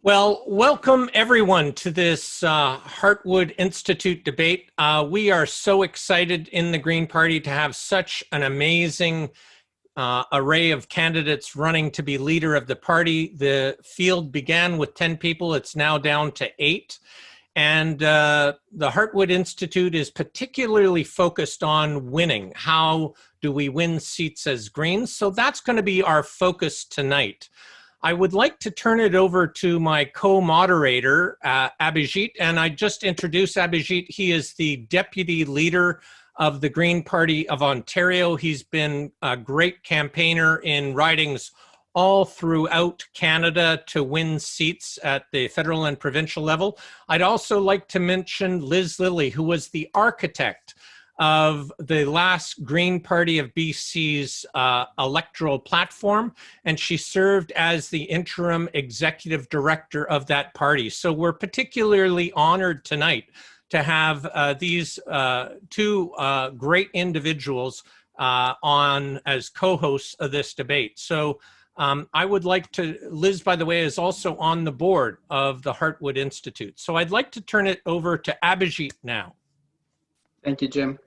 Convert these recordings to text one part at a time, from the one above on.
Well, welcome everyone to this Heartwood Institute debate. We are so excited in the Green Party to have such an amazing array of candidates running to be leader of the party. The field began with 10 people. It's now down to 8. And the Heartwood Institute is particularly focused on winning. How do we win seats as Greens? So that's going to be our focus tonight. I would like to turn it over to my co-moderator, Abhijit, and I just introduced Abhijit. He is the deputy leader of the Green Party of Ontario. He's been a great campaigner in ridings all throughout Canada to win seats at the federal and provincial level. I'd also like to mention Liz Lilly, who was the architect of the last Green Party of BC's electoral platform, and she served as the interim executive director of that party. So we're particularly honored tonight to have these two great individuals on as co-hosts of this debate. So I would like to, Liz, by the way, is also on the board of the Heartwood Institute. So I'd like to turn it over to Abhijit now. Thank you, Jim.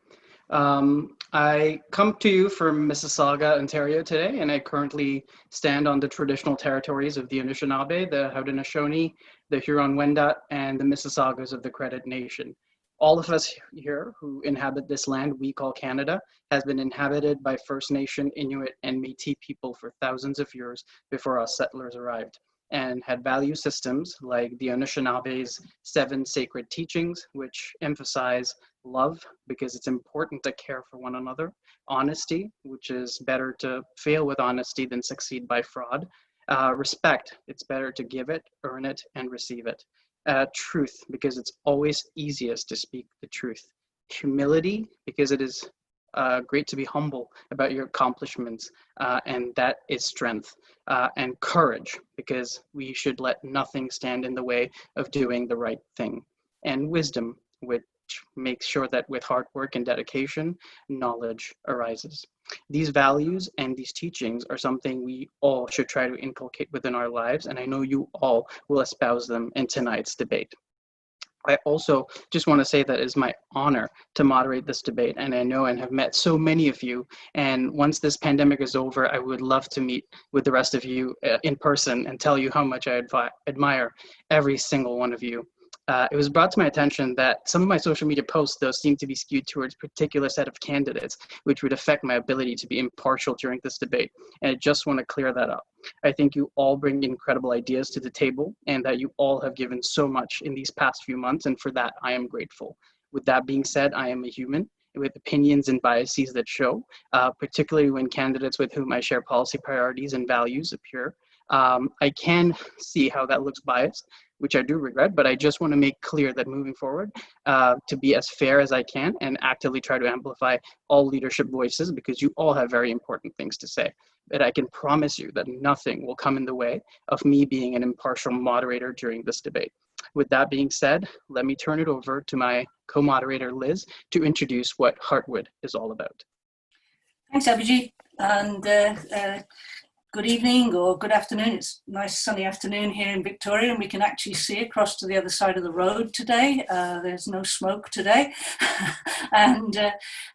I come to you from Mississauga, Ontario today, and I currently stand on the traditional territories of the Anishinaabe, the Haudenosaunee, the Huron-Wendat, and the Mississaugas of the Credit Nation. All of us here who inhabit this land we call Canada has been inhabited by First Nation, Inuit, and Métis people for thousands of years before us settlers arrived, and had value systems like the Anishinaabes' 7 sacred teachings, which emphasize love, because it's important to care for one another; honesty, which is better to fail with honesty than succeed by fraud; respect, it's better to give it, earn it, and receive it; truth, because it's always easiest to speak the truth; humility, because it is great to be humble about your accomplishments, and that is strength; and courage, because we should let nothing stand in the way of doing the right thing; and wisdom, which makes sure that with hard work and dedication, knowledge arises. These values and these teachings are something we all should try to inculcate within our lives, and I know you all will espouse them in tonight's debate. I also just want to say that it is my honor to moderate this debate, and I know and have met so many of you, and once this pandemic is over, I would love to meet with the rest of you in person and tell you how much I admire every single one of you. It was brought to my attention that some of my social media posts, though, seem to be skewed towards a particular set of candidates, which would affect my ability to be impartial during this debate. And I just want to clear that up. I think you all bring incredible ideas to the table, and that you all have given so much in these past few months, and for that, I am grateful. With that being said, I am a human with opinions and biases that show, particularly when candidates with whom I share policy priorities and values appear. I can see how that looks biased, which I do regret, but I just want to make clear that moving forward, to be as fair as I can and actively try to amplify all leadership voices, because you all have very important things to say. But I can promise you that nothing will come in the way of me being an impartial moderator during this debate. With that being said, let me turn it over to my co-moderator, Liz, to introduce what Heartwood is all about. Thanks, Abhijit, and good evening or good afternoon. It's a nice sunny afternoon here in Victoria, and we can actually see across to the other side of the road today. There's no smoke today. And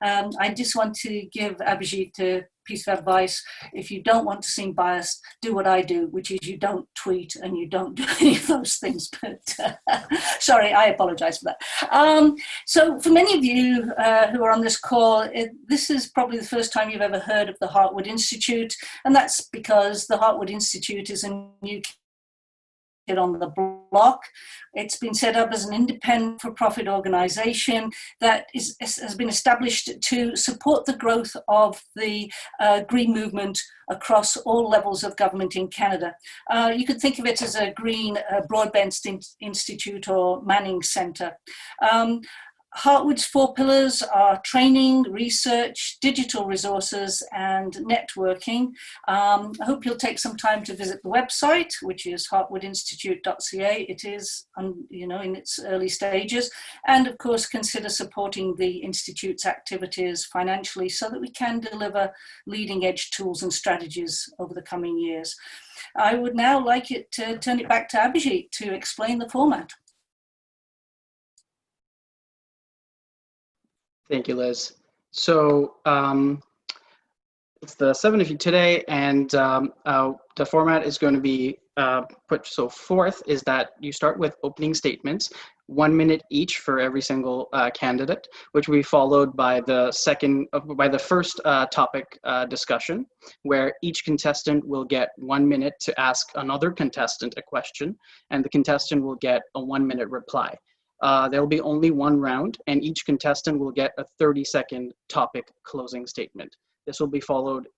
I just want to give Abhijit a piece of advice. If you don't want to seem biased, do what I do, which is you don't tweet and you don't do any of those things. But sorry, I apologize for that. So for many of you who are on this call, this is probably the first time you've ever heard of the Heartwood Institute, and that's because the Heartwood Institute is a new kid on the block. It's been set up as an independent for-profit organisation that has been established to support the growth of the green movement across all levels of government in Canada. You could think of it as a green broadband institute or Manning Centre. Heartwood's 4 pillars are training, research, digital resources, and networking. I hope you'll take some time to visit the website, which is heartwoodinstitute.ca. It is, in its early stages, and of course consider supporting the Institute's activities financially so that we can deliver leading-edge tools and strategies over the coming years. I would now like to turn it back to Abhijit to explain the format. Thank you, Liz. So it's the 7th of you today, and the format is going to be put so forth is that you start with opening statements, 1 minute each for every single candidate, which will be followed by the first topic discussion, where each contestant will get 1 minute to ask another contestant a question, and the contestant will get a 1 minute reply. There will be only one round, and each contestant will get a 30-second topic closing statement. This will be followed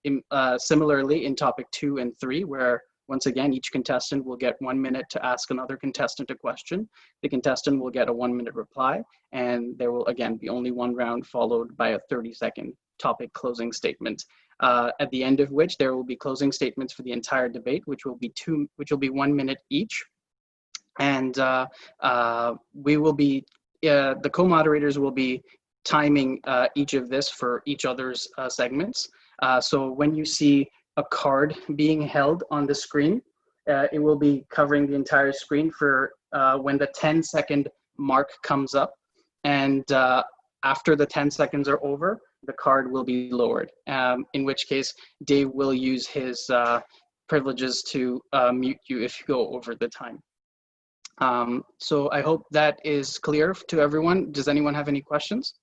similarly in topic 2 and 3, where once again, each contestant will get 1 minute to ask another contestant a question. The contestant will get a 1 minute reply, and there will again be only one round followed by a 30-second topic closing statement. At the end of which there will be closing statements for the entire debate, which will be 1 minute each. And we will be, the co-moderators will be timing each of this for each other's segments. So when you see a card being held on the screen, it will be covering the entire screen for when the 10-second mark comes up. And after the 10 seconds are over, the card will be lowered, in which case Dave will use his privileges to mute you if you go over the time. So I hope that is clear to everyone. Does anyone have any questions?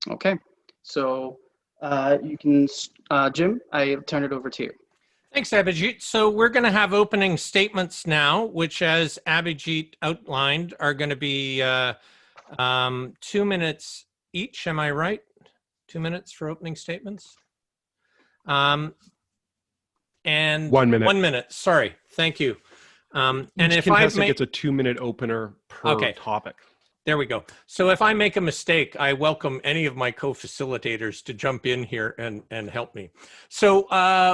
Okay, so you can, Jim, I turn it over to you. Thanks, Abhijit. So we're going to have opening statements now, which, as Abhijit outlined, are going to be 2 minutes each. Am I right? 2 minutes for opening statements? And 1 minute. 1 minute. Sorry. Thank you. And Each if contestant gets a 2 minute opener per topic. There we go. So if I make a mistake, I welcome any of my co-facilitators to jump in here and help me. So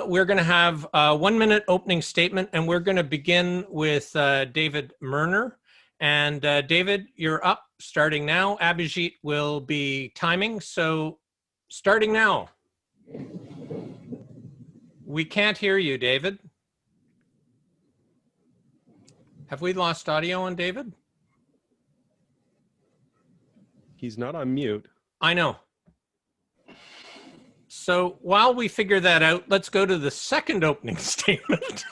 we're going to have a 1 minute opening statement, and we're going to begin with David Merner. And David, you're up starting now. Abhijit will be timing. So starting now. We can't hear you, David. Have we lost audio on David? He's not on mute. I know. So while we figure that out, let's go to the second opening statement.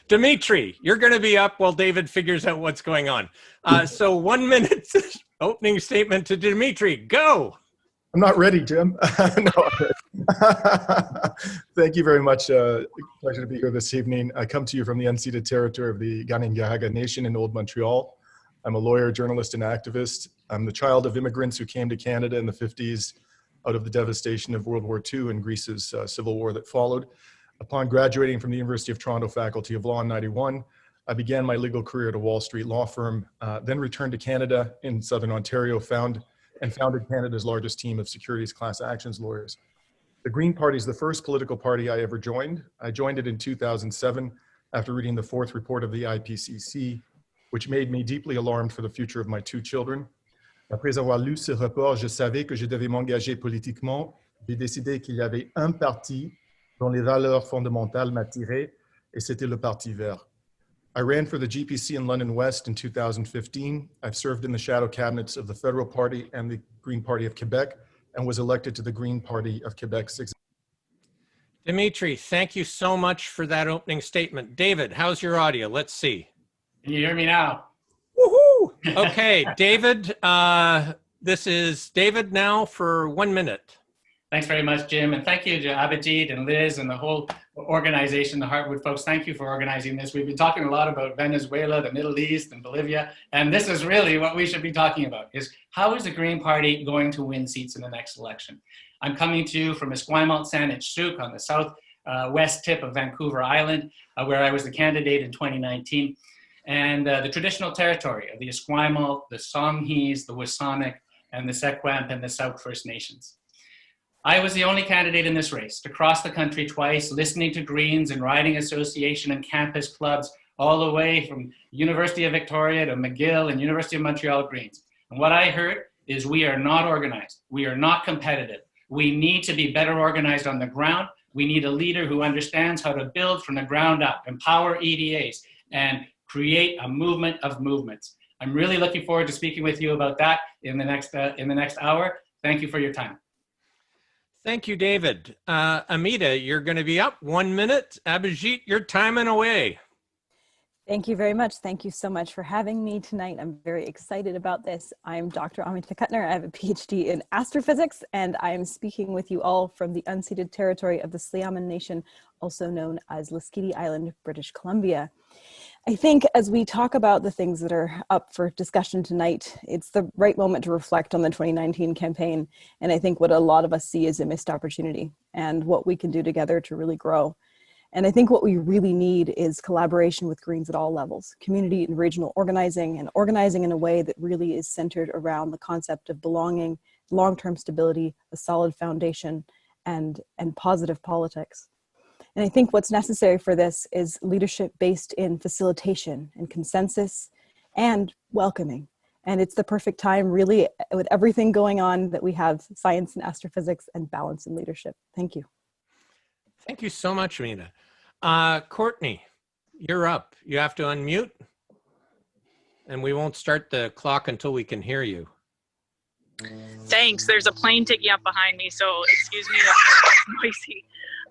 Dimitri, you're going to be up while David figures out what's going on. So 1 minute opening statement to Dimitri. Go. I'm not ready, Jim. No. Thank you very much. Pleasure to be here this evening. I come to you from the unceded territory of the Ganingaraga Nation in Old Montreal. I'm a lawyer, journalist, and activist. I'm the child of immigrants who came to Canada in the 50s out of the devastation of World War II and Greece's civil war that followed. Upon graduating from the University of Toronto Faculty of Law in '91, I began my legal career at a Wall Street law firm, then returned to Canada in Southern Ontario, founded Canada's largest team of securities class actions lawyers. The Green Party is the first political party I ever joined. I joined it in 2007 after reading the 4th report of the IPCC, which made me deeply alarmed for the future of my 2 children. Après avoir lu ce rapport, je savais que je devais m'engager politiquement. J'ai décidé qu'il y avait un parti dont les valeurs fondamentales m'attiraient, et c'était le Parti Vert. I ran for the GPC in London West in 2015. I've served in the shadow cabinets of the Federal Party and the Green Party of Quebec, and was elected to the Green Party of Quebec's. Dimitri, thank you so much for that opening statement. David, how's your audio? Let's see. Can you hear me now? Woohoo! Okay, David, this is David now for 1 minute. Thanks very much, Jim. And thank you to Abhijit and Liz and the whole organization, the Heartwood folks. Thank you for organizing this. We've been talking a lot about Venezuela, the Middle East, and Bolivia. And this is really what we should be talking about, is how is the Green Party going to win seats in the next election? I'm coming to you from Esquimalt Saanich on the south west tip of Vancouver Island, where I was the candidate in 2019. and the traditional territory of the Esquimalt, the Songhees, the Wasanic, and the Secwepemc and the Sauk First Nations. I was the only candidate in this race to cross the country twice, listening to Greens and riding association and campus clubs, all the way from University of Victoria to McGill and University of Montreal Greens. And what I heard is we are not organized. We are not competitive. We need to be better organized on the ground. We need a leader who understands how to build from the ground up, empower EDAs, and create a movement of movements. I'm really looking forward to speaking with you about that in the next hour. Thank you for your time. Thank you, David. Amita, you're going to be up 1 minute. Abhijit, you're timing away. Thank you very much. Thank you so much for having me tonight. I'm very excited about this. I'm Dr. Amita Kuttner. I have a PhD in astrophysics, and I am speaking with you all from the unceded territory of the Sliammon Nation, also known as Laskiti Island, British Columbia. I think as we talk about the things that are up for discussion tonight, it's the right moment to reflect on the 2019 campaign. And I think what a lot of us see is a missed opportunity and what we can do together to really grow. And I think what we really need is collaboration with Greens at all levels, community and regional organizing, and organizing in a way that really is centered around the concept of belonging, long-term stability, a solid foundation, and positive politics. And I think what's necessary for this is leadership based in facilitation and consensus and welcoming. And it's the perfect time, really, with everything going on, that we have science and astrophysics and balance in leadership. Thank you. Thank you so much, Amita. Courtney, you're up. You have to unmute, and we won't start the clock until we can hear you. Thanks. There's a plane ticking up behind me, so excuse me if it's noisy.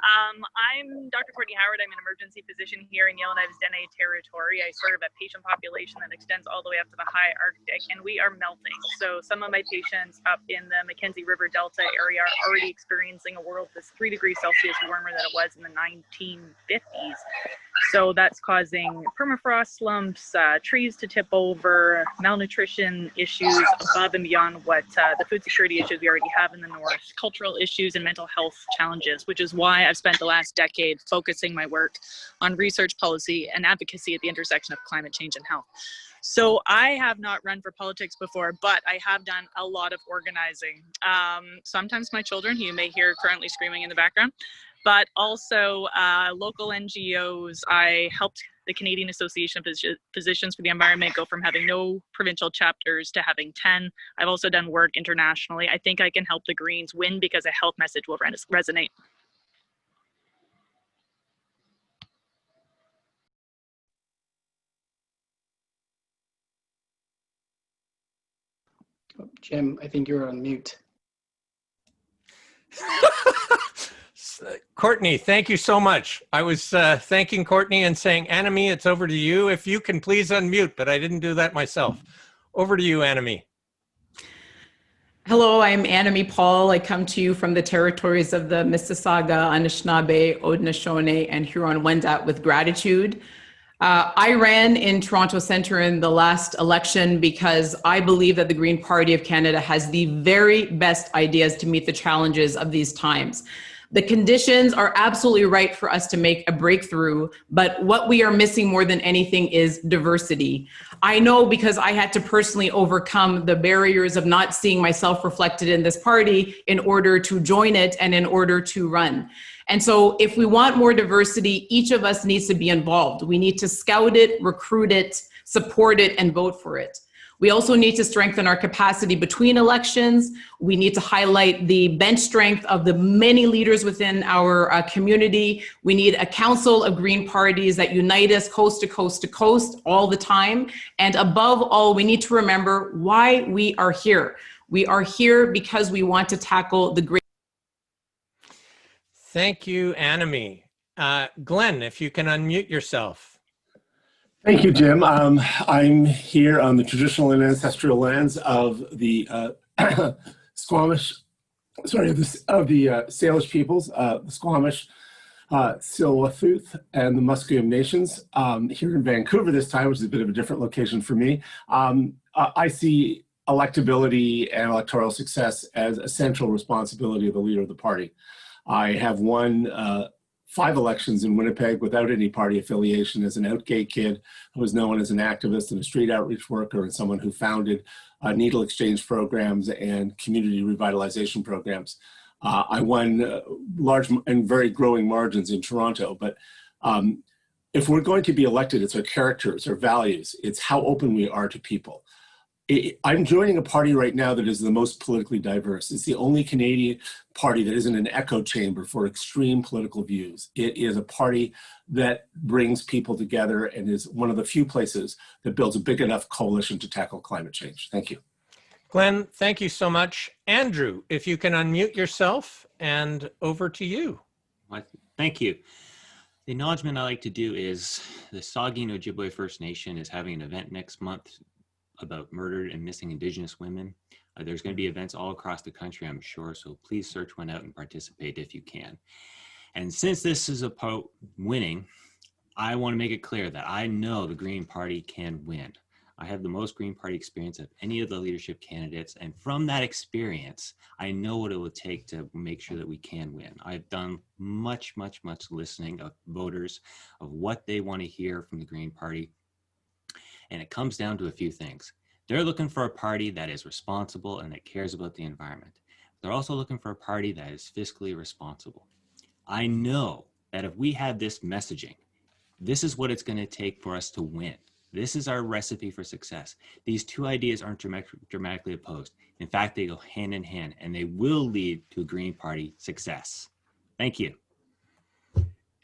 I'm Dr. Courtney Howard. I'm an emergency physician here in Yellowknives Dene Territory. I serve a patient population that extends all the way up to the high Arctic, and we are melting. So some of my patients up in the Mackenzie River Delta area are already experiencing a world that's 3 degrees Celsius warmer than it was in the 1950s. So that's causing permafrost slumps, trees to tip over, malnutrition issues above and beyond what the food security issues we already have in the north, cultural issues and mental health challenges, which is why I've spent the last decade focusing my work on research, policy, and advocacy at the intersection of climate change and health. So I have not run for politics before, but I have done a lot of organizing. Sometimes my children, who you may hear currently screaming in the background, but also local NGOs. I helped the Canadian Association of Physicians for the Environment go from having no provincial chapters to having 10. I've also done work internationally. I think I can help the Greens win because a health message will resonate. Oh, Jim, I think you're on mute. Courtney, thank you so much. I was thanking Courtney and saying, Annamie, it's over to you. If you can please unmute, but I didn't do that myself. Over to you, Annamie. Hello, I'm Annamie Paul. I come to you from the territories of the Mississauga, Anishinaabe, Haudenosaunee, and Huron-Wendat with gratitude. I ran in Toronto Centre in the last election because I believe that the Green Party of Canada has the very best ideas to meet the challenges of these times. The conditions are absolutely right for us to make a breakthrough, but what we are missing more than anything is diversity. I know because I had to personally overcome the barriers of not seeing myself reflected in this party in order to join it and in order to run. And so if we want more diversity, each of us needs to be involved. We need to scout it, recruit it, support it, and vote for it. We also need to strengthen our capacity between elections. We need to highlight the bench strength of the many leaders within our community. We need a council of Green parties that unite us coast to coast to coast all the time. And above all, we need to remember why we are here. We are here because we want to tackle the great. Thank you, Annamie. Glen, if you can unmute yourself. Thank you, Jim. I'm here on the traditional and ancestral lands of the Squamish, of the Salish peoples, the Squamish, Tsleil-Waututh, and the Musqueam Nations. Here in Vancouver this time, which is a bit of a different location for me. I see electability and electoral success as a central responsibility of the leader of the party. I have won 5 elections in Winnipeg without any party affiliation as an out gay kid who was known as an activist and a street outreach worker and someone who founded needle exchange programs and community revitalization programs. I won large and very growing margins in Toronto, but if we're going to be elected, it's our character, it's our values, it's how open we are to people. I'm joining a party right now that is the most politically diverse. It's the only Canadian party that isn't an echo chamber for extreme political views. It is a party that brings people together and is one of the few places that builds a big enough coalition to tackle climate change. Thank you. Glenn, thank you so much. Andrew, if you can unmute yourself, and over to you. Thank you. The acknowledgement I like to do is the Saugeen Ojibwe First Nation is having an event next month about murdered and missing Indigenous women. There's going to be events all across the country, I'm sure, so please search one out and participate if you can. And since this is about winning, I want to make it clear that I know the Green Party can win. I have the most Green Party experience of any of the leadership candidates, and from that experience, I know what it will take to make sure that we can win. I've done much listening of voters, of what they want to hear from the Green Party. And it comes down to a few things. They're looking for a party that is responsible and that cares about the environment. They're also looking for a party that is fiscally responsible. I know that if we had this messaging, this is what it's going to take for us to win. This is our recipe for success. These two ideas aren't dramatically opposed. In fact, they go hand in hand, and they will lead to a Green Party success. Thank you.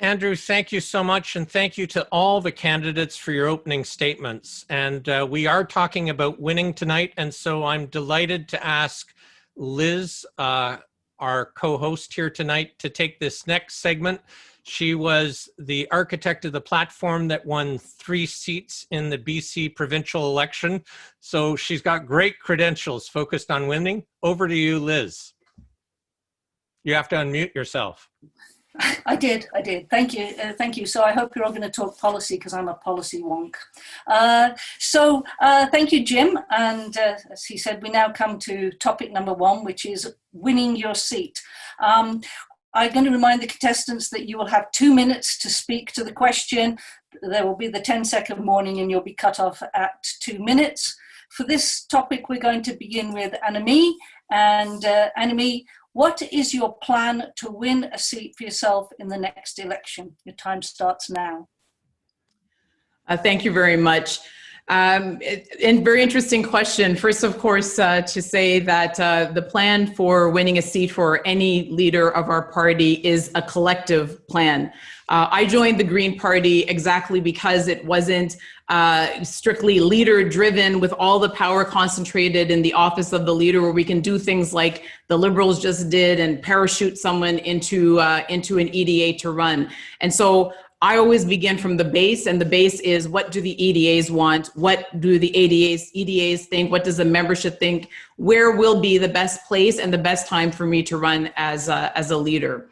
Andrew, thank you so much, and thank you to all the candidates for your opening statements. And we are talking about winning tonight, and so I'm delighted to ask Liz, our co-host here tonight, to take this next segment. She was the architect of the platform that won 3 seats in the BC provincial election, so she's got great credentials focused on winning. Over to you, Liz. You have to unmute yourself. I did. Thank you. Thank you. So I hope you're all going to talk policy because I'm a policy wonk. Thank you, Jim. And as he said, we now come to topic number 1, which is winning your seat. I'm going to remind the contestants that you will have 2 minutes to speak to the question. There will be the 10-second warning and you'll be cut off at 2 minutes. For this topic, we're going to begin with Annamie. And Annamie, what is your plan to win a seat for yourself in the next election? Your time starts now. Thank you very much. And very interesting question. First, of course, to say that the plan for winning a seat for any leader of our party is a collective plan. I joined the Green Party exactly because it wasn't strictly leader-driven with all the power concentrated in the office of the leader, where we can do things like the Liberals just did and parachute someone into an EDA to run. And so I always begin from the base, and the base is, what do the EDAs want? What do the EDAs think? What does the membership think? Where will be the best place and the best time for me to run as a leader?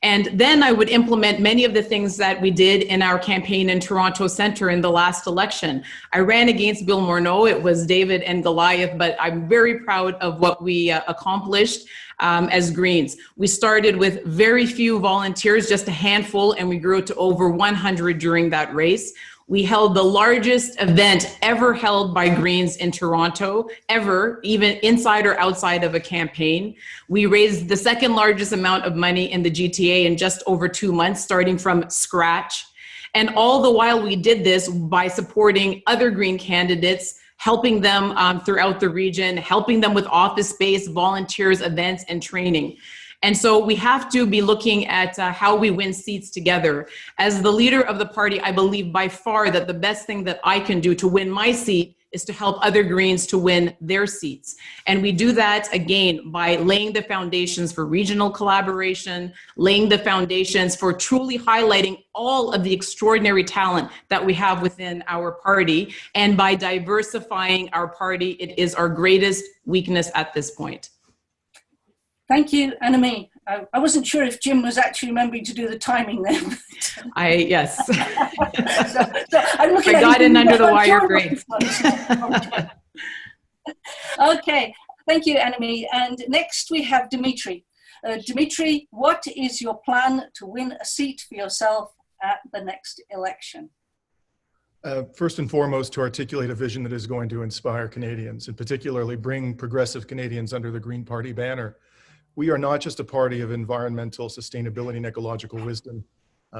And then I would implement many of the things that we did in our campaign in Toronto Centre in the last election. I ran against Bill Morneau. It was David and Goliath, but I'm very proud of what we accomplished as Greens. We started with very few volunteers, just a handful, and we grew to over 100 during that race. We held the largest event ever held by Greens in Toronto, ever, even inside or outside of a campaign. We raised the second largest amount of money in the GTA in just over 2 months, starting from scratch. And all the while we did this by supporting other Green candidates, helping them throughout the region, helping them with office space, volunteers, events, and training. And so we have to be looking at how we win seats together. As the leader of the party, I believe by far that the best thing that I can do to win my seat is to help other Greens to win their seats. And we do that, again, by laying the foundations for regional collaboration, laying the foundations for truly highlighting all of the extraordinary talent that we have within our party. And by diversifying our party, it is our greatest weakness at this point. Thank you, Annamie. I wasn't sure if Jim was actually remembering to do the timing then. Yes. so I'm looking I got in under the wire, great. Okay, thank you, Annamie. And next we have Dimitri. Dimitri, what is your plan to win a seat for yourself at the next election? First and foremost, to articulate a vision that is going to inspire Canadians, and particularly bring progressive Canadians under the Green Party banner. We are not just a party of environmental sustainability and ecological wisdom.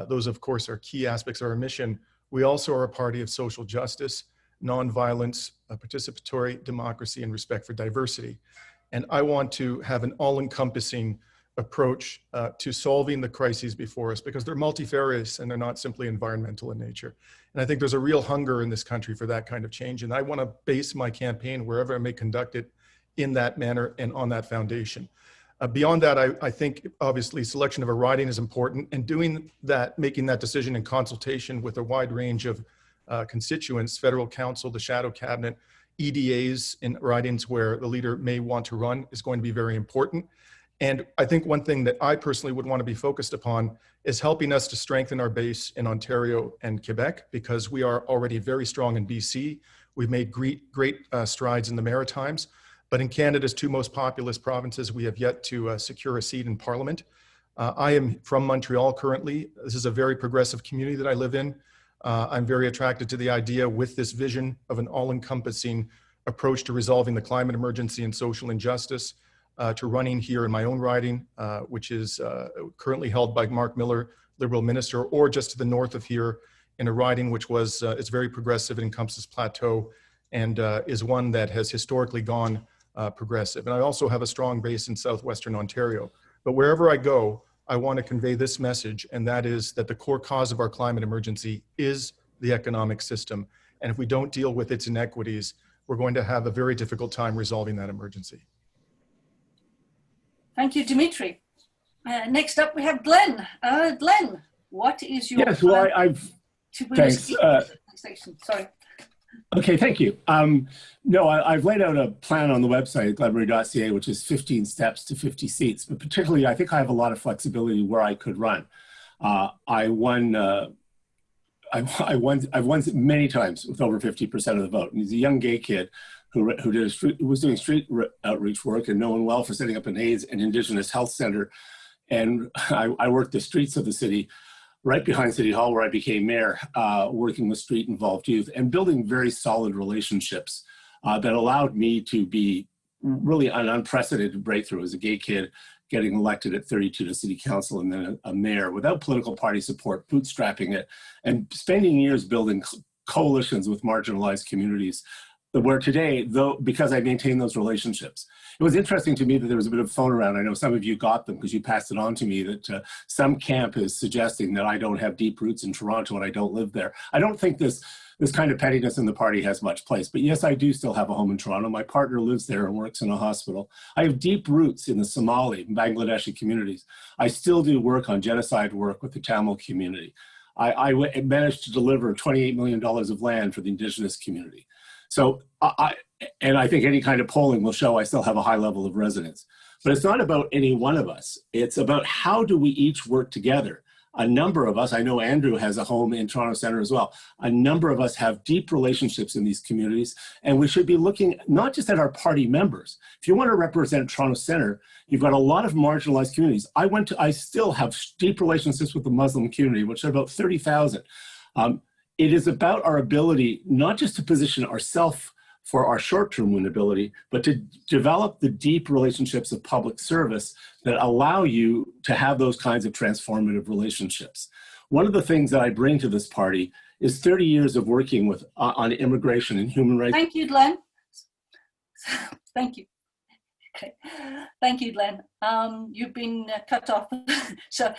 Those, of course, are key aspects of our mission. We also are a party of social justice, nonviolence, participatory democracy, and respect for diversity. And I want to have an all-encompassing approach to solving the crises before us, because they're multifarious and they're not simply environmental in nature. And I think there's a real hunger in this country for that kind of change. And I want to base my campaign, wherever I may conduct it, in that manner and on that foundation. Beyond that, I think obviously selection of a riding is important, and doing that, making that decision in consultation with a wide range of constituents, federal council, the shadow cabinet, EDAs in ridings where the leader may want to run is going to be very important. And I think one thing that I personally would want to be focused upon is helping us to strengthen our base in Ontario and Quebec, because we are already very strong in BC. We've made great strides in the Maritimes, but in Canada's two most populous provinces, we have yet to secure a seat in Parliament. I am from Montreal currently. This is a very progressive community that I live in. I'm very attracted to the idea with this vision of an all-encompassing approach to resolving the climate emergency and social injustice, to running here in my own riding, which is currently held by Mark Miller, Liberal Minister, or just to the north of here in a riding which was, it's very progressive, it encompasses Plateau, and is one that has historically gone progressive. And I also have a strong base in southwestern Ontario. But wherever I go, I want to convey this message, and that is that the core cause of our climate emergency is the economic system. And if we don't deal with its inequities, we're going to have a very difficult time resolving that emergency. Thank you, Dimitri. Next up, we have Glen. Glen, what is your yes, well, thanks. Sorry. Okay, thank you. No, I've laid out a plan on the website, glenmurray.ca, which is 15 steps to 50 seats. But particularly, I think I have a lot of flexibility where I could run. I've won many times with over 50% of the vote. And he's a young gay kid who was doing street outreach work and known well for setting up an AIDS and Indigenous health center. And I worked the streets of the city right behind City Hall, where I became mayor, working with street-involved youth and building very solid relationships that allowed me to be really an unprecedented breakthrough as a gay kid, getting elected at 32 to city council and then a mayor without political party support, bootstrapping it, and spending years building coalitions with marginalized communities, where today, though, because I maintain those relationships. It was interesting to me that there was a bit of phone around. I know some of you got them because you passed it on to me, that some camp is suggesting that I don't have deep roots in Toronto and I don't live there. I don't think this kind of pettiness in the party has much place, but yes, I do still have a home in Toronto. My partner lives there and works in a hospital. I have deep roots in the Somali and Bangladeshi communities. I still do work on genocide work with the Tamil community. I managed to deliver $28 million of land for the Indigenous community. So I think any kind of polling will show I still have a high level of resonance. But it's not about any one of us. It's about how do we each work together. A number of us, I know Andrew has a home in Toronto Centre as well. A number of us have deep relationships in these communities, and we should be looking not just at our party members. If you want to represent Toronto Centre, you've got a lot of marginalized communities. I still have deep relationships with the Muslim community, which are about 30,000. It is about our ability not just to position ourselves for our short-term winnability, but to develop the deep relationships of public service that allow you to have those kinds of transformative relationships. One of the things that I bring to this party is 30 years of working with on immigration and human rights. Thank you, Glen. Thank you. Okay. Thank you, Glen. You've been cut off. So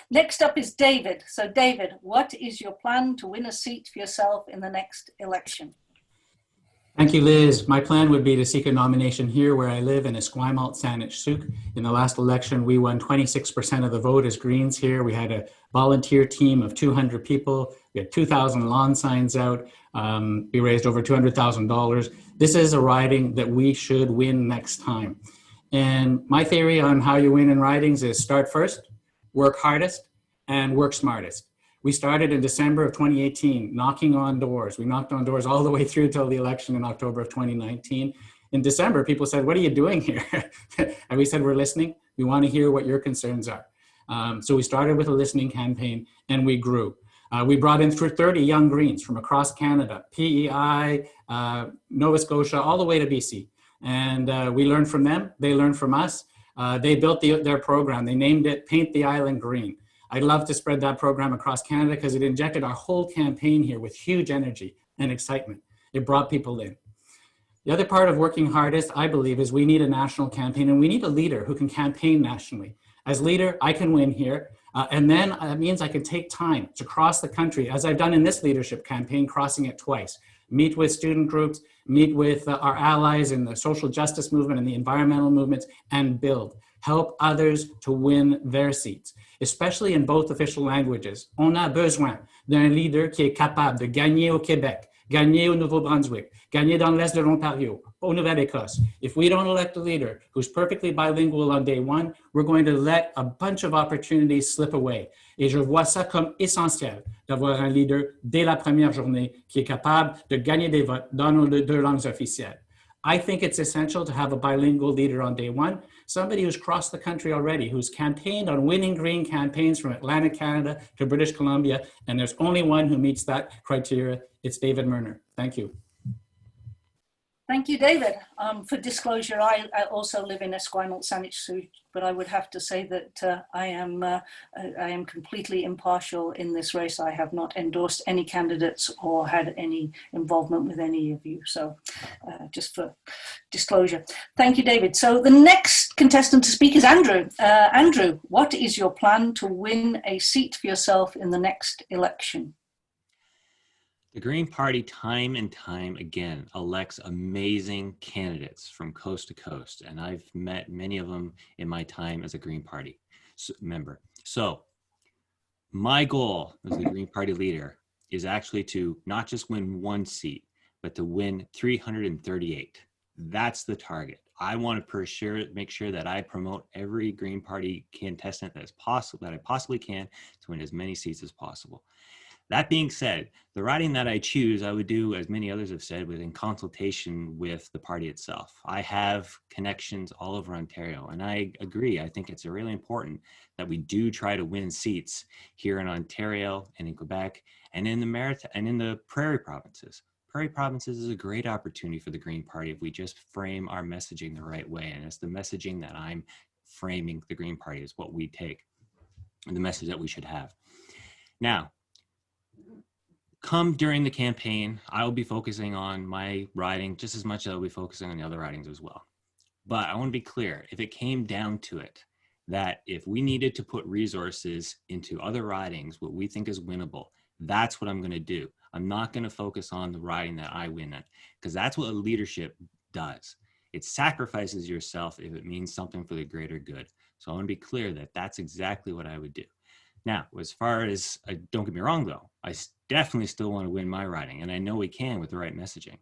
next up is David. So David, what is your plan to win a seat for yourself in the next election? Thank you, Liz. My plan would be to seek a nomination here where I live in Esquimalt, Saanich-Sooke. In the last election, we won 26% of the vote as Greens here. We had a volunteer team of 200 people. We had 2,000 lawn signs out. We raised over $200,000. This is a riding that we should win next time. And my theory on how you win in ridings is start first, work hardest, and work smartest. We started in December of 2018, knocking on doors. We knocked on doors all the way through till the election in October of 2019. In December, people said, "What are you doing here?" And we said, "We're listening." We want to hear what your concerns are. So we started with a listening campaign and we grew. We brought in 30 young Greens from across Canada, PEI, Nova Scotia, all the way to BC. And we learned from them, they learned from us. They built their program. They named it Paint the Island Green. I'd love to spread that program across Canada because it injected our whole campaign here with huge energy and excitement. It brought people in. The other part of working hardest, I believe, is we need a national campaign and we need a leader who can campaign nationally. As leader, I can win here. And then that means I can take time to cross the country, as I've done in this leadership campaign, crossing it twice. Meet with student groups, meet with our allies in the social justice movement and the environmental movements, and build. Help others to win their seats, especially in both official languages. On a besoin d'un leader qui est capable de gagner au Québec, gagner au Nouveau-Brunswick, gagner dans l'Est de l'Ontario, au Nouvelle-Écosse. If we don't elect a leader who's perfectly bilingual on day one, we're going to let a bunch of opportunities slip away. Et je vois ça comme essentiel d'avoir un leader dès la première journée qui est capable de gagner des votes dans nos deux langues officielles. I think it's essential to have a bilingual leader on day one, somebody who's crossed the country already, who's campaigned on winning Green campaigns from Atlantic Canada to British Columbia, and there's only one who meets that criteria. It's David Merner. Thank you. Thank you, David. For disclosure, I also live in Esquimalt, Saanich, but I would have to say that I am completely impartial in this race. I have not endorsed any candidates or had any involvement with any of you. So just for disclosure. Thank you, David. So the next contestant to speak is Andrew. Andrew, what is your plan to win a seat for yourself in the next election? The Green Party time and time again elects amazing candidates from coast to coast, and I've met many of them in my time as a Green Party member. So my goal as the Green Party leader is actually to not just win one seat, but to win 338. That's the target. I want to make sure that I promote every Green Party contestant that I possibly can to win as many seats as possible. That being said, the riding that I choose, I would do, as many others have said, in consultation with the party itself. I have connections all over Ontario, and I agree. I think it's really important that we do try to win seats here in Ontario and in Quebec and in the Prairie provinces. Prairie provinces is a great opportunity for the Green Party if we just frame our messaging the right way, and it's the messaging that I'm framing the Green Party is what we take, and the message that we should have. Now, come during the campaign, I will be focusing on my riding just as much as I'll be focusing on the other ridings as well. But I want to be clear, if it came down to it, that if we needed to put resources into other ridings, what we think is winnable, that's what I'm going to do. I'm not going to focus on the riding that I win at, because that's what leadership does. It sacrifices yourself if it means something for the greater good. So I want to be clear that that's exactly what I would do. Now, as far as, don't get me wrong though, I definitely still want to win my riding, and I know we can with the right messaging.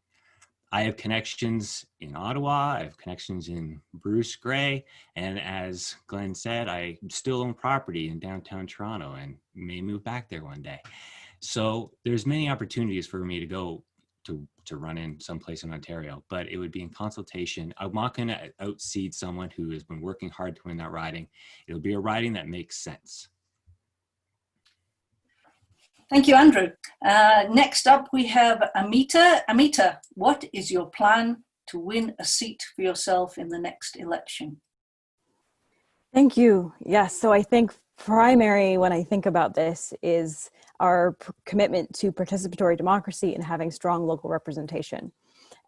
I have connections in Ottawa, I have connections in Bruce Grey, and as Glenn said, I still own property in downtown Toronto and may move back there one day. So there's many opportunities for me to go to run in someplace in Ontario, but it would be in consultation. I'm not going to outseed someone who has been working hard to win that riding. It'll be a riding that makes sense. Thank you, Andrew. Next up, we have Amita. Amita, what is your plan to win a seat for yourself in the next election? Thank you. Yes, so I think primary when I think about this is our commitment to participatory democracy and having strong local representation.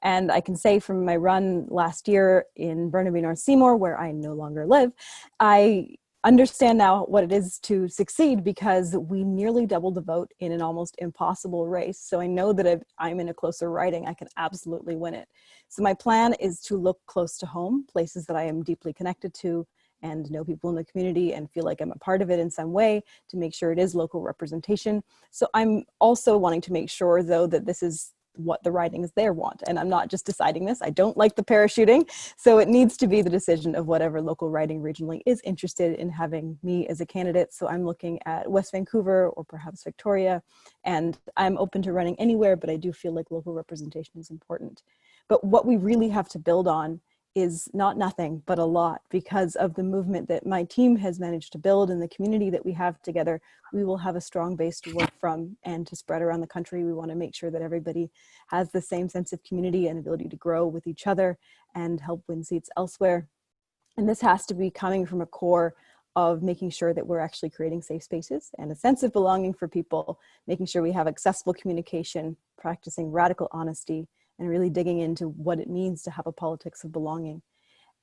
And I can say from my run last year in Burnaby North Seymour, where I no longer live, I understand now what it is to succeed because we nearly doubled the vote in an almost impossible race. So I know that if I'm in a closer riding, I can absolutely win it. So my plan is to look close to home, places that I am deeply connected to and know people in the community and feel like I'm a part of it in some way to make sure it is local representation. So I'm also wanting to make sure though that this is what the ridings there want. And I'm not just deciding this. I don't like the parachuting. So it needs to be the decision of whatever local riding regionally is interested in having me as a candidate. So I'm looking at West Vancouver or perhaps Victoria, and I'm open to running anywhere, but I do feel like local representation is important. But what we really have to build on is not nothing, but a lot, because of the movement that my team has managed to build and the community that we have together. We will have a strong base to work from and to spread around the country. We want to make sure that everybody has the same sense of community and ability to grow with each other and help win seats elsewhere. And this has to be coming from a core of making sure that we're actually creating safe spaces and a sense of belonging for people, making sure we have accessible communication, practicing radical honesty, and really digging into what it means to have a politics of belonging.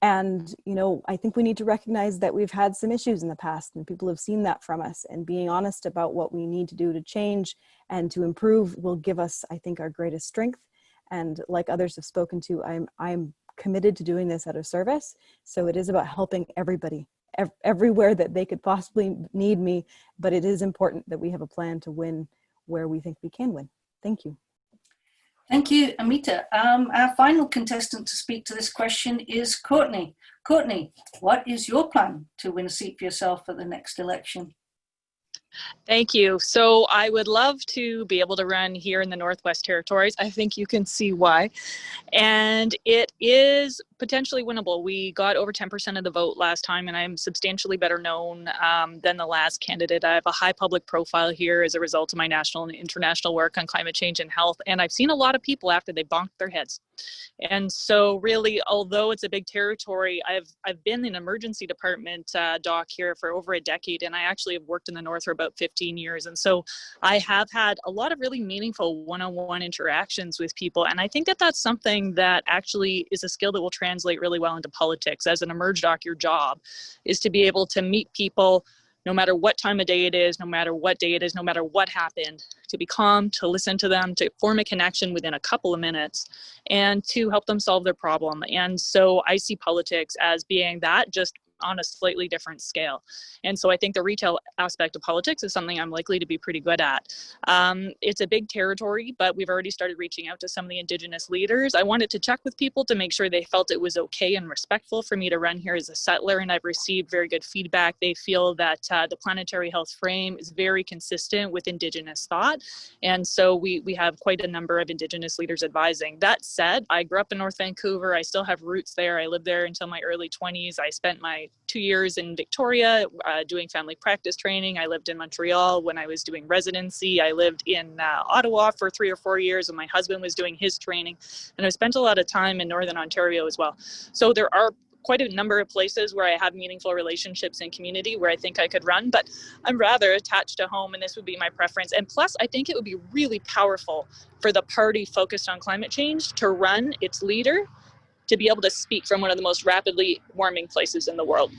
And, you know, I think we need to recognize that we've had some issues in the past and people have seen that from us, and being honest about what we need to do to change and to improve will give us, I think, our greatest strength. And like others have spoken to, I'm committed to doing this out of service. So it is about helping everybody, everywhere that they could possibly need me. But it is important that we have a plan to win where we think we can win. Thank you. Thank you, Amita. Our final contestant to speak to this question is Courtney. Courtney, what is your plan to win a seat for yourself at the next election? Thank you. So I would love to be able to run here in the Northwest Territories. I think you can see why. And it is potentially winnable. We got over 10% of the vote last time, and I'm substantially better known than the last candidate. I have a high public profile here as a result of my national and international work on climate change and health. And I've seen a lot of people after they bonked their heads. And so really, although it's a big territory, I've been in emergency department doc here for over a decade, and I actually have worked in the North for about 15 years. And so I have had a lot of really meaningful one-on-one interactions with people. And I think that that's something that actually is a skill that will translate really well into politics. As an emerge doc, your job is to be able to meet people no matter what time of day it is, no matter what day it is, no matter what happened, to be calm, to listen to them, to form a connection within a couple of minutes, and to help them solve their problem. And so I see politics as being that, just on a slightly different scale. And so I think the retail aspect of politics is something I'm likely to be pretty good at. It's a big territory, but we've already started reaching out to some of the Indigenous leaders. I wanted to check with people to make sure they felt it was okay and respectful for me to run here as a settler, and I've received very good feedback. They feel that the planetary health frame is very consistent with Indigenous thought, and so we have quite a number of Indigenous leaders advising. That said, I grew up in North Vancouver. I still have roots there. I lived there until my early 20s. I spent my 2 years in Victoria doing family practice training. I lived in Montreal when I was doing residency. I lived in Ottawa for 3 or 4 years when my husband was doing his training. And I spent a lot of time in Northern Ontario as well. So there are quite a number of places where I have meaningful relationships and community where I think I could run, but I'm rather attached to home, and this would be my preference. And plus, I think it would be really powerful for the party focused on climate change to run its leader to be able to speak from one of the most rapidly warming places in the world.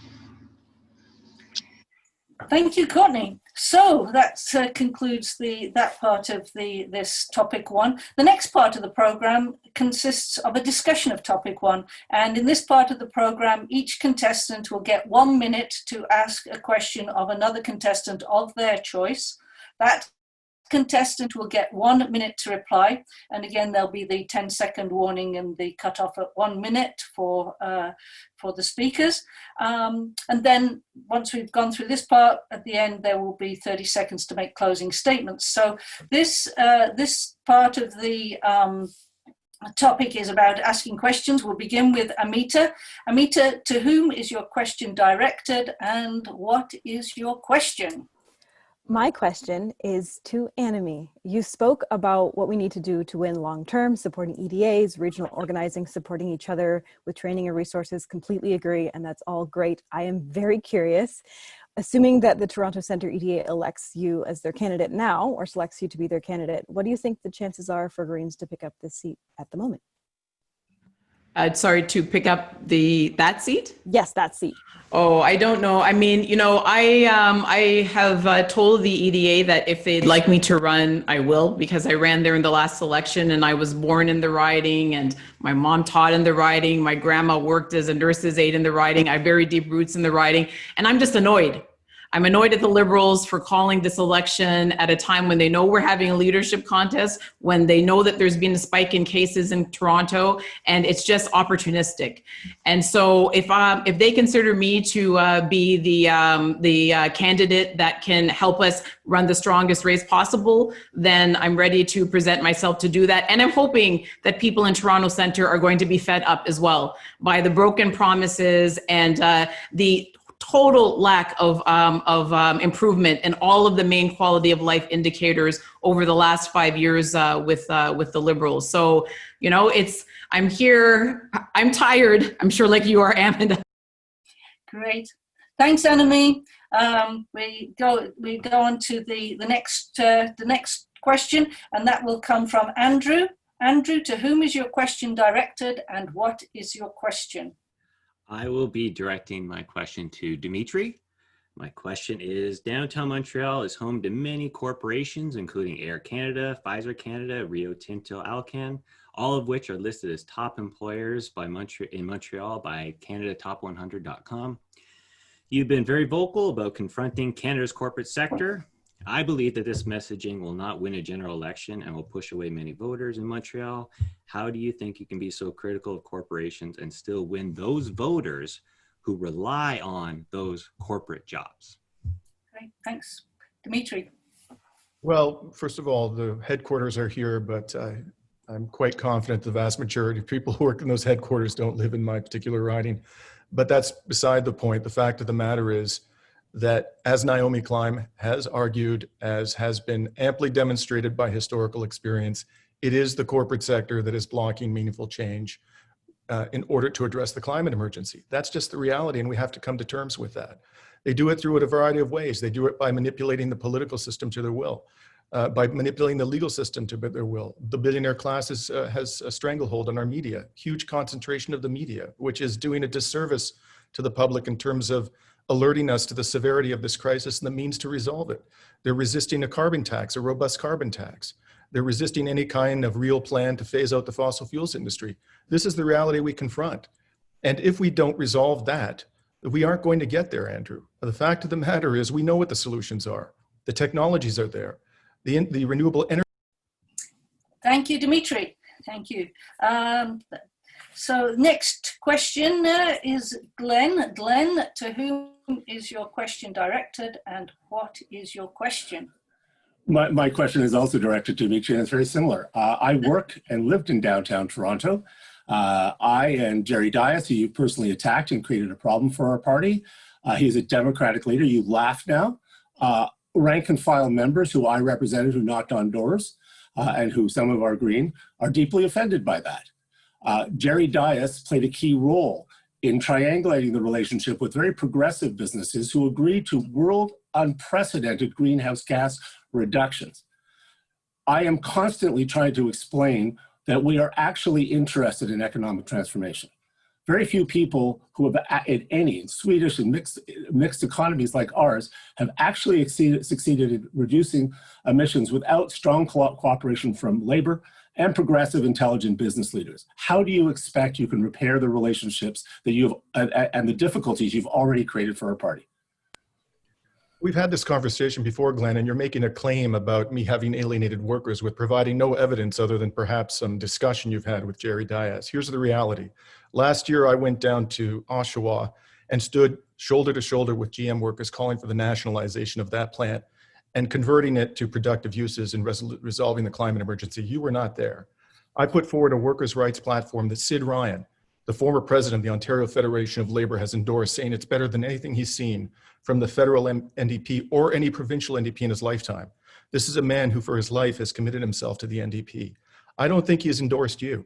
Thank you, Courtney. So that concludes that part of this topic one. The next part of the program consists of a discussion of topic one. And in this part of the program, each contestant will get 1 minute to ask a question of another contestant of their choice. That contestant will get 1 minute to reply, and again there'll be the 10-second warning and the cutoff at 1 minute for the speakers, and then once we've gone through this part, at the end there will be 30 seconds to make closing statements. So this part of the topic is about asking questions. We'll begin with Amita. Amita, to whom is your question directed, and what is your question? My question is to Annamie. You spoke about what we need to do to win long-term, supporting EDAs, regional organizing, supporting each other with training and resources. Completely agree, and that's all great. I am very curious, assuming that the Toronto Centre EDA elects you as their candidate now, or selects you to be their candidate, what do you think the chances are for Greens to pick up this seat at the moment? Sorry, to pick up that seat? Yes, that seat. Oh, I don't know. I mean, you know, I have told the EDA that if they'd like me to run, I will, because I ran there in the last election and I was born in the riding and my mom taught in the riding. My grandma worked as a nurse's aide in the riding. I have very deep roots in the riding, and I'm just annoyed. I'm annoyed at the Liberals for calling this election at a time when they know we're having a leadership contest, when they know that there's been a spike in cases in Toronto, and it's just opportunistic. And so if they consider me to be the candidate that can help us run the strongest race possible, then I'm ready to present myself to do that. And I'm hoping that people in Toronto Centre are going to be fed up as well by the broken promises and the total lack of improvement in all of the main quality of life indicators over the last 5 years with the Liberals. So, you know, I'm here, I'm tired, I'm sure like you are, Amanda. Great. Thanks, Annamie. We go on to the next question, and that will come from Andrew. Andrew, to whom is your question directed, and what is your question? I will be directing my question to Dimitri. My question is, downtown Montreal is home to many corporations, including Air Canada, Pfizer Canada, Rio Tinto, Alcan, all of which are listed as top employers in Montreal by CanadaTop100.com. You've been very vocal about confronting Canada's corporate sector. I believe that this messaging will not win a general election and will push away many voters in Montreal. How do you think you can be so critical of corporations and still win those voters who rely on those corporate jobs? Great, thanks. Dimitri. Well, first of all, the headquarters are here, but I'm quite confident the vast majority of people who work in those headquarters don't live in my particular riding. But that's beside the point. The fact of the matter is that, as Naomi Klein has argued, as has been amply demonstrated by historical experience, it is the corporate sector that is blocking meaningful change in order to address the climate emergency. That's just the reality, and we have to come to terms with that. They do it through a variety of ways. They do it by manipulating the political system to their will, by manipulating the legal system to their will. The billionaire class has a stranglehold on our media, huge concentration of the media, which is doing a disservice to the public in terms of alerting us to the severity of this crisis and the means to resolve it. They're resisting a carbon tax, a robust carbon tax. They're resisting any kind of real plan to phase out the fossil fuels industry. This is the reality we confront. And if we don't resolve that, we aren't going to get there, Andrew. The fact of the matter is we know what the solutions are. The technologies are there. The renewable energy. Thank you, Dimitri. Thank you. So next question is Glen. Glen, to whom is your question directed, and what is your question? My question is also directed to Dimitri, and it's very similar. I work and lived in downtown Toronto. I and Jerry Dias, who you personally attacked and created a problem for our party. He's a Democratic leader. You laugh now. Rank and file members who I represented, who knocked on doors, and who some of our Green, are deeply offended by that. Jerry Dias played a key role in triangulating the relationship with very progressive businesses who agreed to world unprecedented greenhouse gas reductions. I am constantly trying to explain that we are actually interested in economic transformation. Very few people who have in Swedish and mixed economies like ours have actually succeeded in reducing emissions without strong cooperation from labor and progressive, intelligent business leaders. How do you expect you can repair the relationships that you've and the difficulties you've already created for our party? We've had this conversation before, Glenn, and you're making a claim about me having alienated workers with providing no evidence other than perhaps some discussion you've had with Jerry Dias. Here's the reality. Last year, I went down to Oshawa and stood shoulder to shoulder with GM workers calling for the nationalization of that plant and converting it to productive uses and resolving the climate emergency. You were not there. I put forward a workers' rights platform that Sid Ryan, the former president of the Ontario Federation of Labor, has endorsed, saying it's better than anything he's seen from the federal NDP or any provincial NDP in his lifetime. This is a man who for his life has committed himself to the NDP. I don't think he has endorsed you.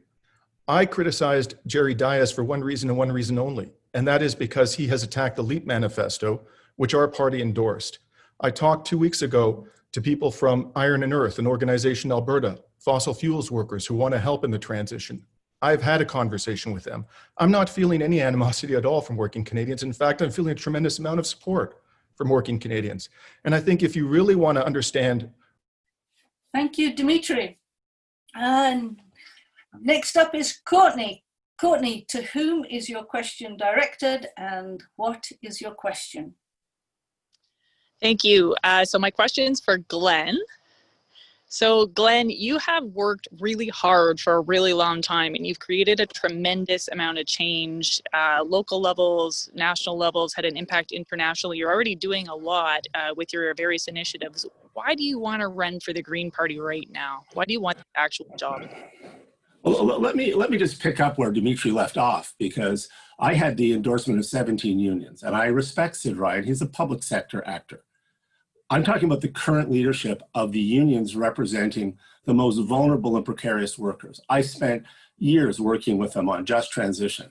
I criticized Jerry Dias for one reason and one reason only, and that is because he has attacked the LEAP manifesto, which our party endorsed. I talked 2 weeks ago to people from Iron and Earth, an organization in Alberta, fossil fuels workers who want to help in the transition. I've had a conversation with them. I'm not feeling any animosity at all from working Canadians. In fact, I'm feeling a tremendous amount of support from working Canadians. And I think if you really want to understand. Thank you, Dimitri. And next up is Courtney. Courtney, to whom is your question directed, and what is your question? Thank you. So my question's for Glen. So Glen, you have worked really hard for a really long time, and you've created a tremendous amount of change, local levels, national levels, had an impact internationally. You're already doing a lot with your various initiatives. Why do you want to run for the Green Party right now? Why do you want the actual job? Well, let me just pick up where Dimitri left off, because I had the endorsement of 17 unions, and I respect Sid Ryan. He's a public sector actor. I'm talking about the current leadership of the unions representing the most vulnerable and precarious workers. I spent years working with them on just transition.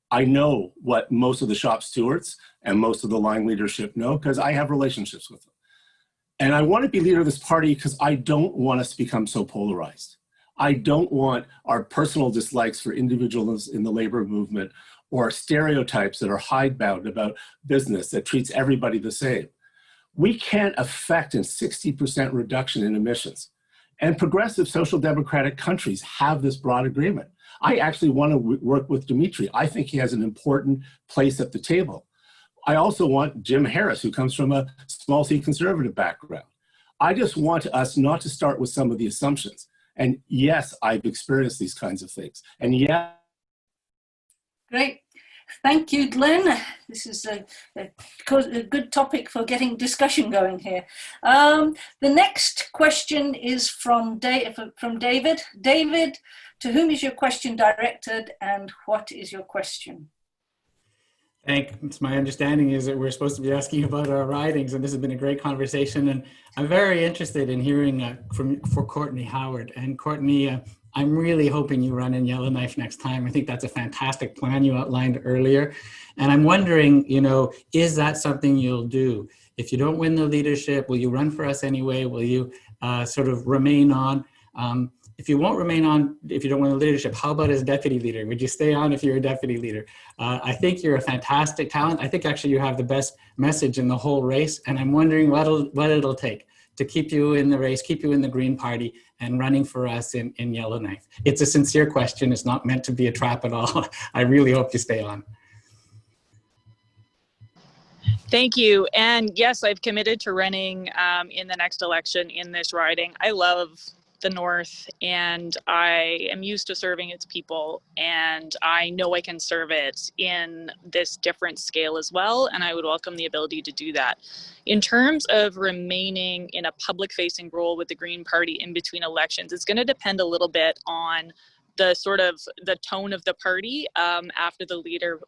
I know what most of the shop stewards and most of the line leadership know, because I have relationships with them. And I want to be leader of this party because I don't want us to become so polarized. I don't want our personal dislikes for individuals in the labor movement or stereotypes that are hidebound about business that treats everybody the same. We can't affect a 60% reduction in emissions. And progressive social democratic countries have this broad agreement. I actually want to work with Dimitri. I think he has an important place at the table. I also want Jim Harris, who comes from a small C conservative background. I just want us not to start with some of the assumptions. And yes, I've experienced these kinds of things. And yeah. Great. Thank you, Glen. This is a good topic for getting discussion going here. The next question is from David. David, to whom is your question directed, and what is your question? Thanks. My understanding is that we're supposed to be asking about our ridings, and this has been a great conversation. And I'm very interested in hearing for Courtney Howard. And Courtney, I'm really hoping you run in Yellowknife next time. I think that's a fantastic plan you outlined earlier. And I'm wondering, is that something you'll do? If you don't win the leadership, will you run for us anyway? Will you sort of remain on? If you won't remain on, if you don't win the leadership, how about as deputy leader? Would you stay on if you're a deputy leader? I think you're a fantastic talent. I think actually you have the best message in the whole race. And I'm wondering what it'll take to keep you in the race, keep you in the Green Party and running for us in Yellowknife. It's a sincere question. It's not meant to be a trap at all. I really hope you stay on. Thank you. And yes, I've committed to running in the next election in this riding. I love the North, and I am used to serving its people, and I know I can serve it in this different scale as well, and I would welcome the ability to do that. In terms of remaining in a public-facing role with the Green Party in between elections, it's going to depend a little bit on the tone of the party after the leader.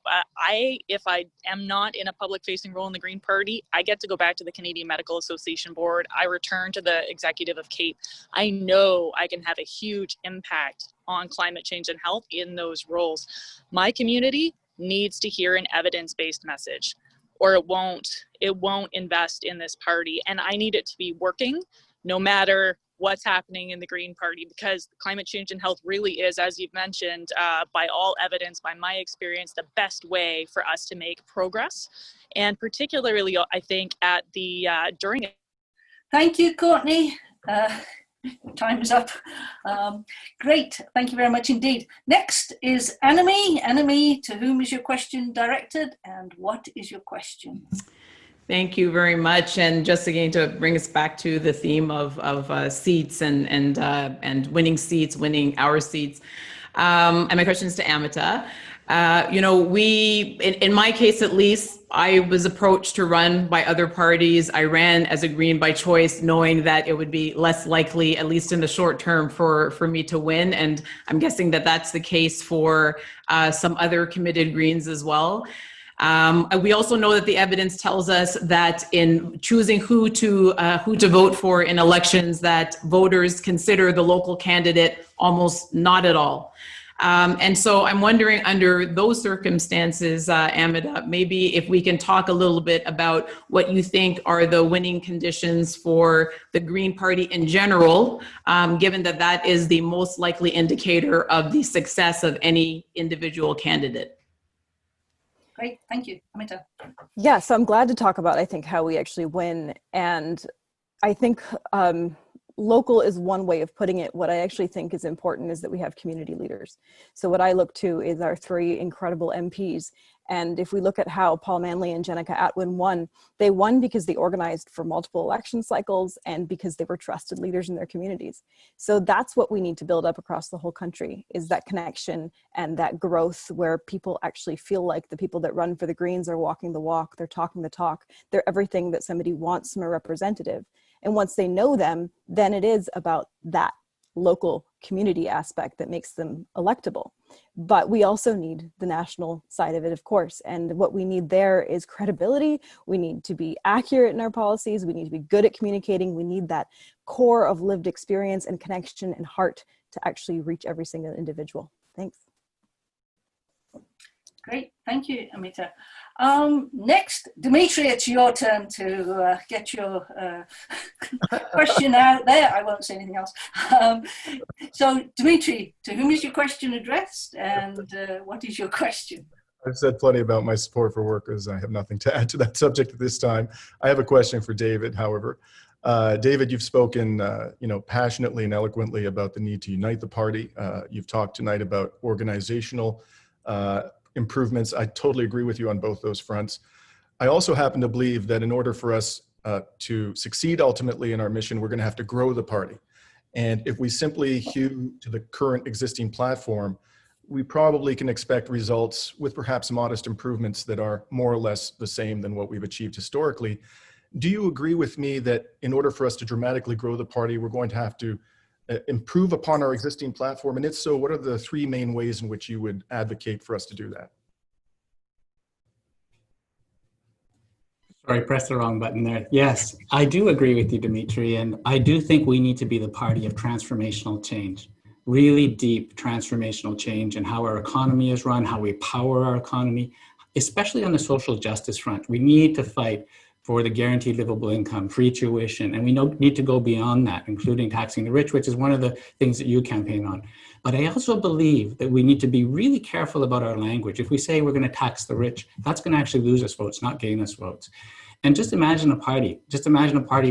If I am not in a public-facing role in the Green Party, I get to go back to the Canadian Medical Association board. I return to the executive of CAPE. I know I can have a huge impact on climate change and health in those roles. My community needs to hear an evidence-based message, or it won't invest in this party. And I need it to be working no matter what's happening in the Green Party, because climate change and health really is, as you've mentioned, by all evidence, by my experience, the best way for us to make progress. And particularly, I think at the during it. Thank you, Courtney. Time is up. Great, thank you very much indeed. Next is Annamie. Annamie, to whom is your question directed, and what is your question? Thank you very much. And just again, to bring us back to the theme of seats and winning seats, winning our seats. And my question is to Amita. In my case, at least, I was approached to run by other parties. I ran as a Green by choice, knowing that it would be less likely, at least in the short term, for me to win. And I'm guessing that that's the case for some other committed Greens as well. We also know that the evidence tells us that in choosing who to vote for in elections, that voters consider the local candidate almost not at all. And so I'm wondering, under those circumstances, Amita, maybe if we can talk a little bit about what you think are the winning conditions for the Green Party in general, given that that is the most likely indicator of the success of any individual candidate. Great, thank you. Amita. Yeah, so I'm glad to talk about, I think, how we actually win. And I think local is one way of putting it. What I actually think is important is that we have community leaders. So what I look to is our 3 incredible MPs. And if we look at how Paul Manley and Jenica Atwin won, they won because they organized for multiple election cycles and because they were trusted leaders in their communities. So that's what we need to build up across the whole country, is that connection and that growth where people actually feel like the people that run for the Greens are walking the walk, they're talking the talk, they're everything that somebody wants from a representative. And once they know them, then it is about that local community aspect that makes them electable. But we also need the national side of it, of course. And what we need there is credibility. We need to be accurate in our policies. We need to be good at communicating. We need that core of lived experience and connection and heart to actually reach every single individual. Thanks. Great, thank you, Amita. Next, Dimitri, it's your turn to get your question out there. I won't say anything else. So, Dimitri, to whom is your question addressed, and what is your question? I've said plenty about my support for workers. I have nothing to add to that subject at this time. I have a question for David, however. David, you've spoken passionately and eloquently about the need to unite the party. You've talked tonight about organizational improvements. I totally agree with you on both those fronts. I also happen to believe that in order for us to succeed ultimately in our mission, we're going to have to grow the party. And if we simply hew to the current existing platform, we probably can expect results with perhaps modest improvements that are more or less the same than what we've achieved historically. Do you agree with me that in order for us to dramatically grow the party, we're going to have to improve upon our existing platform? And if so, what are the 3 main ways in which you would advocate for us to do that? Sorry, press the wrong button there. Yes, I do agree with you, Dimitri, and I do think we need to be the party of transformational change, really deep transformational change in how our economy is run, how we power our economy, especially on the social justice front. We need to fight for the guaranteed livable income, free tuition, and we need to go beyond that, including taxing the rich, which is one of the things that you campaign on. But I also believe that we need to be really careful about our language. If we say we're going to tax the rich, that's going to actually lose us votes, not gain us votes. And just imagine a party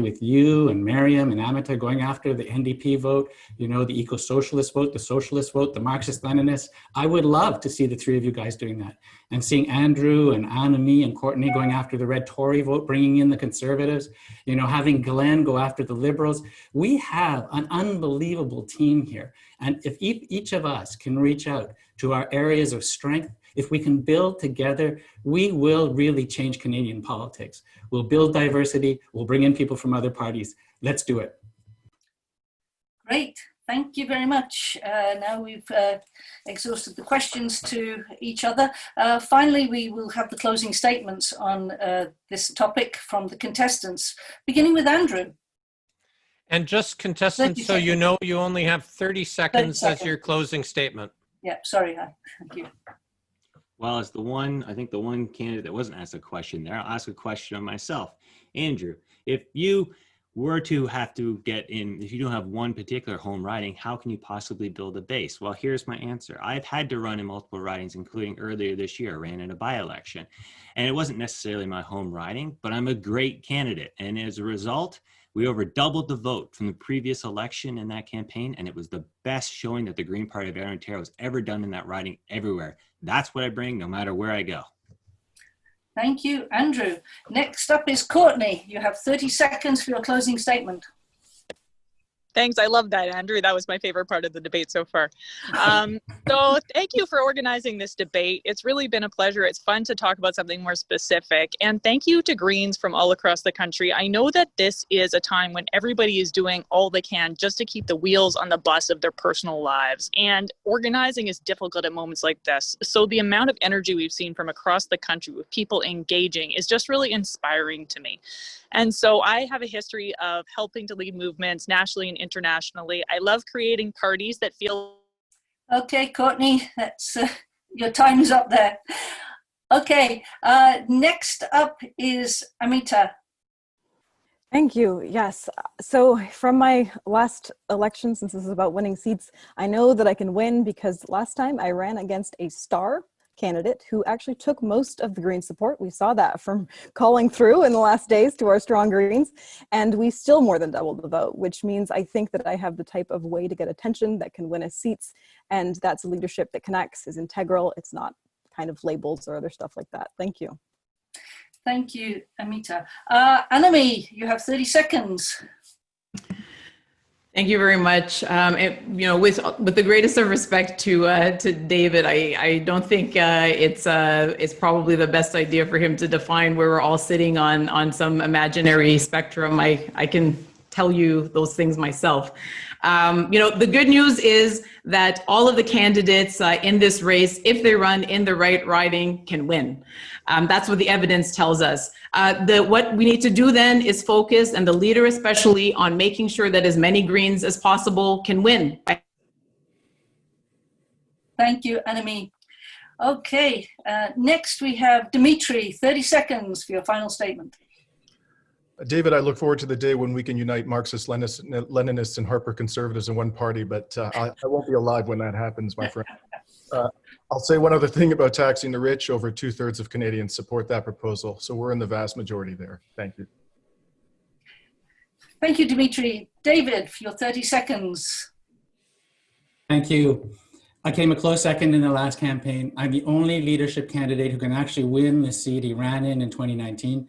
with you and Miriam and Amita going after the NDP vote, the eco-socialist vote, the socialist vote, the Marxist-Leninist. I would love to see the 3 of you guys doing that. And seeing Andrew and Annamie and Courtney going after the red Tory vote, bringing in the conservatives, having Glen go after the liberals. We have an unbelievable team here. And if each of us can reach out to our areas of strength, if we can build together, we will really change Canadian politics. We'll build diversity. We'll bring in people from other parties. Let's do it. Great. Thank you very much. Now we've exhausted the questions to each other. Finally, we will have the closing statements on this topic from the contestants, beginning with Andrew. And just contestants, so you know, you only have 30 seconds as your closing statement. Yeah, sorry. Thank you. Well, as the one candidate that wasn't asked a question there, I'll ask a question of myself. Andrew, if you were to have to get in, if you don't have one particular home riding, how can you possibly build a base? Well, here's my answer. I've had to run in multiple ridings, including earlier this year, I ran in a by-election. And it wasn't necessarily my home riding, but I'm a great candidate. And as a result, we over doubled the vote from the previous election in that campaign, and it was the best showing that the Green Party of Ontario has ever done in that riding everywhere. That's what I bring, no matter where I go. Thank you, Andrew. Next up is Courtney. You have 30 seconds for your closing statement. Thanks. I love that, Andrew. That was my favorite part of the debate so far. So thank you for organizing this debate. It's really been a pleasure. It's fun to talk about something more specific. And thank you to Greens from all across the country. I know that this is a time when everybody is doing all they can just to keep the wheels on the bus of their personal lives. And organizing is difficult at moments like this. So the amount of energy we've seen from across the country with people engaging is just really inspiring to me. And so I have a history of helping to lead movements nationally and internationally. I love creating parties that feel... Okay, Courtney, that's your time is up there. Okay, next up is Amita. Thank you. Yes. So from my last election, since this is about winning seats, I know that I can win because last time I ran against a star candidate who actually took most of the Green support. We saw that from calling through in the last days to our strong Greens, and we still more than doubled the vote, which means I think that I have the type of way to get attention that can win us seats, and that's a leadership that connects, is integral. It's not kind of labels or other stuff like that. Thank you. Thank you, Amita. Annamie, you have 30 seconds. Thank you very much. With the greatest of respect to David, I don't think it's probably the best idea for him to define where we're all sitting on some imaginary spectrum. I can tell you those things myself. The good news is that all of the candidates in this race, if they run in the right riding, can win. That's what the evidence tells us. What we need to do then is focus, and the leader especially, on making sure that as many Greens as possible can win. Thank you, Annamie. Okay, next we have Dimitri, 30 seconds for your final statement. David, I look forward to the day when we can unite Marxist Leninists and Harper conservatives in one party, but I won't be alive when that happens, my friend. I'll say one other thing about taxing the rich. Over 2/3 of Canadians support that proposal, so we're in the vast majority there. Thank you. Thank you, Dimitri. David, for your 30 seconds. Thank you. I came a close second in the last campaign. I'm the only leadership candidate who can actually win the seat he ran in 2019.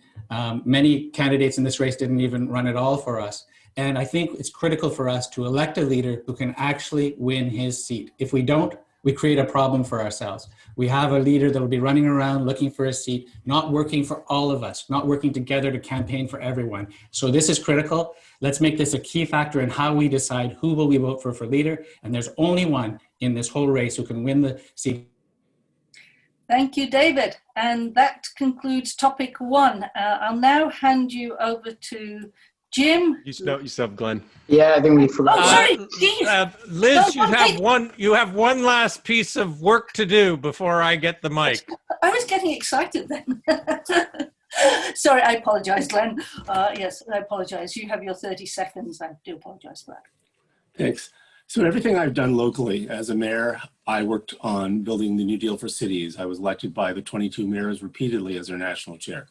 Many candidates in this race didn't even run at all for us. And I think it's critical for us to elect a leader who can actually win his seat. If we don't, we create a problem for ourselves. We have a leader that will be running around looking for a seat, not working for all of us, not working together to campaign for everyone. So this is critical. Let's make this a key factor in how we decide who will we vote for leader. And there's only one in this whole race who can win the seat. Thank you, David. And that concludes topic one. I'll now hand you over to Jim. You still have Glenn. Yeah, I think we forgot. Oh, sorry. Liz, you have one last piece of work to do before I get the mic. I was getting excited then. Sorry, I apologize, Glenn. Yes, I apologize. You have your 30 seconds. I do apologize for that. Thanks. So everything I've done locally as a mayor, I worked on building the New Deal for cities. I was elected by the 22 mayors repeatedly as their national chair.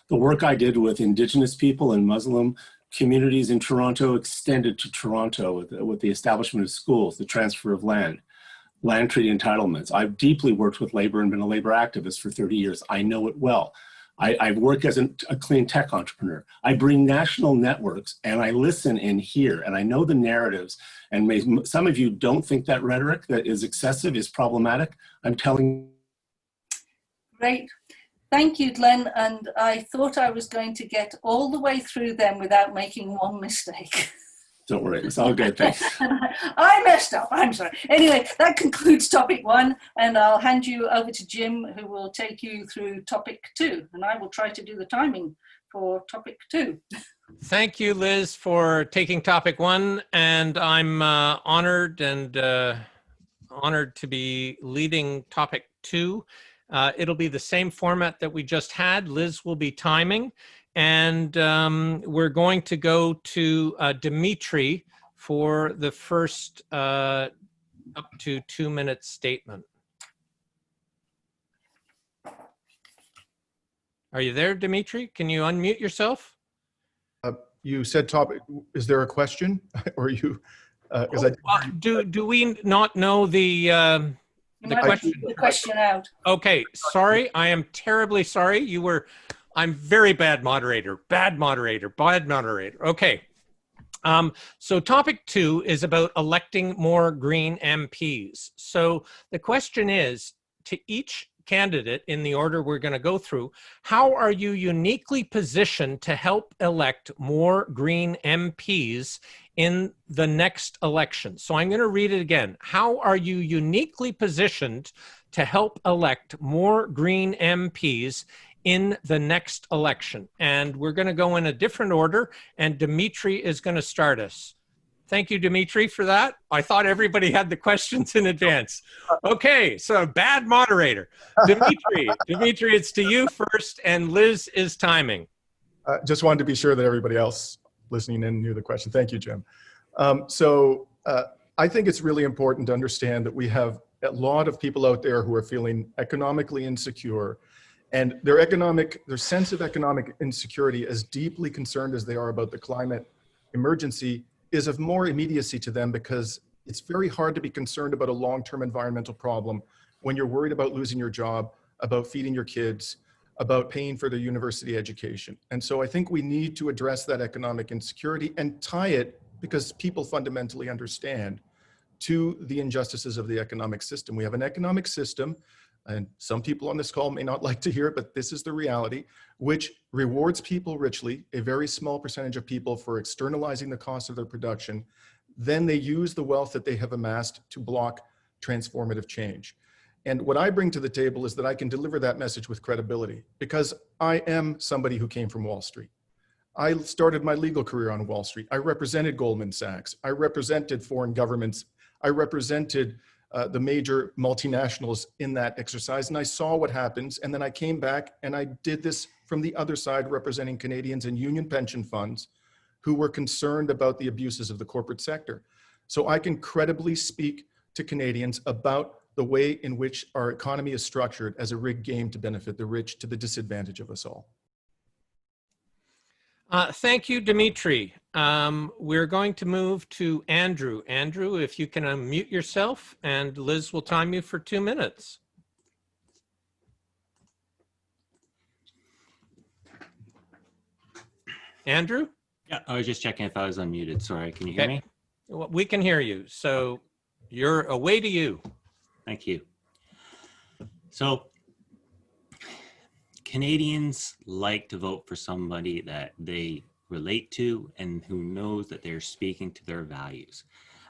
The work I did with Indigenous people and Muslim communities in Toronto extended to Toronto with the establishment of schools, the transfer of land treaty entitlements. I've deeply worked with labor and been a labor activist for 30 years. I know it well. I work as a clean tech entrepreneur. I bring national networks and I listen and hear, and I know the narratives. And some of you don't think that rhetoric that is excessive is problematic. I'm telling you. Great. Thank you, Glenn. And I thought I was going to get all the way through them without making one mistake. Don't worry, it's all good, thanks. I messed up, I'm sorry. Anyway, that concludes topic one, and I'll hand you over to Jim, who will take you through topic two, and I will try to do the timing for topic two. Thank you, Liz, for taking topic one, and I'm honored to be leading topic two. It'll be the same format that we just had. Liz will be timing. And we're going to go to Dimitri for the first up to 2-minute statement. Are you there, Dimitri? Can you unmute yourself? You said topic. Is there a question? Or you? Do we not know the question? The question out. Okay, sorry. I am terribly sorry. I'm very bad moderator. Okay. So topic two is about electing more Green MPs. So the question is, to each candidate in the order we're going to go through, how are you uniquely positioned to help elect more Green MPs in the next election? So I'm going to read it again. How are you uniquely positioned to help elect more Green MPs in the next election? And we're going to go in a different order, and Dimitri is going to start us. Thank you, Dimitri, for that. I thought everybody had the questions in advance. Okay, so bad moderator. Dimitri, it's to you first, and Liz is timing. Just wanted to be sure that everybody else listening in knew the question. Thank you, Jim. I I think it's really important to understand that we have a lot of people out there who are feeling economically insecure, and their sense of economic insecurity, as deeply concerned as they are about the climate emergency, is of more immediacy to them, because it's very hard to be concerned about a long-term environmental problem when you're worried about losing your job, about feeding your kids, about paying for their university education. And so I think we need to address that economic insecurity and tie it, because people fundamentally understand, to the injustices of the economic system. We have an economic system, and some people on this call may not like to hear it, but this is the reality, which rewards people richly, a very small percentage of people, for externalizing the cost of their production. Then they use the wealth that they have amassed to block transformative change. And what I bring to the table is that I can deliver that message with credibility, because I am somebody who came from Wall Street. I started my legal career on Wall Street. I represented Goldman Sachs. I represented foreign governments. I represented the major multinationals in that exercise, and I saw what happens. And then I came back and I did this from the other side, representing Canadians and union pension funds who were concerned about the abuses of the corporate sector. So I can credibly speak to Canadians about the way in which our economy is structured as a rigged game to benefit the rich to the disadvantage of us all. Thank you, Dimitri. We're going to move to Andrew. Andrew, if you can unmute yourself, and Liz will time you for 2 minutes. Andrew? Yeah, I was just checking if I was unmuted. Sorry, can you hear me? Well, we can hear you. So you're away to you. Thank you. So Canadians like to vote for somebody that they relate to and who knows that they're speaking to their values.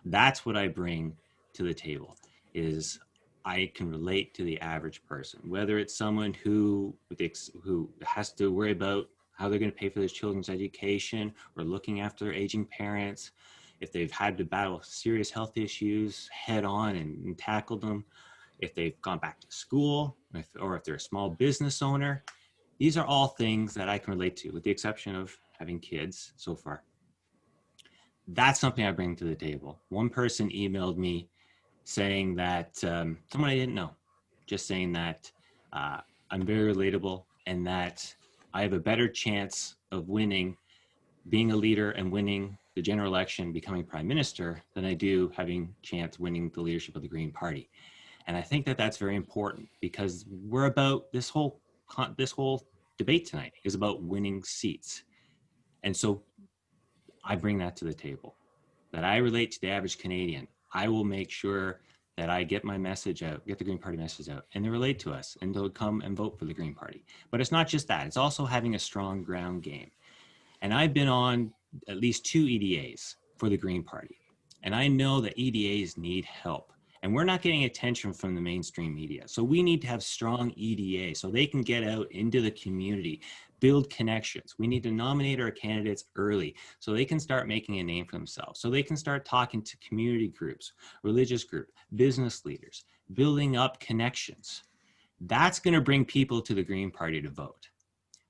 That's what I bring to the table, is I can relate to the average person, whether it's someone who has to worry about how they're going to pay for their children's education, or looking after their aging parents, if they've had to battle serious health issues head on and tackle them, if they've gone back to school, or if they're a small business owner. These are all things that I can relate to, with the exception of having kids so far. That's something I bring to the table. One person emailed me saying that, someone I didn't know, just saying that I'm very relatable and that I have a better chance of winning, being a leader and winning the general election, becoming prime minister, than I do having chance winning the leadership of the Green Party. And I think that that's very important, because we're about this whole debate tonight is about winning seats. And so I bring that to the table, that I relate to the average Canadian. I will make sure that I get my message out, get the Green Party message out, and they relate to us, and they'll come and vote for the Green Party. But it's not just that, it's also having a strong ground game. And I've been on at least 2 EDAs for the Green Party, and I know that EDAs need help. And we're not getting attention from the mainstream media. So we need to have strong EDA so they can get out into the community, build connections. We need to nominate our candidates early so they can start making a name for themselves, so they can start talking to community groups, religious groups, business leaders, building up connections. That's going to bring people to the Green Party to vote.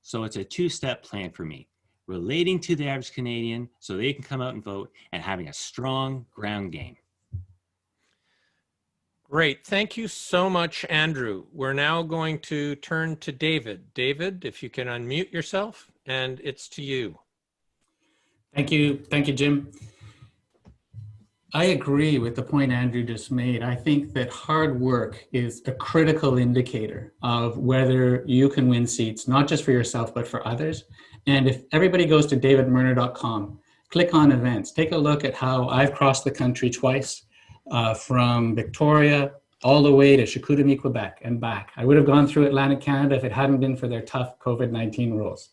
So it's a 2-step plan for me: relating to the average Canadian so they can come out and vote, and having a strong ground game. Great. Thank you so much, Andrew. We're now going to turn to David. David, if you can unmute yourself, and it's to you. Thank you. Thank you, Jim. I agree with the point Andrew just made. I think that hard work is a critical indicator of whether you can win seats, not just for yourself, but for others. And if everybody goes to davidmerner.com, click on events, take a look at how I've crossed the country twice, from Victoria all the way to Chicoutimi, Quebec and back. I would have gone through Atlantic Canada if it hadn't been for their tough COVID-19 rules.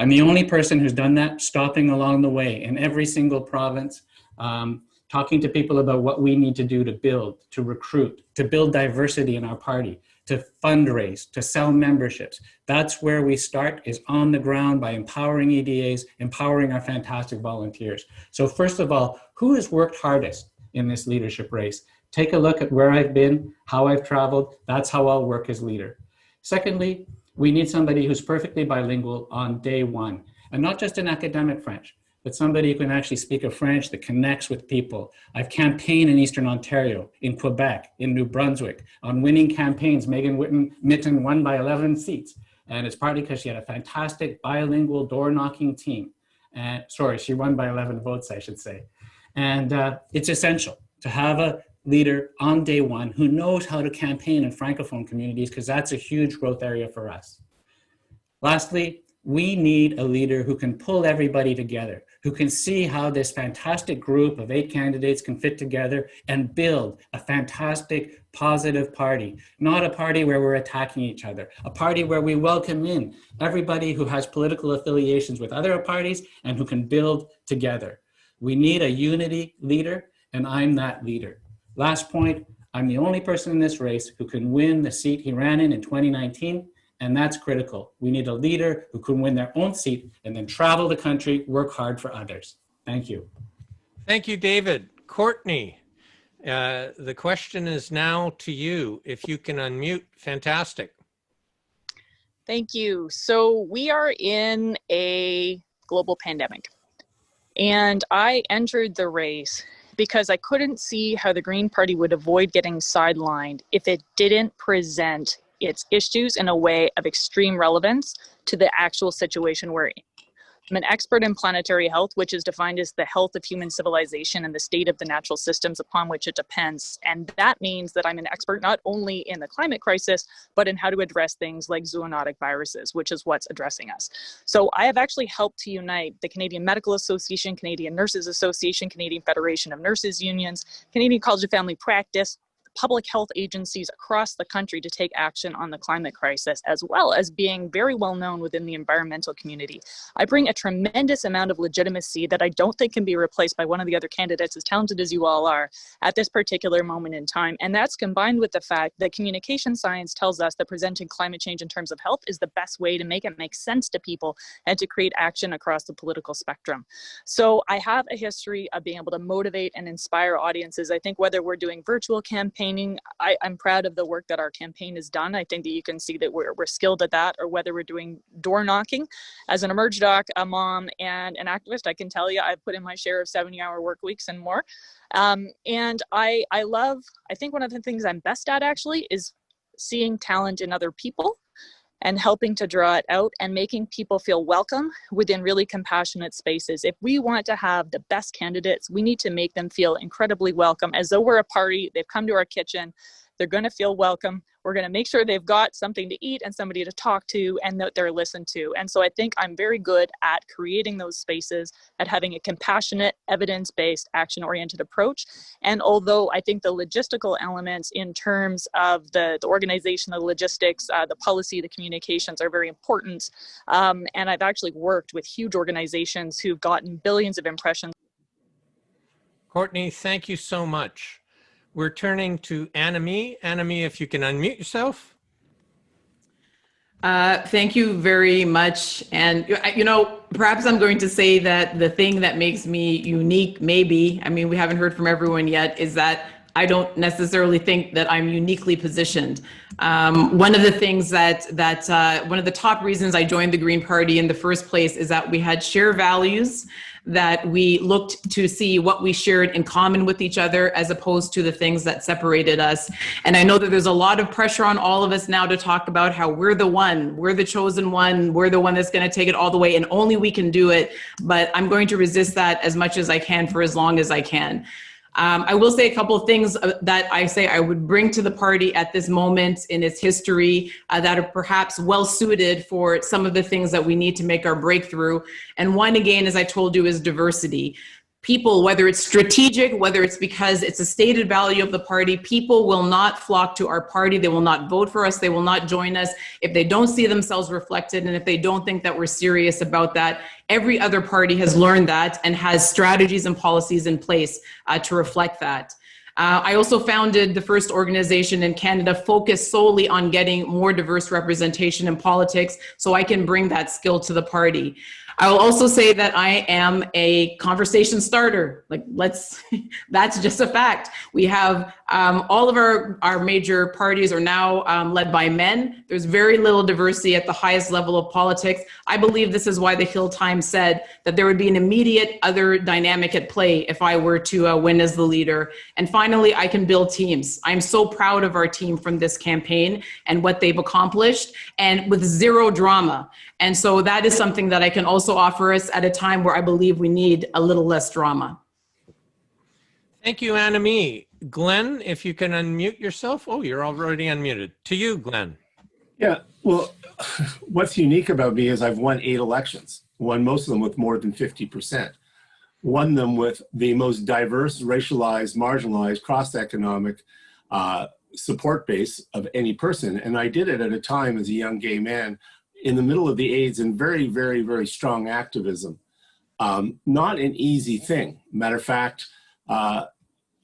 I'm the only person who's done that, stopping along the way in every single province, talking to people about what we need to do to build, to recruit, to build diversity in our party, to fundraise, to sell memberships. That's where we start, is on the ground, by empowering EDAs, empowering our fantastic volunteers. So first of all, who has worked hardest in this leadership race? Take a look at where I've been, how I've traveled. That's how I'll work as leader. Secondly, we need somebody who's perfectly bilingual on day one, and not just in academic French, but somebody who can actually speak a French that connects with people. I've campaigned in Eastern Ontario, in Quebec, in New Brunswick, on winning campaigns. Megan Mitten won by 11 seats. And it's partly because she had a fantastic bilingual door-knocking team. And sorry, she won by 11 votes, I should say. And it's essential to have a leader on day one who knows how to campaign in Francophone communities, because that's a huge growth area for us. Lastly, we need a leader who can pull everybody together, who can see how this fantastic group of 8 candidates can fit together and build a fantastic, positive party. Not a party where we're attacking each other, a party where we welcome in everybody who has political affiliations with other parties and who can build together. We need a unity leader, and I'm that leader. Last point, I'm the only person in this race who can win the seat he ran in 2019. And that's critical. We need a leader who can win their own seat and then travel the country, work hard for others. Thank you. Thank you, David. Courtney, the question is now to you. If you can unmute, fantastic. Thank you. So we are in a global pandemic, and I entered the race because I couldn't see how the Green Party would avoid getting sidelined if it didn't present its issues in a way of extreme relevance to the actual situation we're in. I'm an expert in planetary health, which is defined as the health of human civilization and the state of the natural systems upon which it depends. And that means that I'm an expert not only in the climate crisis, but in how to address things like zoonotic viruses, which is what's addressing us. So I have actually helped to unite the Canadian Medical Association, Canadian Nurses Association, Canadian Federation of Nurses Unions, Canadian College of Family Practice, public health agencies across the country to take action on the climate crisis, as well as being very well known within the environmental community. I bring a tremendous amount of legitimacy that I don't think can be replaced by one of the other candidates, as talented as you all are, at this particular moment in time. And that's combined with the fact that communication science tells us that presenting climate change in terms of health is the best way to make it make sense to people and to create action across the political spectrum. So I have a history of being able to motivate and inspire audiences. I think whether we're doing virtual campaigns, I'm proud of the work that our campaign has done. I think that you can see that we're skilled at that, or whether we're doing door knocking. As an emerge doc, a mom, and an activist, I can tell you I've put in my share of 70-hour work weeks and more. And I think one of the things I'm best at actually is seeing talent in other people and helping to draw it out and making people feel welcome within really compassionate spaces. If we want to have the best candidates, we need to make them feel incredibly welcome, as though we're a party. They've come to our kitchen. They're going to feel welcome. We're going to make sure they've got something to eat and somebody to talk to, and that they're listened to. And so I think I'm very good at creating those spaces, at having a compassionate, evidence-based, action-oriented approach. And although I think the logistical elements in terms of the organization, the logistics, the policy, the communications are very important. And I've actually worked with huge organizations who've gotten billions of impressions. Courtney, thank you so much. We're turning to Annamie. Annamie, if you can unmute yourself. Thank you very much. And, perhaps I'm going to say that the thing that makes me unique, maybe, we haven't heard from everyone yet, is that I don't necessarily think that I'm uniquely positioned. One of the things one of the top reasons I joined the Green Party in the first place is that we had shared values, that we looked to see what we shared in common with each other as opposed to the things that separated us. And I know that there's a lot of pressure on all of us now to talk about how we're the chosen one, we're the one that's going to take it all the way, and only we can do it. But I'm going to resist that as much as I can for as long as I can. I will say a couple of things that I say I would bring to the party at this moment in its history that are perhaps well suited for some of the things that we need to make our breakthrough. And one, again, as I told you, is diversity. People, whether it's strategic, whether it's because it's a stated value of the party, people will not flock to our party. They will not vote for us. They will not join us if they don't see themselves reflected and if they don't think that we're serious about that. Every other party has learned that and has strategies and policies in place to reflect that. I also founded the first organization in Canada focused solely on getting more diverse representation in politics, so I can bring that skill to the party. I will also say that I am a conversation starter. Like, that's just a fact. We have all of our major parties are now led by men. There's very little diversity at the highest level of politics. I believe this is why the Hill Times said that there would be an immediate other dynamic at play if I were to win as the leader. And finally, I can build teams. I'm so proud of our team from this campaign and what they've accomplished, and with zero drama. And so that is something that I can also offer us at a time where I believe we need a little less drama. Thank you, Annamie. Glen, if you can unmute yourself. Oh, you're already unmuted. To you, Glen. Yeah, well, what's unique about me is I've won 8 elections, won most of them with more than 50%, won them with the most diverse, racialized, marginalized, cross-economic support base of any person. And I did it at a time as a young gay man in the middle of the AIDS and very, very, very strong activism. Not an easy thing. Matter of fact, I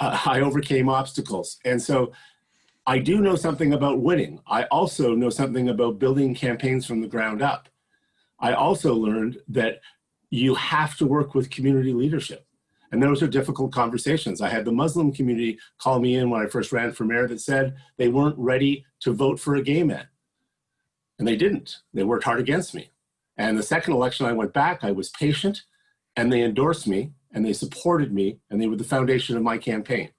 overcame obstacles. And so I do know something about winning. I also know something about building campaigns from the ground up. I also learned that you have to work with community leadership. And those are difficult conversations. I had the Muslim community call me in when I first ran for mayor that said they weren't ready to vote for a gay man. And they didn't. They worked hard against me. And the second election I went back, I was patient, and they endorsed me, and they supported me, and they were the foundation of my campaign.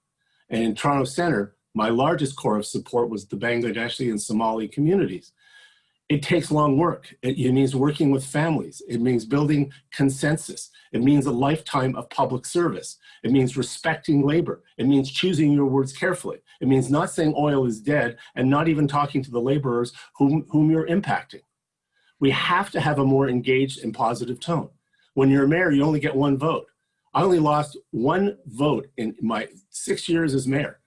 And in Toronto Centre, my largest core of support was the Bangladeshi and Somali communities. It takes long work. It means working with families. It means building consensus. It means a lifetime of public service. It means respecting labor. It means choosing your words carefully. It means not saying oil is dead and not even talking to the laborers whom you're impacting. We have to have a more engaged and positive tone. When you're a mayor, you only get 1 vote. I only lost 1 vote in my 6 years as mayor.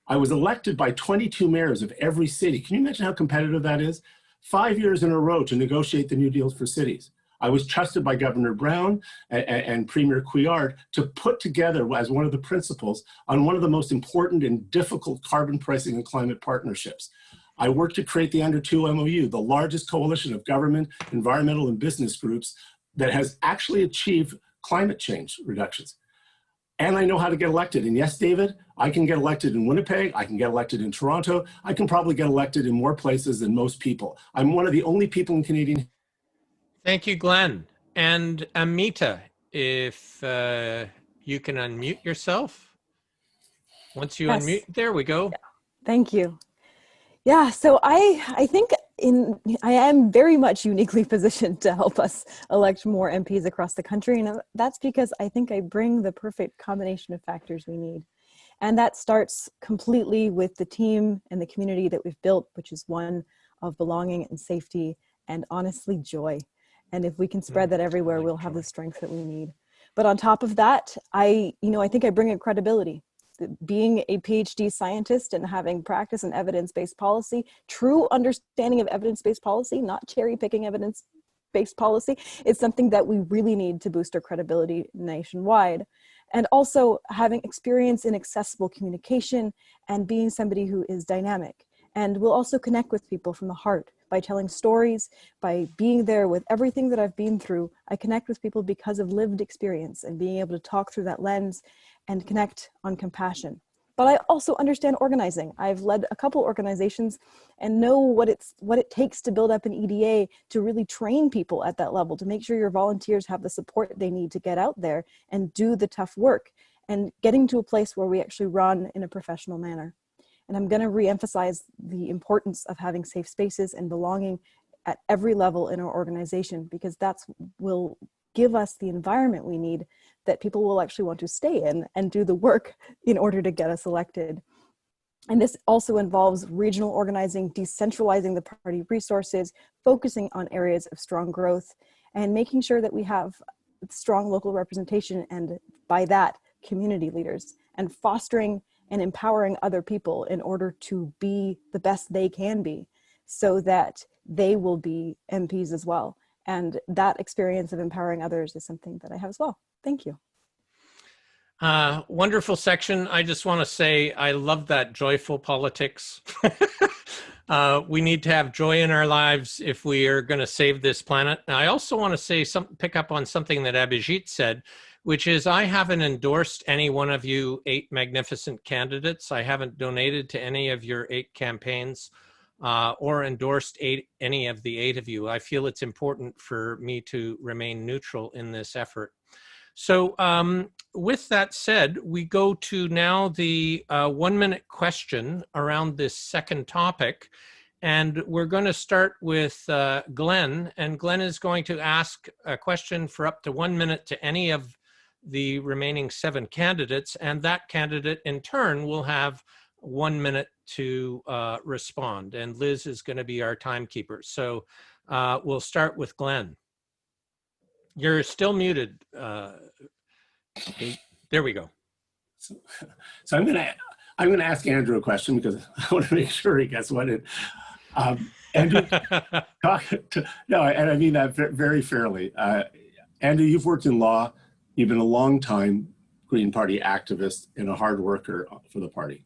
I was elected by 22 mayors of every city. Can you imagine how competitive that is? 5 years in a row to negotiate the new deals for cities. I was trusted by Governor Brown and Premier Couillard to put together as one of the principals on one of the most important and difficult carbon pricing and climate partnerships. I worked to create the Under 2 MOU, the largest coalition of government, environmental, and business groups that has actually achieved climate change reductions. And I know how to get elected. And yes, David, I can get elected in Winnipeg. I can get elected in Toronto. I can probably get elected in more places than most people. I'm one of the only people in Canadian. Thank you, Glen. And Amita, if you can unmute yourself. Once you unmute, there we go. Yeah. Thank you. Yeah, so I think I am very much uniquely positioned to help us elect more MPs across the country. And that's because I think I bring the perfect combination of factors we need. And that starts completely with the team and the community that we've built, which is one of belonging and safety and honestly joy. And if we can spread that everywhere, we'll have the strength that we need. But on top of that, I think I bring a credibility. Being a PhD scientist and having practice in evidence-based policy, true understanding of evidence-based policy, not cherry-picking evidence-based policy, is something that we really need to boost our credibility nationwide. And also having experience in accessible communication and being somebody who is dynamic. And will also connect with people from the heart by telling stories, by being there with everything that I've been through. I connect with people because of lived experience and being able to talk through that lens and connect on compassion. But I also understand organizing. I've led a couple organizations and know what it takes to build up an EDA, to really train people at that level, to make sure your volunteers have the support they need to get out there and do the tough work, and getting to a place where we actually run in a professional manner. And I'm going to reemphasize the importance of having safe spaces and belonging at every level in our organization, because that's will give us the environment we need that people will actually want to stay in and do the work in order to get us elected. And this also involves regional organizing, decentralizing the party resources, focusing on areas of strong growth, and making sure that we have strong local representation, and by that, community leaders, and fostering and empowering other people in order to be the best they can be, so that they will be MPs as well. And that experience of empowering others is something that I have as well. Thank you. Wonderful section. I just want to say I love that joyful politics. We need to have joy in our lives if we are going to save this planet. Now, I also want to say pick up on something that Abhijit said, which is I haven't endorsed any one of you 8 magnificent candidates. I haven't donated to any of your 8 campaigns or endorsed any of the 8 of you. I feel it's important for me to remain neutral in this effort. So with that said, we go to now the 1-minute question around this second topic. And we're going to start with Glen. And Glen is going to ask a question for up to 1 minute to any of the remaining 7 candidates. And that candidate in turn will have 1 minute to respond. And Liz is going to be our timekeeper. So we'll start with Glen. You're still muted. Okay, there we go. So I'm gonna ask Andrew a question because I want to make sure he gets one in. Andrew, no, and I mean that very fairly. Andrew, you've worked in law. You've been a long time Green Party activist and a hard worker for the party.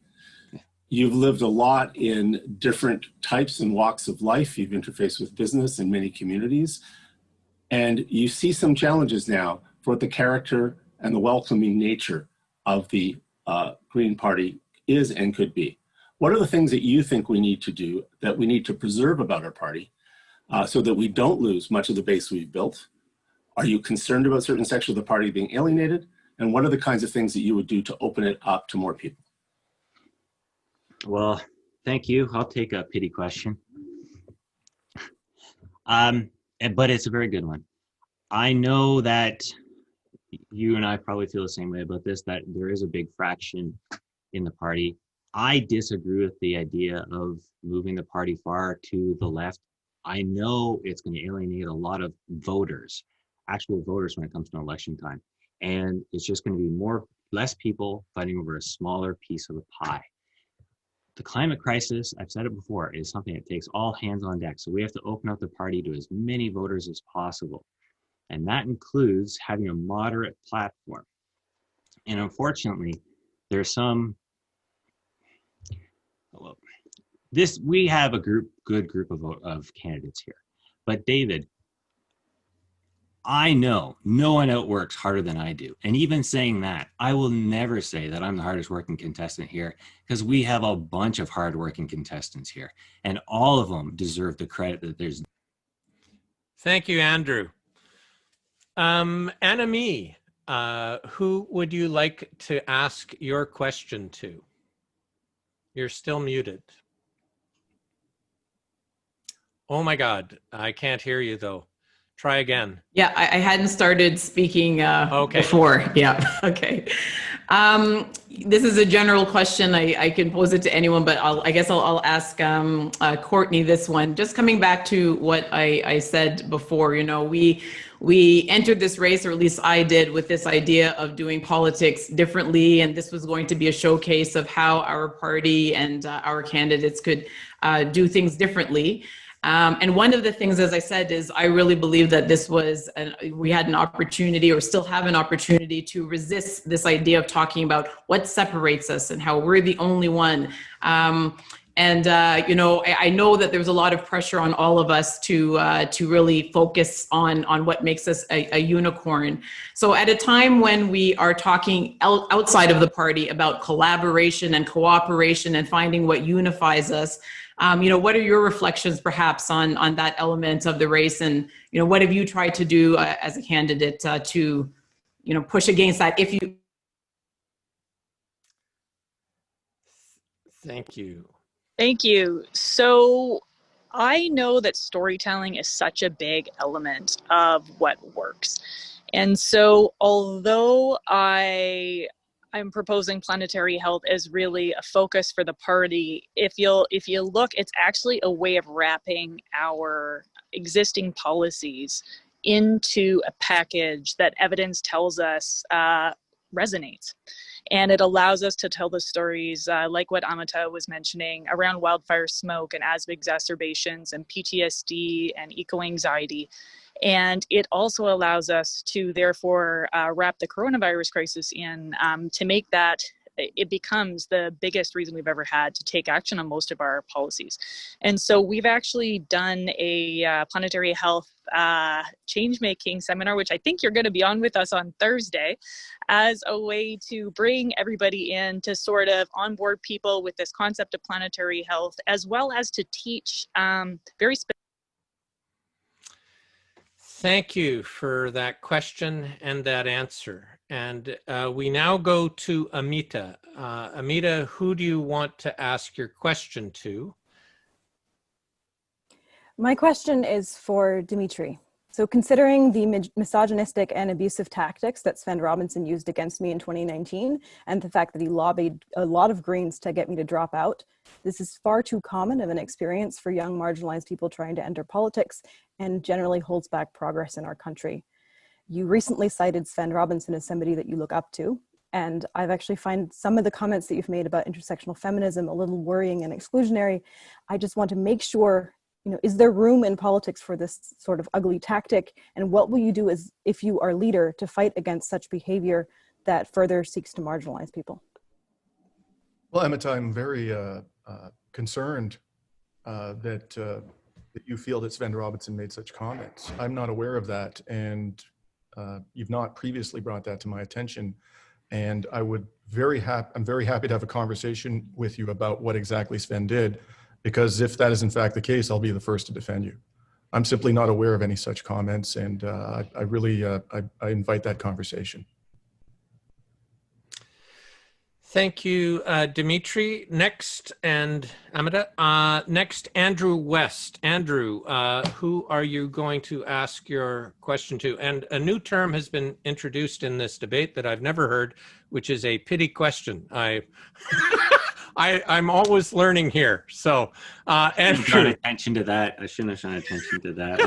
You've lived a lot in different types and walks of life. You've interfaced with business in many communities. And you see some challenges now for what the character and the welcoming nature of the Green Party is and could be. What are the things that you think we need to do, that we need to preserve about our party so that we don't lose much of the base we've built? Are you concerned about certain sections of the party being alienated? And what are the kinds of things that you would do to open it up to more people? Well, thank you. I'll take a pity question. But it's a very good one. I know that you and I probably feel the same way about this, that there is a big fraction in the party. I disagree with the idea of moving the party far to the left. I know it's going to alienate a lot of voters, actual voters when it comes to election time. And it's just going to be less people fighting over a smaller piece of the pie. The climate crisis, I've said it before, is something that takes all hands on deck. So we have to open up the party to as many voters as possible. And that includes having a moderate platform. And unfortunately, there's we have a good group of candidates here. But David, I know no one outworks harder than I do. And even saying that, I will never say that I'm the hardest working contestant here, because we have a bunch of hardworking contestants here, and all of them deserve the credit that there's. Thank you, Andrew. Annamie, who would you like to ask your question to? You're still muted. Oh my God, I can't hear you though. Try again. Yeah, I hadn't started speaking before. Yeah, okay. This is a general question. I can pose it to anyone, but I guess I'll ask Courtney this one. Just coming back to what I said before, you know, we entered this race, or at least I did, with this idea of doing politics differently, and this was going to be a showcase of how our party and our candidates could do things differently. And one of the things, as I said, is I really believe that we had an opportunity, or still have an opportunity, to resist this idea of talking about what separates us and how we're the only one. You know, I know that there's a lot of pressure on all of us to really focus on what makes us a unicorn. So at a time when we are talking outside of the party about collaboration and cooperation and finding what unifies us, you know, what are your reflections perhaps on that element of the race? And, you know, what have you tried to do as a candidate to, you know, push against that? Thank you. Thank you. So I know that storytelling is such a big element of what works. And so although I'm proposing planetary health as really a focus for the party, if you look, it's actually a way of wrapping our existing policies into a package that evidence tells us resonates. And it allows us to tell the stories like what Amita was mentioning around wildfire smoke and asthma exacerbations and PTSD and eco-anxiety. And it also allows us to therefore wrap the coronavirus crisis in to make that it becomes the biggest reason we've ever had to take action on most of our policies. And so we've actually done a planetary health change-making seminar, which I think you're going to be on with us on Thursday, as a way to bring everybody in to sort of onboard people with this concept of planetary health, as well as to teach very specific. Thank you for that question and that answer. And we now go to Amita. Amita, who do you want to ask your question to? My question is for Dimitri. So considering the misogynistic and abusive tactics that Sven Robinson used against me in 2019, and the fact that he lobbied a lot of Greens to get me to drop out, this is far too common of an experience for young marginalized people trying to enter politics and generally holds back progress in our country. You recently cited Sven Robinson as somebody that you look up to, and I've actually find some of the comments that you've made about intersectional feminism a little worrying and exclusionary. I just want to make sure, is there room in politics for this sort of ugly tactic? And what will you do as if you are leader to fight against such behavior that further seeks to marginalize people? Well, Amita, I'm very concerned that you feel that Sven Robinson made such comments. I'm not aware of that, and you've not previously brought that to my attention. And I'm very happy to have a conversation with you about what exactly Sven did, because if that is in fact the case, I'll be the first to defend you. I'm simply not aware of any such comments, and I really invite that conversation. Thank you, Dimitri. Next, and Amita, next, Andrew West. Andrew, who are you going to ask your question to? And a new term has been introduced in this debate that I've never heard, which is a pity question. I'm always learning here. So, Andrew. Drawn attention to that. I shouldn't have drawn attention to that. I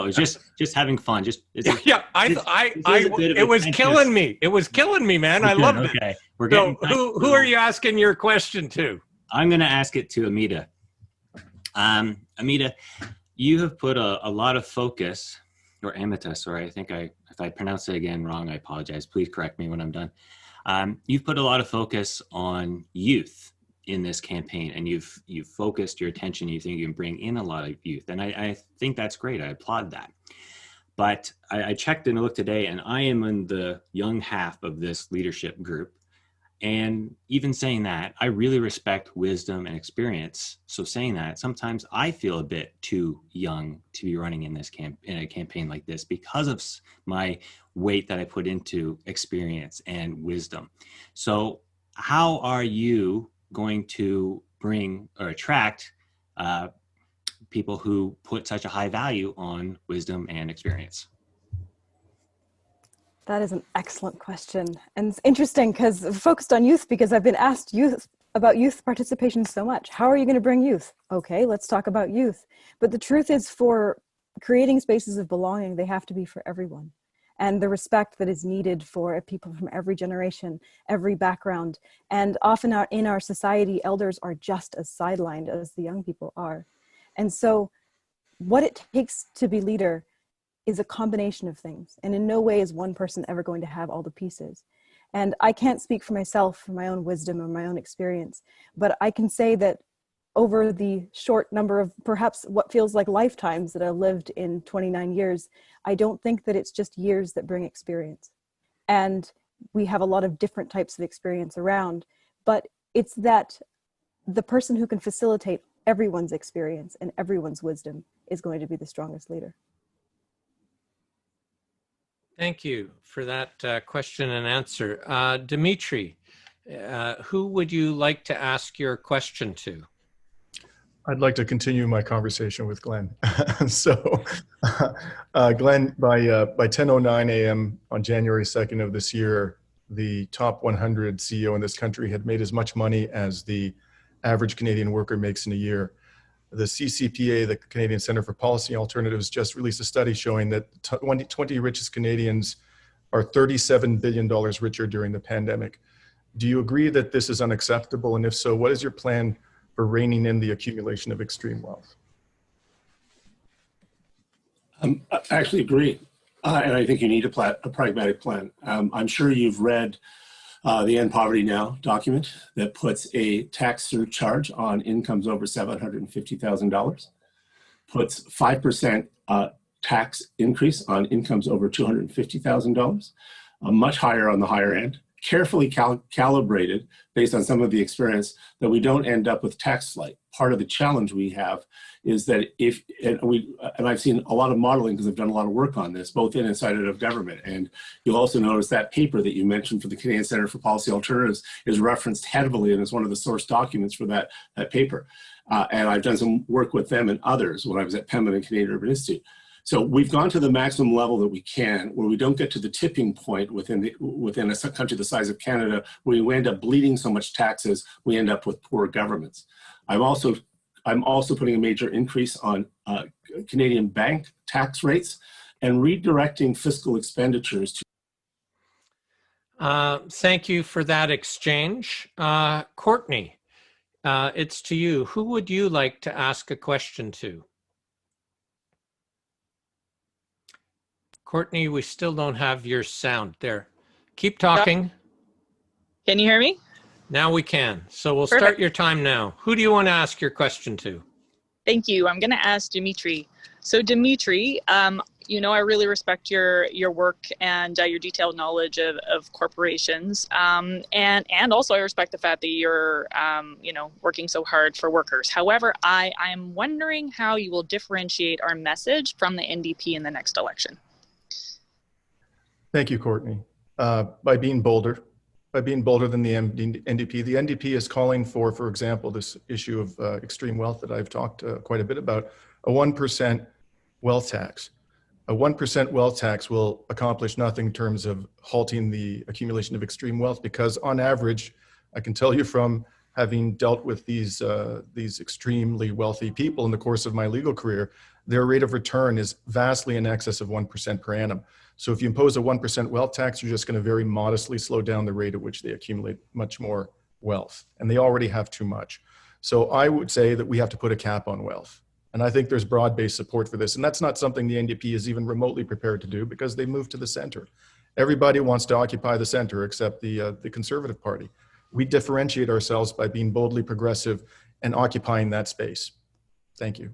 was just having fun. It was killing me. It was killing me, man. I loved it. Okay. So who are you asking your question to? I'm going to ask it to Amita. Amita, you have put a lot of focus, or Amita, sorry, if I pronounce it again wrong, I apologize. Please correct me when I'm done. You've put a lot of focus on youth in this campaign, and you've focused your attention. You think you can bring in a lot of youth, and I think that's great. I applaud that. But I checked and looked today, and I am in the young half of this leadership group. And even saying that, I really respect wisdom and experience. So saying that, sometimes I feel a bit too young to be running in a campaign like this because of my weight that I put into experience and wisdom. So how are you going to bring or attract people who put such a high value on wisdom and experience? That is an excellent question. And it's interesting because focused on youth, because I've been asked about youth participation so much. How are you going to bring youth? Okay, let's talk about youth. But the truth is, for creating spaces of belonging, they have to be for everyone. And the respect that is needed for people from every generation, every background. And often in our society, elders are just as sidelined as the young people are. And so what it takes to be leader is a combination of things. And in no way is one person ever going to have all the pieces. And I can't speak for myself, for my own wisdom or my own experience, but I can say that over the short number of perhaps what feels like lifetimes that I lived in 29 years, I don't think that it's just years that bring experience. And we have a lot of different types of experience around, but it's that the person who can facilitate everyone's experience and everyone's wisdom is going to be the strongest leader. Thank you for that question and answer. Dimitri, who would you like to ask your question to? I'd like to continue my conversation with Glen. So, Glen, by 10:09 a.m. on January 2nd of this year, the top 100 CEO in this country had made as much money as the average Canadian worker makes in a year. The CCPA, the Canadian Centre for Policy Alternatives, just released a study showing that 20 richest Canadians are $37 billion richer during the pandemic. Do you agree that this is unacceptable? And if so, what is your plan for reining in the accumulation of extreme wealth? I actually agree. And I think you need a pragmatic plan. I'm sure you've read the End Poverty Now document that puts a tax surcharge on incomes over $750,000, puts 5% tax increase on incomes over $250,000, much higher on the higher end, carefully calibrated based on some of the experience that we don't end up with tax flight. Part of the challenge we have is that and I've seen a lot of modeling because I've done a lot of work on this, both in and outside of government. And you'll also notice that paper that you mentioned for the Canadian Centre for Policy Alternatives is referenced heavily and is one of the source documents for that paper. And I've done some work with them and others when I was at Pembina and Canadian Urban Institute. So we've gone to the maximum level that we can, where we don't get to the tipping point within a country the size of Canada, where we end up bleeding so much taxes, we end up with poor governments. I'm also putting a major increase on Canadian bank tax rates and redirecting fiscal expenditures to. Thank you for that exchange. Courtney, it's to you. Who would you like to ask a question to? Courtney, we still don't have your sound there. Keep talking. Can you hear me? Now we can. So we'll Perfect. start your time now. Who do you want to ask your question to? Thank you. I'm going to ask Dimitri. So Dimitri, you know, I really respect your work and your detailed knowledge of corporations. And also I respect the fact that you're, you know, working so hard for workers. However, I am wondering how you will differentiate our message from the NDP in the next election. Thank you, Courtney. By being bolder than the NDP. The NDP is calling for example, this issue of extreme wealth that I've talked quite a bit about, a 1% wealth tax. A 1% wealth tax will accomplish nothing in terms of halting the accumulation of extreme wealth, because on average, I can tell you from having dealt with these extremely wealthy people in the course of my legal career, their rate of return is vastly in excess of 1% per annum. So if you impose a 1% wealth tax, you're just going to very modestly slow down the rate at which they accumulate much more wealth. And they already have too much. So I would say that we have to put a cap on wealth. And I think there's broad-based support for this. And that's not something the NDP is even remotely prepared to do, because they moved to the center. Everybody wants to occupy the center except the Conservative Party. We differentiate ourselves by being boldly progressive and occupying that space. Thank you.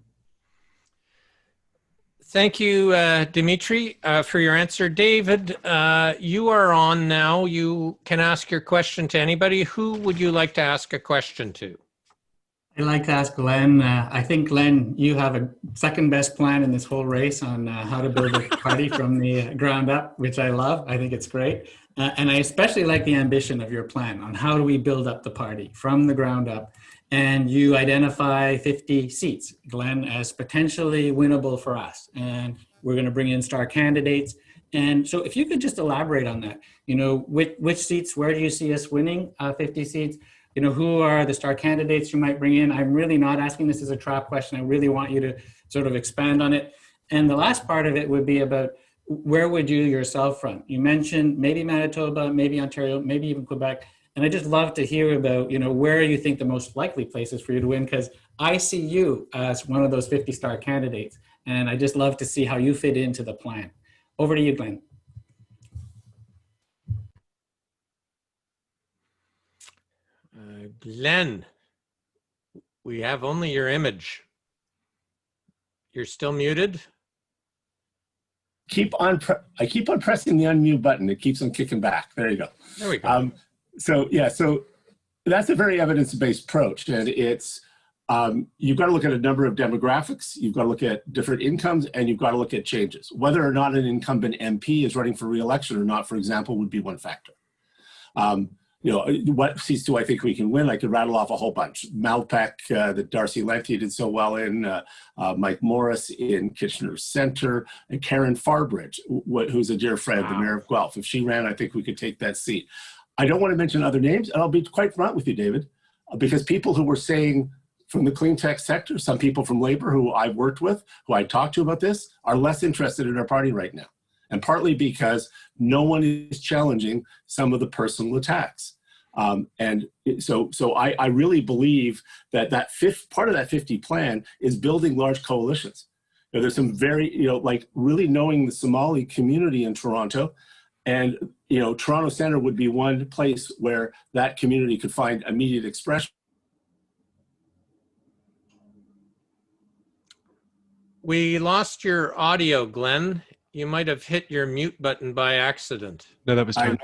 Thank you, Dimitri, for your answer. David, you are on now. You can ask your question to anybody. Who would you like to ask a question to? I'd like to ask Glen. I think, Glen, you have a second best plan in this whole race on how to build a party from the ground up, which I love. I think it's great. And I especially like the ambition of your plan on how do we build up the party from the ground up. And you identify 50 seats, Glen, as potentially winnable for us. And we're going to bring in star candidates. And so if you could just elaborate on that, you know, which seats, where do you see us winning 50 seats? You know, who are the star candidates you might bring in? I'm really not asking this as a trap question. I really want you to sort of expand on it. And the last part of it would be about where would you yourself from? You mentioned maybe Manitoba, maybe Ontario, maybe even Quebec. And I just love to hear about, you know, where you think the most likely places for you to win, because I see you as one of those 50 star candidates. And I just love to see how you fit into the plan. Over to you, Glen. Glen, we have only your image. You're still muted. I keep on pressing the unmute button. It keeps on kicking back. There you go. There we go. So that's a very evidence-based approach, and it's you've got to look at a number of demographics, you've got to look at different incomes, and you've got to look at changes. Whether or not an incumbent MP is running for re-election or not, for example, would be one factor. You know, what seats do I think we can win? I could rattle off a whole bunch. Malpeque, that Darcy Lenty did so well in, Mike Morris in Kitchener Centre, and Karen Farbridge, who's a dear friend, the mayor of Guelph. If she ran, I think we could take that seat. I don't want to mention other names, and I'll be quite front with you, David, because people who were saying from the clean tech sector, some people from labor who I've worked with, who I talked to about this, are less interested in our party right now. and partly because no one is challenging some of the personal attacks. So I really believe that part of that 50 plan is building large coalitions. There's some very, like really knowing the Somali community in Toronto, and Toronto Centre would be one place where that community could find immediate expression. We lost your audio, Glenn. You might have hit your mute button by accident. No, that was time.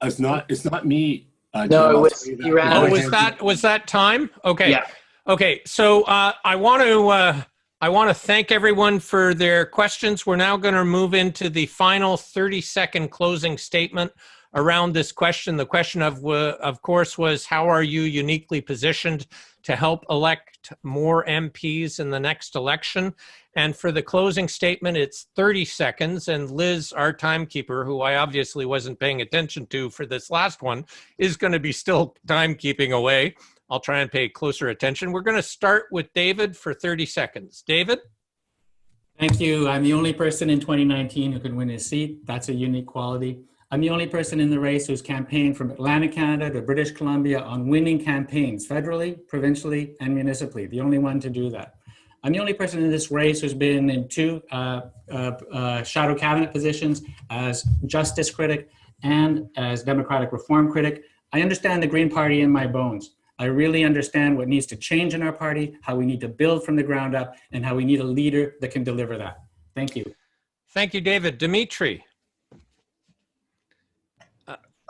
It's not me. No, it was you ran out of was that time? Okay. Yeah. Okay. So I want to thank everyone for their questions. We're now going to move into the final 30-second closing statement around this question. The question of course was, how are you uniquely positioned to help elect more MPs in the next election? And for the closing statement, it's 30 seconds. And Liz, our timekeeper, who I obviously wasn't paying attention to for this last one, is going to be still timekeeping away. I'll try and pay closer attention. We're going to start with David for 30 seconds. David? Thank you. I'm the only person in 2019 who can win his seat. That's a unique quality. I'm the only person in the race who's campaigned from Atlantic Canada to British Columbia on winning campaigns, federally, provincially, and municipally. The only one to do that. I'm the only person in this race who's been in two shadow cabinet positions as justice critic and as democratic reform critic. I understand the Green Party in my bones. I really understand what needs to change in our party, how we need to build from the ground up, and how we need a leader that can deliver that. Thank you. Thank you, David. Dimitri?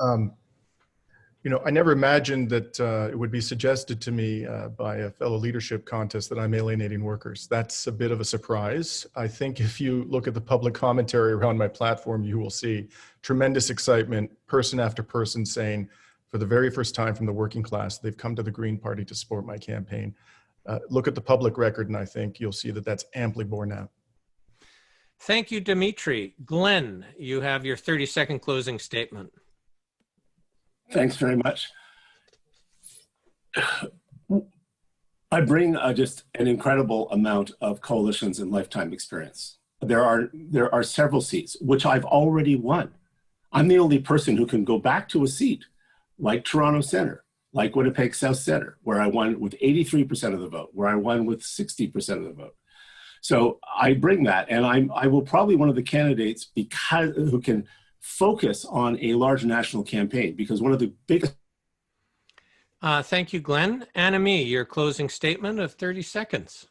I never imagined that it would be suggested to me by a fellow leadership contest that I'm alienating workers. That's a bit of a surprise. I think if you look at the public commentary around my platform, you will see tremendous excitement, person after person saying, for the very first time from the working class, they've come to the Green Party to support my campaign. Look at the public record, and I think you'll see that that's amply borne out. Thank you, Dimitri. Glenn, you have your 30-second closing statement. Thanks very much. I bring just an incredible amount of coalitions and lifetime experience. There are several seats, which I've already won. I'm the only person who can go back to a seat like Toronto Centre, like Winnipeg South Centre, where I won with 83% of the vote, where I won with 60% of the vote. So I bring that, and I will probably one of the candidates who can focus on a large national campaign, because one of the biggest. Thank you, Glenn. Annamie, your closing statement of 30 seconds.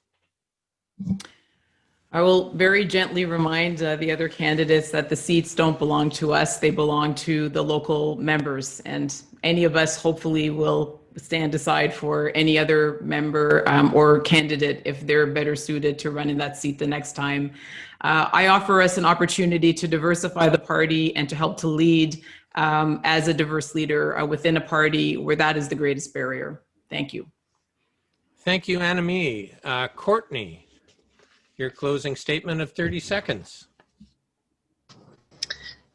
I will very gently remind the other candidates that the seats don't belong to us. They belong to the local members, and any of us hopefully will stand aside for any other member or candidate if they're better suited to run in that seat the next time. I offer us an opportunity to diversify the party and to help to lead as a diverse leader within a party where that is the greatest barrier. Thank you. Thank you, Annamie. Courtney, your closing statement of 30 seconds.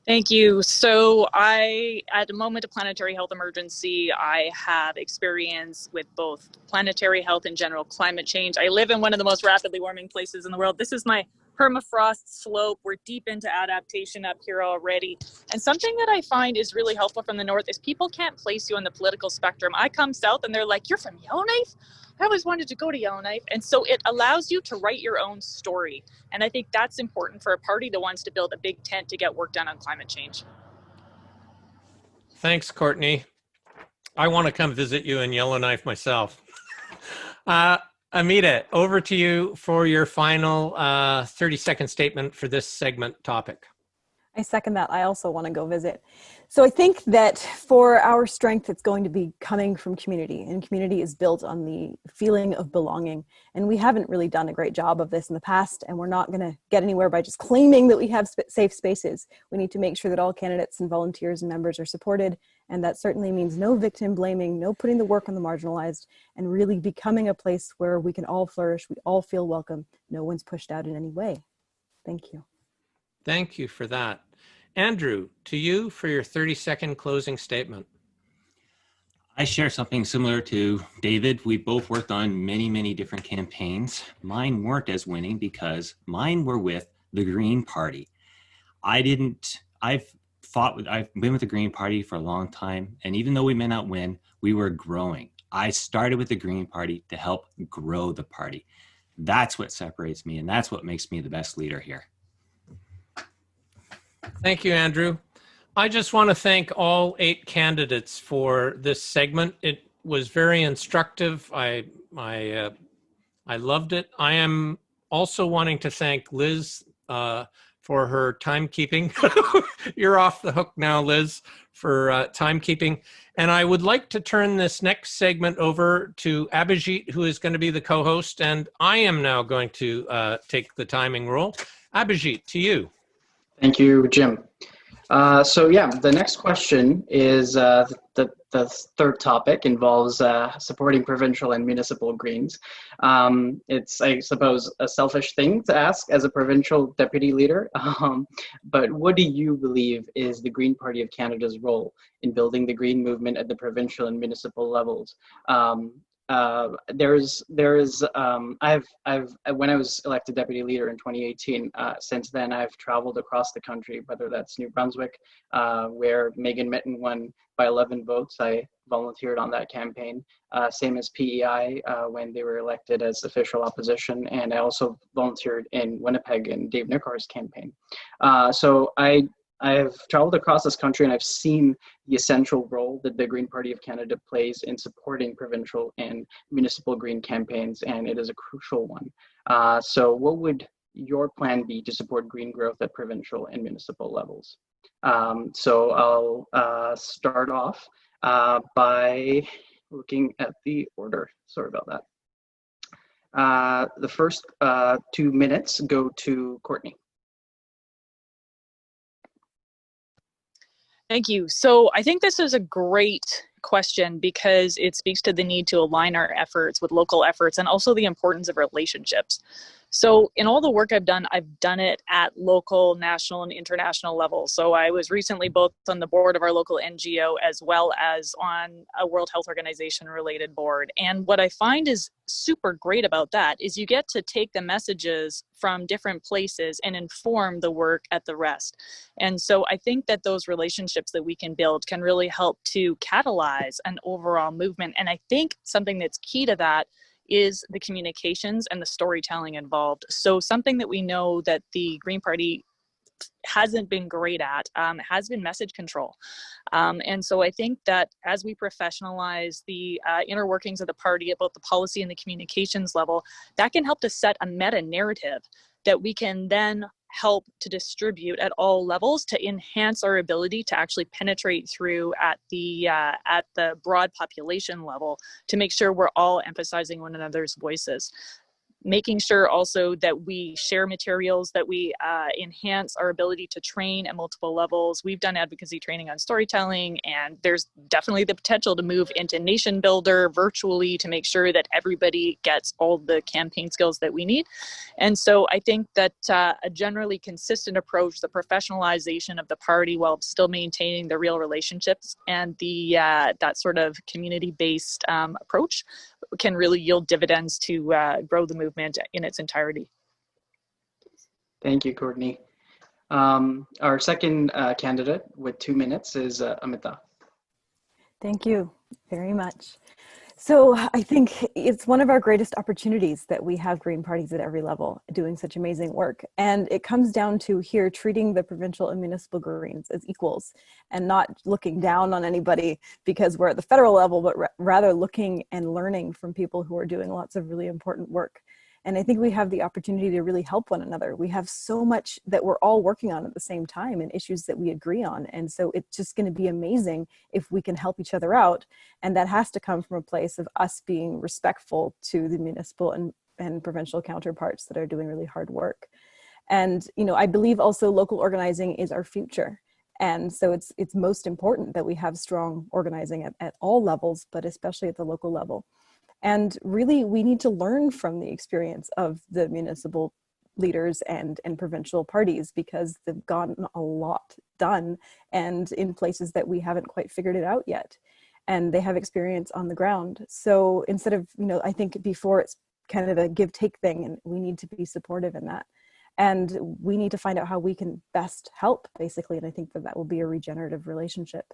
Thank you. So at the moment of planetary health emergency, I have experience with both planetary health and general climate change. I live in one of the most rapidly warming places in the world. This is my permafrost slope. We're deep into adaptation up here already. And something that I find is really helpful from the north is people can't place you on the political spectrum. I come south and they're like, you're from Yellowknife? I always wanted to go to Yellowknife. And so it allows you to write your own story. And I think that's important for a party that wants to build a big tent to get work done on climate change. Thanks, Courtney. I want to come visit you in Yellowknife myself. Amita, over to you for your final 30-second statement for this segment topic. I second that. I also want to go visit. So I think that for our strength, it's going to be coming from community, and community is built on the feeling of belonging. And we haven't really done a great job of this in the past, and we're not going to get anywhere by just claiming that we have safe spaces. We need to make sure that all candidates and volunteers and members are supported. And that certainly means no victim blaming, no putting the work on the marginalized, and really becoming a place where we can all flourish. We all feel welcome. No one's pushed out in any way. Thank you. Thank you for that. Andrew, to you for your 30-second closing statement. I share something similar to David. We both worked on many, many different campaigns. Mine weren't as winning because mine were with the Green Party. I've been with the Green Party for a long time. And even though we may not win, we were growing. I started with the Green Party to help grow the party. That's what separates me. And that's what makes me the best leader here. Thank you, Andrew. I just want to thank all 8 candidates for this segment. It was very instructive. I loved it. I am also wanting to thank Liz for her timekeeping. You're off the hook now, Liz, for timekeeping. And I would like to turn this next segment over to Abhijit, who is going to be the co-host. And I am now going to take the timing role. Abhijit, to you. Thank you, Jim. So yeah, the next question is the third topic involves supporting provincial and municipal Greens. It's, I suppose, a selfish thing to ask as a provincial deputy leader, but what do you believe is the Green Party of Canada's role in building the Green movement at the provincial and municipal levels? When I was elected deputy leader in 2018, since then I've traveled across the country, whether that's New Brunswick, where Megan Mitten won by 11 votes. I volunteered on that campaign, same as PEI when they were elected as official opposition, and I also volunteered in Winnipeg in Dave Nickar's campaign. So I've traveled across this country and I've seen the essential role that the Green Party of Canada plays in supporting provincial and municipal Green campaigns, and it is a crucial one. So what would your plan be to support Green growth at provincial and municipal levels? So I'll start off by looking at the order. Sorry about that. The first 2 minutes go to Courtney. Thank you. So I think this is a great question because it speaks to the need to align our efforts with local efforts and also the importance of relationships. So in all the work I've done it at local, national, and international levels. So I was recently both on the board of our local NGO as well as on a World Health Organization related board. And what I find is super great about that is you get to take the messages from different places and inform the work at the rest. And so I think that those relationships that we can build can really help to catalyze an overall movement. And I think something that's key to that is the communications and the storytelling involved. So something that we know that the Green Party hasn't been great at has been message control. And so I think that as we professionalize the inner workings of the party at both the policy and the communications level, that can help to set a meta narrative that we can then help to distribute at all levels to enhance our ability to actually penetrate through at the broad population level to make sure we're all emphasizing one another's voices. Making sure also that we share materials, that we enhance our ability to train at multiple levels. We've done advocacy training on storytelling, and there's definitely the potential to move into Nation Builder virtually to make sure that everybody gets all the campaign skills that we need. And so I think that a generally consistent approach, the professionalization of the party while still maintaining the real relationships and the that sort of community-based approach can really yield dividends to grow the movement in its entirety. Thank you, Courtney. Our second candidate with 2 minutes is Amita. Thank you very much. So I think it's one of our greatest opportunities that we have Green parties at every level doing such amazing work. And it comes down to here treating the provincial and municipal Greens as equals and not looking down on anybody because we're at the federal level, but rather looking and learning from people who are doing lots of really important work. And I think we have the opportunity to really help one another. We have so much that we're all working on at the same time and issues that we agree on. And so it's just going to be amazing if we can help each other out. And that has to come from a place of us being respectful to the municipal and provincial counterparts that are doing really hard work. And, you know, I believe also local organizing is our future. And so it's most important that we have strong organizing at all levels, but especially at the local level. And really, we need to learn from the experience of the municipal leaders and provincial parties because they've gotten a lot done and in places that we haven't quite figured it out yet. And they have experience on the ground. So instead of, you know, I think before it's kind of a give-take thing and we need to be supportive in that. And we need to find out how we can best help, basically. And I think that will be a regenerative relationship.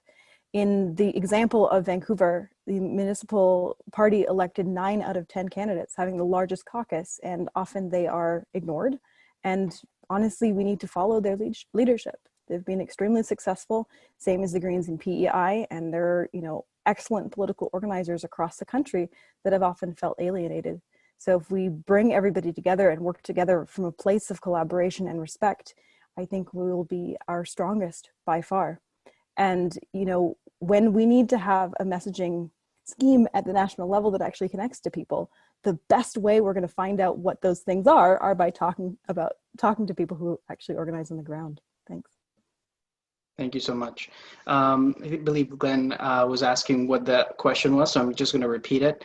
In the example of Vancouver, the municipal party elected 9 out of 10 candidates, having the largest caucus, and often they are ignored. And honestly, we need to follow their leadership. They've been extremely successful, same as the Greens in PEI, and they're, excellent political organizers across the country that have often felt alienated. So if we bring everybody together and work together from a place of collaboration and respect, I think we will be our strongest by far. And, when we need to have a messaging scheme at the national level that actually connects to people, the best way we're going to find out what those things are by talking to people who actually organize on the ground. Thanks. Thank you so much. I believe Glenn was asking what the question was, so I'm just going to repeat it.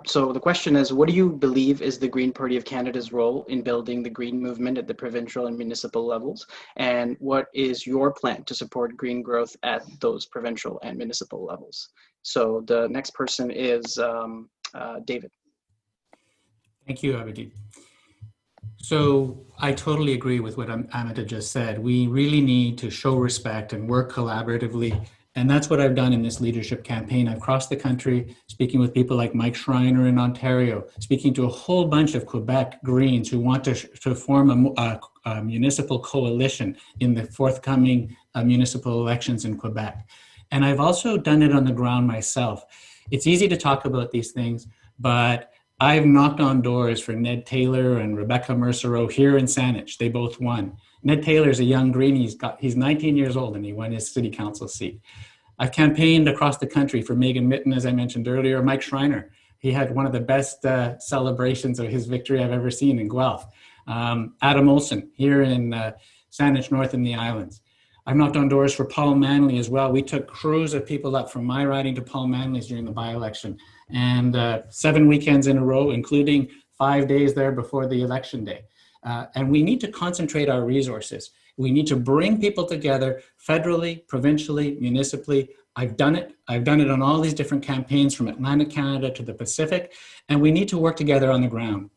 So the question is, what do you believe is the Green Party of Canada's role in building the green movement at the provincial and municipal levels? And what is your plan to support green growth at those provincial and municipal levels? So the next person is David. Thank you, Abhijit. So I totally agree with what Amita just said. We really need to show respect and work collaboratively. And that's what I've done in this leadership campaign. I've crossed the country, speaking with people like Mike Schreiner in Ontario, speaking to a whole bunch of Quebec Greens who want to form a municipal coalition in the forthcoming municipal elections in Quebec. And I've also done it on the ground myself. It's easy to talk about these things, but I've knocked on doors for Ned Taylor and Rebecca Mercereau here in Saanich. They both won. Ned Taylor's a young Green. He's 19 years old and he won his city council seat. I've campaigned across the country for Megan Mitten, as I mentioned earlier. Mike Schreiner, he had one of the best celebrations of his victory I've ever seen in Guelph. Adam Olson here in Saanich North in the Islands. I've knocked on doors for Paul Manley as well. We took crews of people up from my riding to Paul Manley's during the by-election. And 7 weekends in a row, including 5 days there before the election day. And we need to concentrate our resources. We need to bring people together federally, provincially, municipally. I've done it. I've done it on all these different campaigns from Atlantic Canada to the Pacific, and we need to work together on the ground.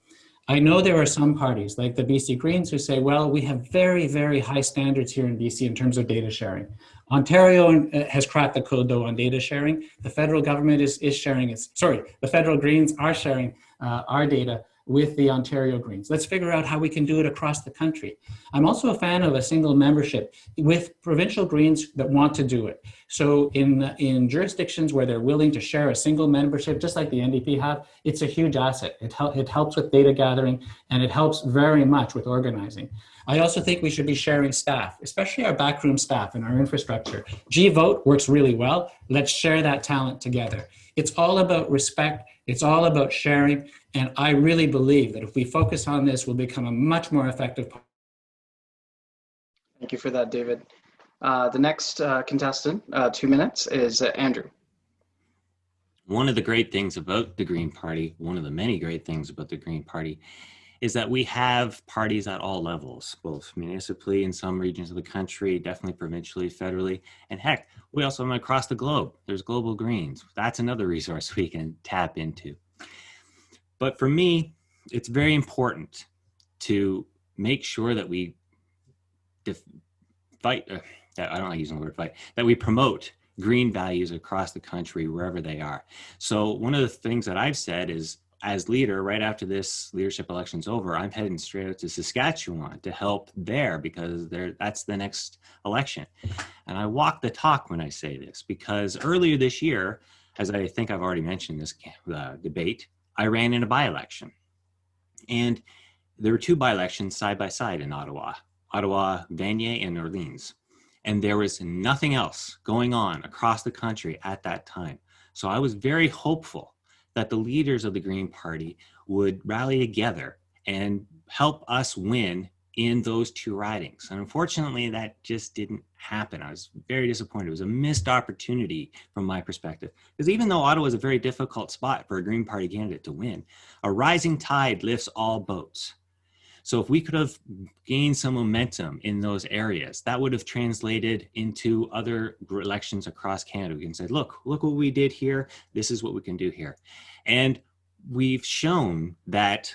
I know there are some parties like the BC Greens who say, well, we have very, very high standards here in BC in terms of data sharing. Ontario has cracked the code though on data sharing. The federal government is sharing the federal Greens are sharing our data with the Ontario Greens. Let's figure out how we can do it across the country. I'm also a fan of a single membership with provincial Greens that want to do it. So in jurisdictions where they're willing to share a single membership, just like the NDP have, it's a huge asset. It helps with data gathering and it helps very much with organizing. I also think we should be sharing staff, especially our backroom staff and our infrastructure. G-Vote works really well. Let's share that talent together. It's all about respect. It's all about sharing. And I really believe that if we focus on this, we'll become a much more effective. Thank you for that, David. The next contestant, 2 minutes, is Andrew. One of the great things about the Green Party, one of the many great things about the Green Party, is that we have parties at all levels, both municipally in some regions of the country, definitely provincially, federally, and heck, we also have them across the globe. There's Global Greens. That's another resource we can tap into. But for me, it's very important to make sure that we fight, I don't like using the word fight, that we promote green values across the country, wherever they are. So one of the things that I've said is, as leader, right after this leadership election's over, I'm heading straight out to Saskatchewan to help there because that's the next election. And I walk the talk when I say this because earlier this year, as I think I've already mentioned in this debate, I ran in a by-election. And there were 2 by-elections side by side in Ottawa, Vanier and Orleans. And there was nothing else going on across the country at that time. So I was very hopeful that the leaders of the Green Party would rally together and help us win in those 2 ridings. And unfortunately, that just didn't happen. I was very disappointed. It was a missed opportunity from my perspective. Because even though Ottawa is a very difficult spot for a Green Party candidate to win, a rising tide lifts all boats. So if we could have gained some momentum in those areas, that would have translated into other elections across Canada. We can say, look what we did here. This is what we can do here. And we've shown that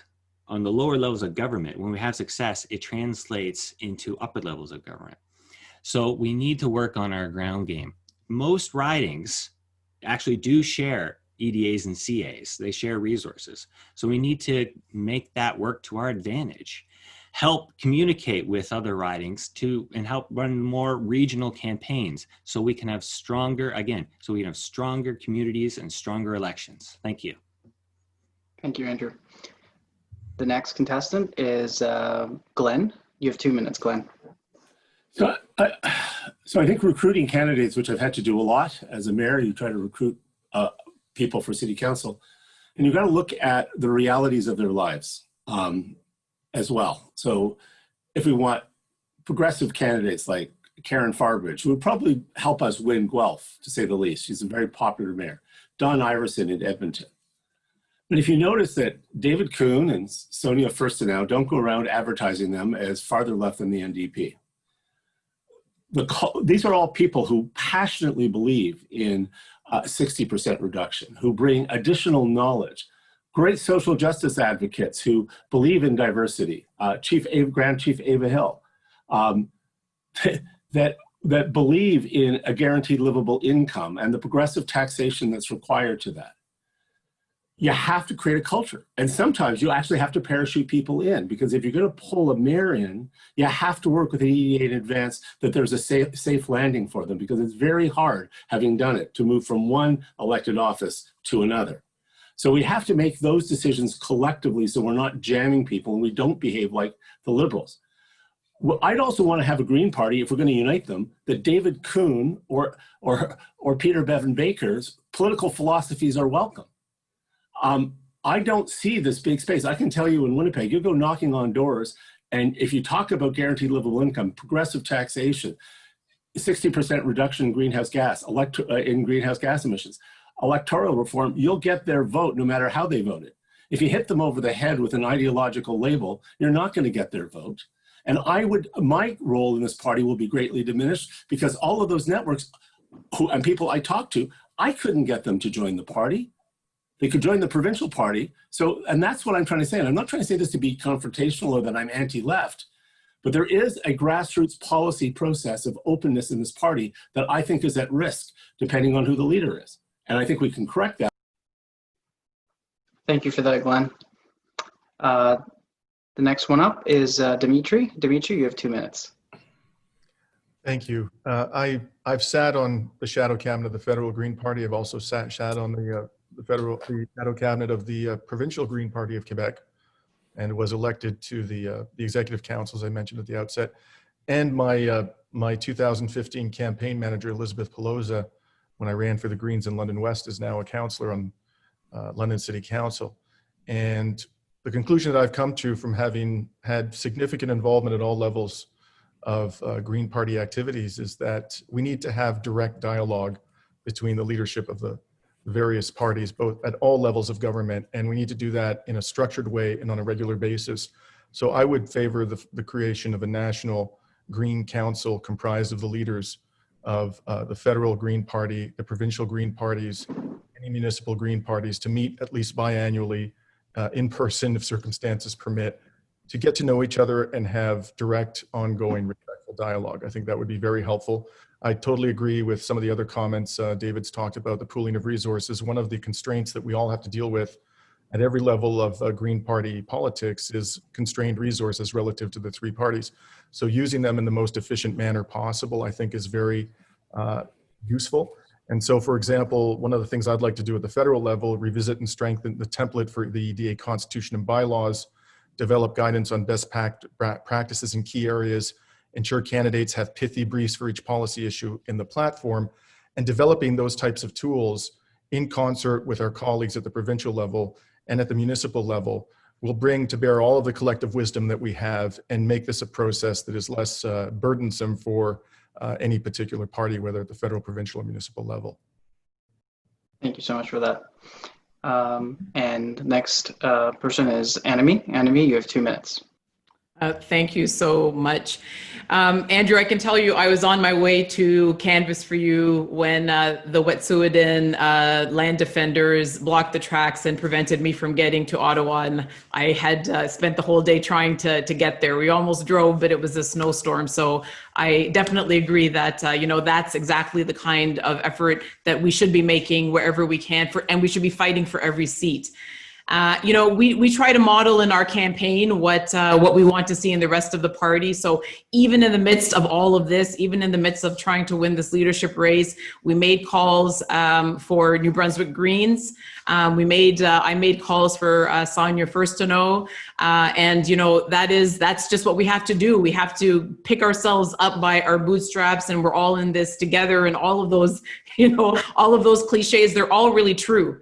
on the lower levels of government, when we have success, it translates into upper levels of government. So we need to work on our ground game. Most ridings actually do share EDAs and CAs. They share resources. So we need to make that work to our advantage. Help communicate with other ridings and help run more regional campaigns so we can have stronger, again, so we can have stronger communities and stronger elections. Thank you. Thank you, Andrew. The next contestant is Glen. You have 2 minutes, Glen. So I think recruiting candidates, which I've had to do a lot as a mayor, you try to recruit people for city council, and you've got to look at the realities of their lives as well. So if we want progressive candidates like Karen Farbridge, who would probably help us win Guelph, to say the least. She's a very popular mayor. Don Iverson in Edmonton. But if you notice that David Kuhn and Sonia Furstenau don't go around advertising them as farther left than the NDP. These are all people who passionately believe in 60% reduction, who bring additional knowledge, great social justice advocates who believe in diversity, Grand Chief Ava Hill, that believe in a guaranteed livable income and the progressive taxation that's required to that. You have to create a culture. And sometimes you actually have to parachute people in, because if you're going to pull a mayor in, you have to work with the EDA in advance that there's a safe landing for them, because it's very hard, having done it, to move from one elected office to another. So we have to make those decisions collectively so we're not jamming people and we don't behave like the Liberals. Well, I'd also want to have a Green Party, if we're going to unite them, that David Kuhn or Peter Bevan Baker's political philosophies are welcome. I don't see this big space. I can tell you in Winnipeg, you go knocking on doors, and if you talk about guaranteed livable income, progressive taxation, 60% reduction in greenhouse gas emissions, electoral reform, you'll get their vote no matter how they voted. If you hit them over the head with an ideological label, you're not going to get their vote. And my role in this party will be greatly diminished, because all of those networks and people I talk to, I couldn't get them to join the party. They could join the provincial party. So, and that's what I'm trying to say. And I'm not trying to say this to be confrontational or that I'm anti-left, but there is a grassroots policy process of openness in this party that I think is at risk, depending on who the leader is. And I think we can correct that. Thank you for that, Glenn. The next one up is Dimitri. Dimitri, you have 2 minutes. Thank you. I've sat on the shadow cabinet of the Federal Green Party. I've also sat on the shadow cabinet of the Provincial Green Party of Quebec, and was elected to the executive council, as I mentioned at the outset. And my 2015 campaign manager, Elizabeth Pelosa, when I ran for the Greens in London West, is now a councillor on London City Council. And the conclusion that I've come to from having had significant involvement at all levels of Green Party activities is that we need to have direct dialogue between the leadership of the various parties, both at all levels of government, and we need to do that in a structured way and on a regular basis. So I would favor the creation of a national Green Council comprised of the leaders of the Federal Green Party, the Provincial Green Parties, any municipal Green Parties, to meet at least biannually in person if circumstances permit, to get to know each other and have direct, ongoing, respectful dialogue. I think that would be very helpful. I totally agree with some of the other comments David's talked about, the pooling of resources. One of the constraints that we all have to deal with at every level of Green Party politics is constrained resources relative to the three parties. So using them in the most efficient manner possible, I think, is very useful. And so, for example, one of the things I'd like to do at the federal level, revisit and strengthen the template for the EDA Constitution and bylaws, develop guidance on best practices in key areas, ensure candidates have pithy briefs for each policy issue in the platform, and developing those types of tools in concert with our colleagues at the provincial level and at the municipal level will bring to bear all of the collective wisdom that we have and make this a process that is less burdensome for any particular party, whether at the federal, provincial, or municipal level. Thank you so much for that. And next person is Annamie. Annamie, you have 2 minutes. Thank you so much. Andrew, I can tell you I was on my way to canvass for you when the Wet'suwet'en land defenders blocked the tracks and prevented me from getting to Ottawa. And I had spent the whole day trying to get there. We almost drove, but it was a snowstorm. So I definitely agree that, that's exactly the kind of effort that we should be making wherever we can, and we should be fighting for every seat. We try to model in our campaign what we want to see in the rest of the party. So even in the midst of all of this, even in the midst of trying to win this leadership race, we made calls for New Brunswick Greens. I made calls for Sonia Furstenau, and that's just what we have to do. We have to pick ourselves up by our bootstraps, and we're all in this together. And all of those, all of those cliches, they're all really true.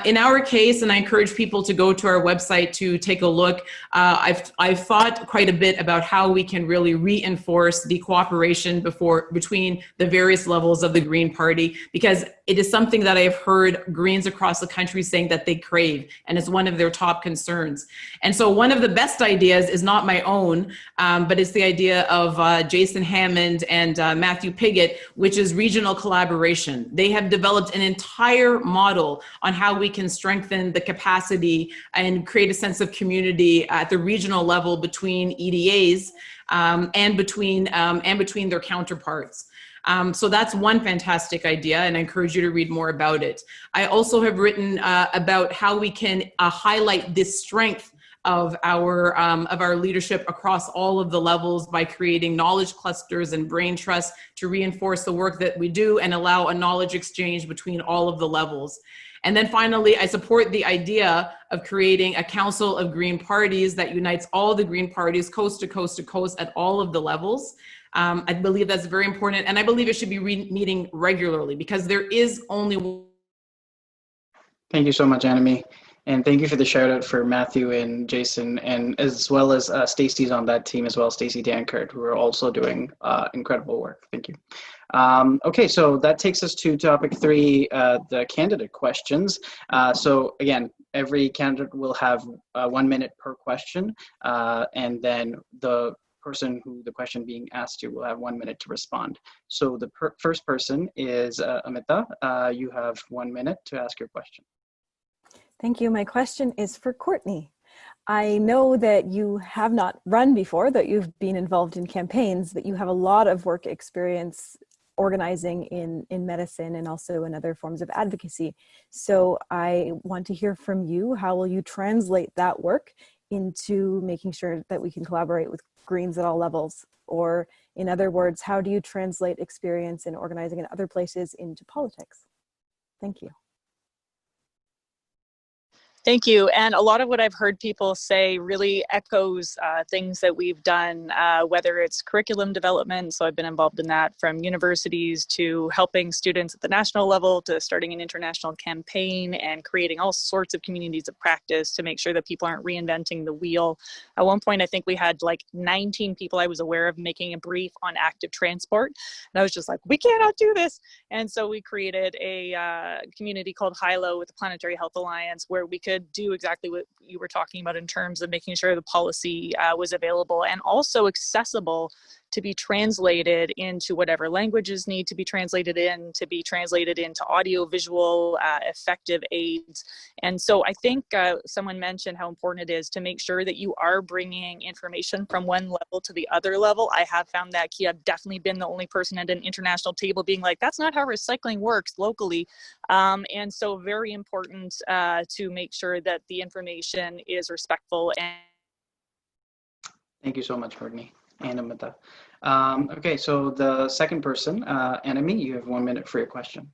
In our case, and I encourage people to go to our website to take a look, I've thought quite a bit about how we can really reinforce the cooperation between the various levels of the Green Party, because it is something that I have heard Greens across the country saying that they crave, and it's one of their top concerns. And so one of the best ideas is not my own, but it's the idea of Jason Hammond and Matthew Pigott, which is regional collaboration. They have developed an entire model on how we can strengthen the capacity and create a sense of community at the regional level between EDAs and between their counterparts. So that's one fantastic idea, and I encourage you to read more about it. I also have written about how we can highlight this strength of our leadership across all of the levels by creating knowledge clusters and brain trust to reinforce the work that we do and allow a knowledge exchange between all of the levels. And then finally, I support the idea of creating a council of Green parties that unites all the Green parties coast to coast to coast at all of the levels. I believe that's very important, and I believe it should be meeting regularly because there is only one. Thank you so much, Annamie. And thank you for the shout out for Matthew and Jason, and as well as Stacey's on that team as well, Stacey Dankert, who are also doing incredible work. Thank you. Okay, so that takes us to topic 3, the candidate questions. So again, every candidate will have 1 minute per question, and then the person who the question being asked to will have 1 minute to respond. So the first person is Amita. You have 1 minute to ask your question. Thank you. My question is for Courtney. I know that you have not run before, that you've been involved in campaigns, but you have a lot of work experience organizing in medicine and also in other forms of advocacy. So I want to hear from you. How will you translate that work into making sure that we can collaborate with Greens at all levels? Or in other words, how do you translate experience in organizing in other places into politics? Thank you. Thank you. And a lot of what I've heard people say really echoes things that we've done, whether it's curriculum development. So I've been involved in that, from universities to helping students at the national level to starting an international campaign and creating all sorts of communities of practice to make sure that people aren't reinventing the wheel. At one point, I think we had like 19 people I was aware of making a brief on active transport. And I was just like, we cannot do this. And so we created a community called HILO with the Planetary Health Alliance, where we could do exactly what you were talking about in terms of making sure the policy was available and also accessible to be translated into whatever languages need to be translated into audio, visual, effective aids. And so I think someone mentioned how important it is to make sure that you are bringing information from one level to the other level. I have found that key. I've definitely been the only person at an international table being like, that's not how recycling works locally. And so very important to make sure that the information is respectful. And thank you so much, Courtney and Amita. Okay, so the second person, Annamie, you have 1 minute for your question.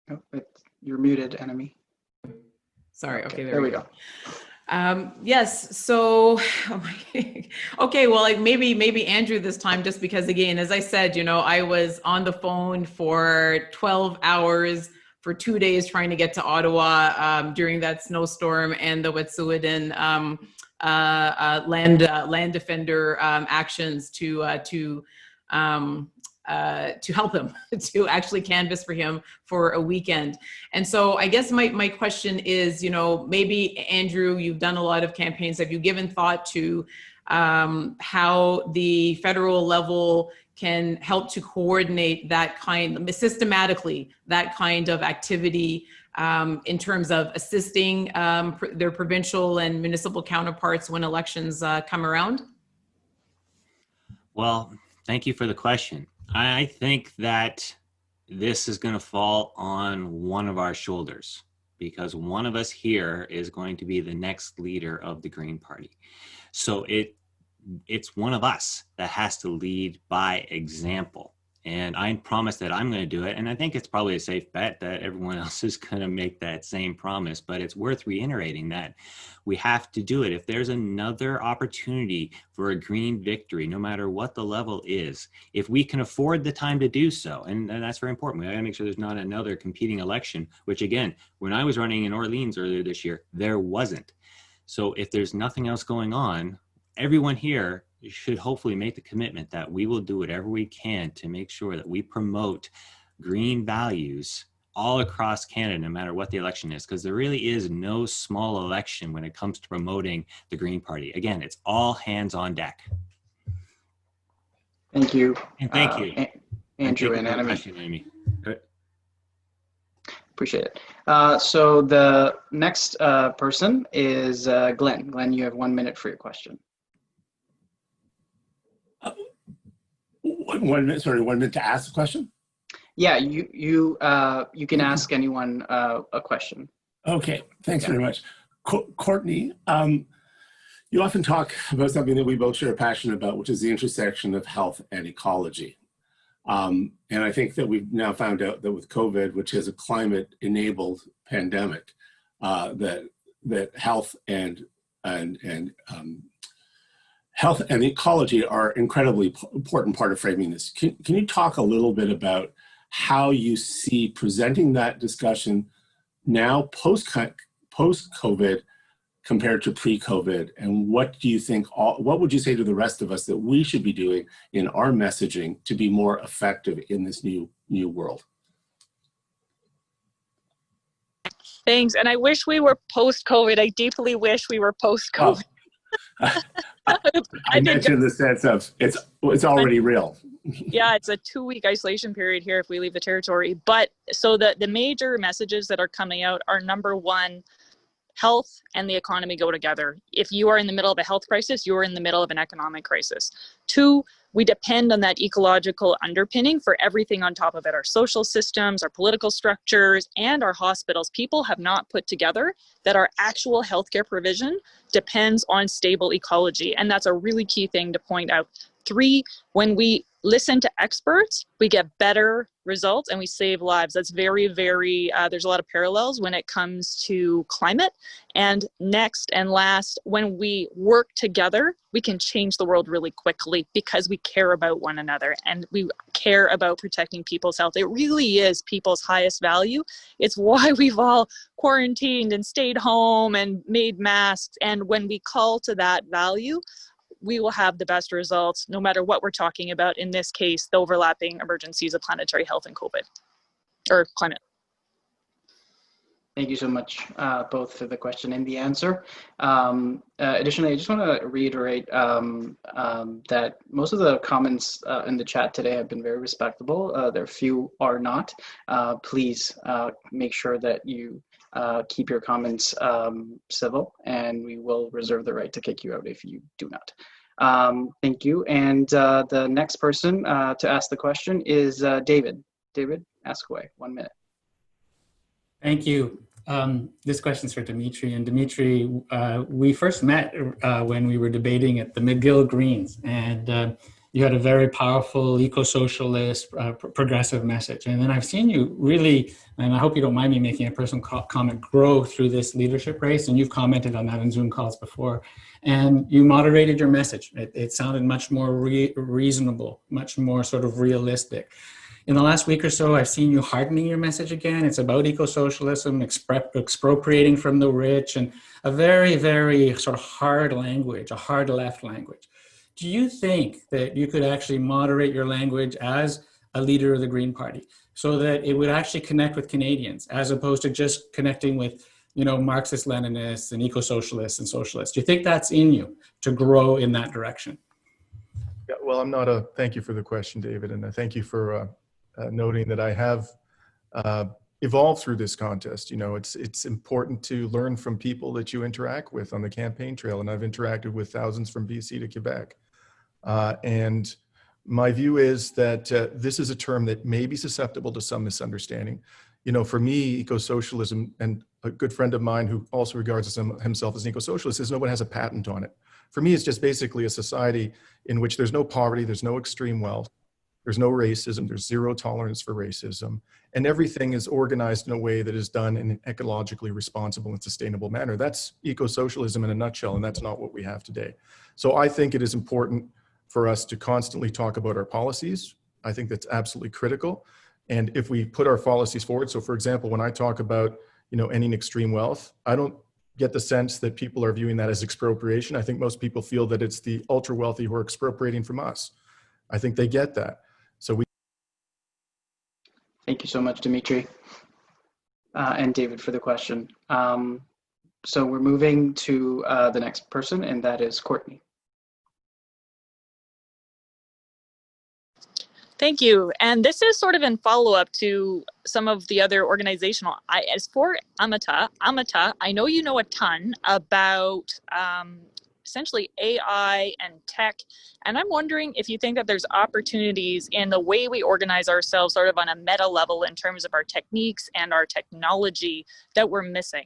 Oh, you're muted, Annamie. Sorry, okay, there we go. Yes, so, okay, well, like maybe Andrew this time, just because again, as I said, I was on the phone for 12 hours for 2 days trying to get to Ottawa during that snowstorm and the Wet'suwet'en land defender actions to help him, to actually canvass for him for a weekend. And so I guess my question is, you know, maybe Andrew, you've done a lot of campaigns. Have you given thought to how the federal level can help to coordinate that systematically, that kind of activity in terms of assisting their provincial and municipal counterparts when elections come around? Well, thank you for the question. I think that this is going to fall on one of our shoulders, because one of us here is going to be the next leader of the Green Party. So it's one of us that has to lead by example. And I promise that I'm going to do it. And I think it's probably a safe bet that everyone else is going to make that same promise, but it's worth reiterating that we have to do it. If there's another opportunity for a green victory, no matter what the level is, if we can afford the time to do so, and that's very important. We got to make sure there's not another competing election, which again, when I was running in Orleans earlier this year, there wasn't. So if there's nothing else going on, everyone here should hopefully make the commitment that we will do whatever we can to make sure that we promote green values all across Canada, no matter what the election is, because there really is no small election when it comes to promoting the Green Party. Again, it's all hands on deck. Thank you. And thank you. Andrew and Annamie. Annamie. Appreciate it. So the next person is Glen. Glen, you have 1 minute for your question. 1 minute, sorry, 1 minute to ask a question? Yeah, you can ask anyone a question. Okay, thanks very much. Courtney, you often talk about something that we both share a passion about, which is the intersection of health and ecology. And I think that we've now found out that with COVID, which is a climate-enabled pandemic, that health and health and ecology are incredibly important part of framing this. Can you talk a little bit about how you see presenting that discussion now post-COVID compared to pre-COVID, and what do you think, what would you say to the rest of us that we should be doing in our messaging to be more effective in this new world? Thanks, and I wish we were post-COVID. I deeply wish we were post-COVID. I mentioned the sense of it's already real. Yeah, it's a 2-week isolation period here if we leave the territory. But so the major messages that are coming out are, number one, health and the economy go together. If you are in the middle of a health crisis, you are in the middle of an economic crisis. 2, we depend on that ecological underpinning for everything on top of it, our social systems, our political structures, and our hospitals. People have not put together that our actual healthcare provision depends on stable ecology. And that's a really key thing to point out. 3, when we listen to experts, we get better results and we save lives. That's very, very, there's a lot of parallels when it comes to climate. And next and last, when we work together, we can change the world really quickly because we care about one another and we care about protecting people's health. It really is people's highest value. It's why we've all quarantined and stayed home and made masks. And when we call to that value, we will have the best results no matter what we're talking about. In this case, the overlapping emergencies of planetary health and COVID or climate. Thank you so much, both for the question and the answer. Additionally, I just want to reiterate that most of the comments in the chat today have been very respectable. There are few are not. Please make sure that you keep your comments civil, and we will reserve the right to kick you out if you do not. Thank you. And the next person to ask the question is David. David, ask away. 1 minute. Thank you. This question is for Dimitri. And Dimitri, we first met when we were debating at the McGill Greens, and you had a very powerful eco-socialist, progressive message. And then I've seen you really, and I hope you don't mind me making a personal comment, grow through this leadership race. And you've commented on that in Zoom calls before. And you moderated your message. It sounded much more reasonable, much more sort of realistic. In the last week or so, I've seen you hardening your message again. It's about eco-socialism, expropriating from the rich, and a very, very sort of hard language, a hard left language. Do you think that you could actually moderate your language as a leader of the Green Party, so that it would actually connect with Canadians, as opposed to just connecting with, Marxist Leninists and eco-socialists and socialists? Do you think that's in you to grow in that direction? Yeah, well, thank you for the question, David, and thank you for noting that I have evolved through this contest. It's important to learn from people that you interact with on the campaign trail, and I've interacted with thousands from BC to Quebec. And my view is that this is a term that may be susceptible to some misunderstanding. For me, eco-socialism, and a good friend of mine who also regards himself as an eco-socialist, says no one has a patent on it. For me, it's just basically a society in which there's no poverty, there's no extreme wealth, there's no racism, there's zero tolerance for racism, and everything is organized in a way that is done in an ecologically responsible and sustainable manner. That's eco-socialism in a nutshell, and that's not what we have today. So I think it is important for us to constantly talk about our policies. I think that's absolutely critical. And if we put our policies forward, so for example, when I talk about, ending extreme wealth, I don't get the sense that people are viewing that as expropriation. I think most people feel that it's the ultra wealthy who are expropriating from us. I think they get that. Thank you so much, Dimitri, and David for the question. So we're moving to the next person, and that is Courtney. Thank you. And this is sort of in follow-up to some of the other organizational. As for Amita, I know you know a ton about essentially AI and tech, and I'm wondering if you think that there's opportunities in the way we organize ourselves sort of on a meta level in terms of our techniques and our technology that we're missing.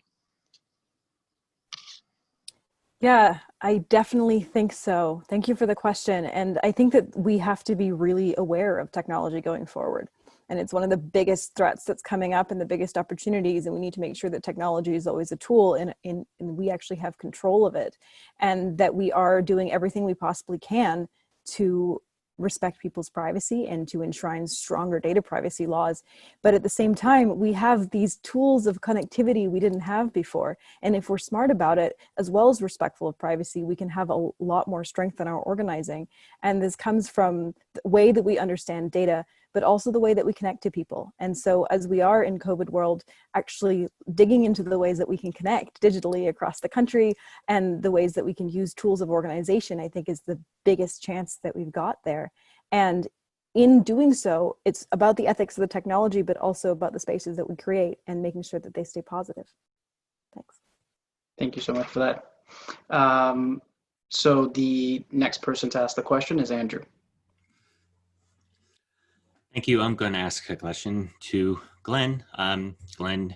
Yeah, I definitely think so. Thank you for the question. And I think that we have to be really aware of technology going forward. And it's one of the biggest threats that's coming up and the biggest opportunities. And we need to make sure that technology is always a tool and we actually have control of it. And that we are doing everything we possibly can to respect people's privacy and to enshrine stronger data privacy laws. But at the same time, we have these tools of connectivity we didn't have before. And if we're smart about it, as well as respectful of privacy, we can have a lot more strength in our organizing. And this comes from the way that we understand data, but also the way that we connect to people. And so as we are in COVID world, actually digging into the ways that we can connect digitally across the country and the ways that we can use tools of organization, I think is the biggest chance that we've got there. And in doing so, it's about the ethics of the technology, but also about the spaces that we create and making sure that they stay positive. Thanks. Thank you so much for that. So the next person to ask the question is Andrew. Thank you. I'm going to ask a question to Glen. Glen,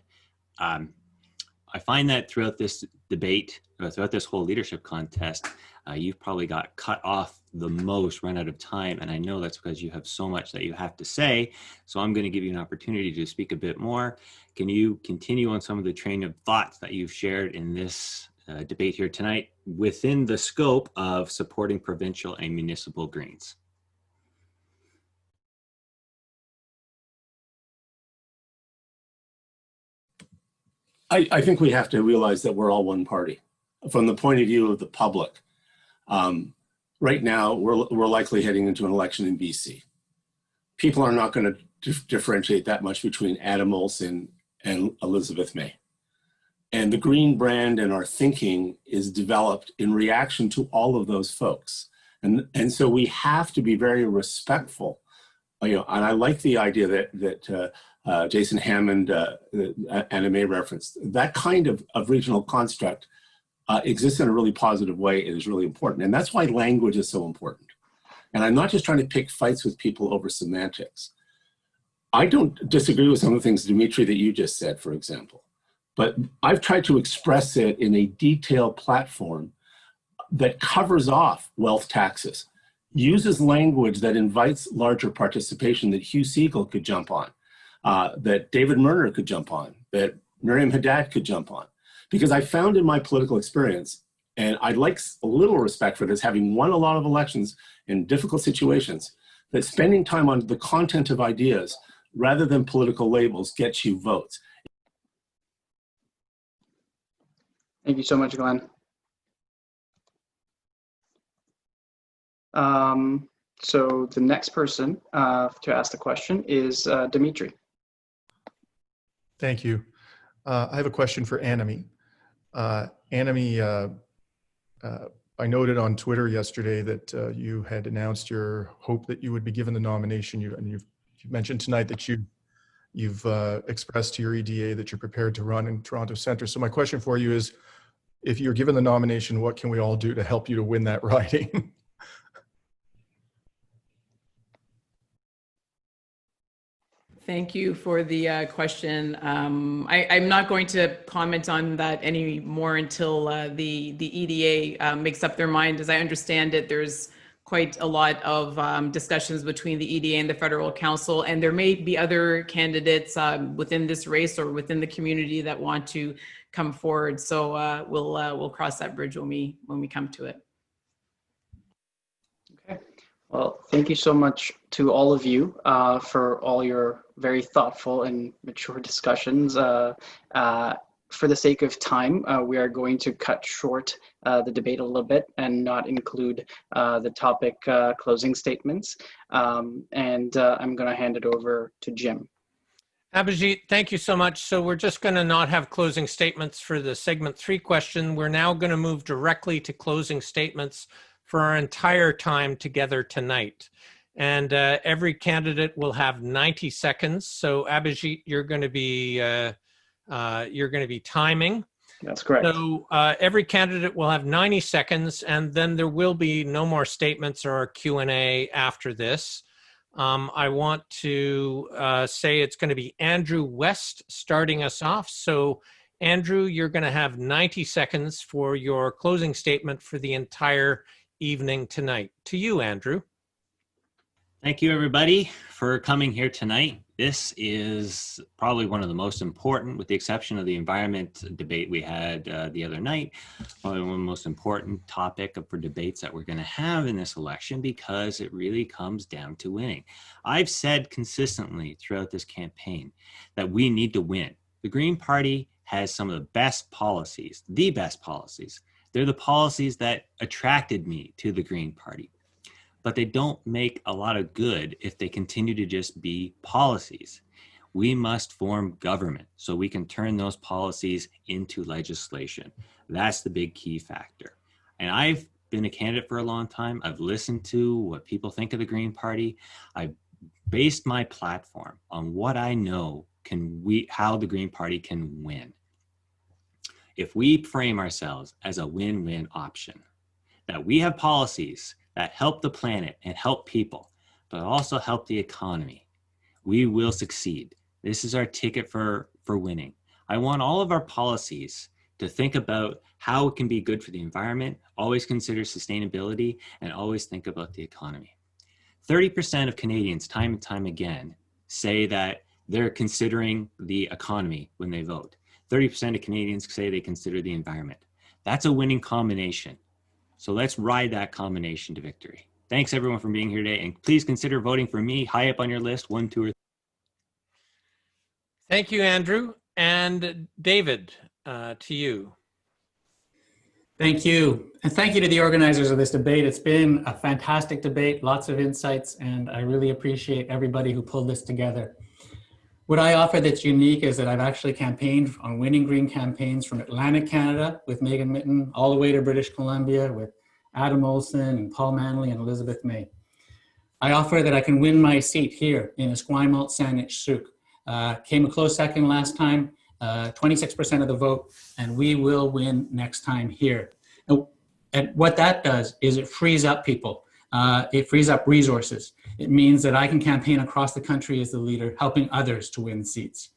I find that throughout this debate, throughout this whole leadership contest, you've probably got cut off the most, run out of time. And I know that's because you have so much that you have to say. So I'm going to give you an opportunity to speak a bit more. Can you continue on some of the train of thoughts that you've shared in this debate here tonight within the scope of supporting provincial and municipal Greens? I think we have to realize that we're all one party. From the point of view of the public, right now we're likely heading into an election in BC. People are not going to differentiate that much between Adam Olsen and Elizabeth May. And the Green brand and our thinking is developed in reaction to all of those folks. And so we have to be very respectful. And I like the idea that Jason Hammond, Annamie referenced. That kind of regional construct exists in a really positive way. It is really important. And that's why language is so important. And I'm not just trying to pick fights with people over semantics. I don't disagree with some of the things, Dimitri, that you just said, for example. But I've tried to express it in a detailed platform that covers off wealth taxes, uses language that invites larger participation that Hugh Siegel could jump on, that David Merner could jump on, that Miriam Haddad could jump on. Because I found in my political experience, and I'd like a little respect for this, having won a lot of elections in difficult situations, that spending time on the content of ideas rather than political labels gets you votes. Thank you so much, Glen. So the next person to ask the question is Dimitri. Thank you. I have a question for Annamie. Annamie, I noted on Twitter yesterday that you had announced your hope that you would be given the nomination. You've mentioned tonight that you've expressed to your EDA that you're prepared to run in Toronto Centre. So my question for you is, if you're given the nomination, what can we all do to help you to win that riding? Thank you for the question. I'm not going to comment on that anymore until the EDA makes up their mind. As I understand it, there's quite a lot of discussions between the EDA and the Federal Council, and there may be other candidates within this race or within the community that want to come forward. So we'll cross that bridge when we come to it. Okay. Well, thank you so much to all of you for all your very thoughtful and mature discussions. For the sake of time, we are going to cut short the debate a little bit and not include the topic closing statements. I'm going to hand it over to Jim. Abhijit, thank you so much. So we're just going to not have closing statements for the segment 3 question. We're now going to move directly to closing statements for our entire time together tonight. And every candidate will have 90 seconds. So Abhijit, you're going to be timing. That's correct. So every candidate will have 90 seconds, and then there will be no more statements or Q&A after this. I want to say it's going to be Andrew West starting us off. So Andrew, you're going to have 90 seconds for your closing statement for the entire evening tonight. To you, Andrew. Thank you, everybody, for coming here tonight. This is probably one of the most important, with the exception of the environment debate we had the other night, probably one of the most important topic for debates that we're going to have in this election, because it really comes down to winning. I've said consistently throughout this campaign that we need to win. The Green Party has some of the best policies, the best policies. They're the policies that attracted me to the Green Party. But they don't make a lot of good if they continue to just be policies. We must form government so we can turn those policies into legislation. That's the big key factor. And I've been a candidate for a long time. I've listened to what people think of the Green Party. I've based my platform on what I know how the Green Party can win. If we frame ourselves as a win-win option, that we have policies that help the planet and help people, but also help the economy, we will succeed. This is our ticket for winning. I want all of our policies to think about how it can be good for the environment, always consider sustainability, and always think about the economy. 30% of Canadians, time and time again, say that they're considering the economy when they vote. 30% of Canadians say they consider the environment. That's a winning combination. So let's ride that combination to victory. Thanks everyone for being here today, and please consider voting for me high up on your list, 1, 2, or 3. Thank you, Andrew. And David, to you. Thank you. And thank you to the organizers of this debate. It's been a fantastic debate, lots of insights, and I really appreciate everybody who pulled this together. What I offer that's unique is that I've actually campaigned on winning Green campaigns from Atlantic Canada with Megan Mitton, all the way to British Columbia with Adam Olson and Paul Manley and Elizabeth May. I offer that I can win my seat here in Esquimalt, Saanich, Sooke. Came a close second last time, 26% of the vote, and we will win next time here. And what that does is it frees up people. It frees up resources. It means that I can campaign across the country as the leader, helping others to win seats.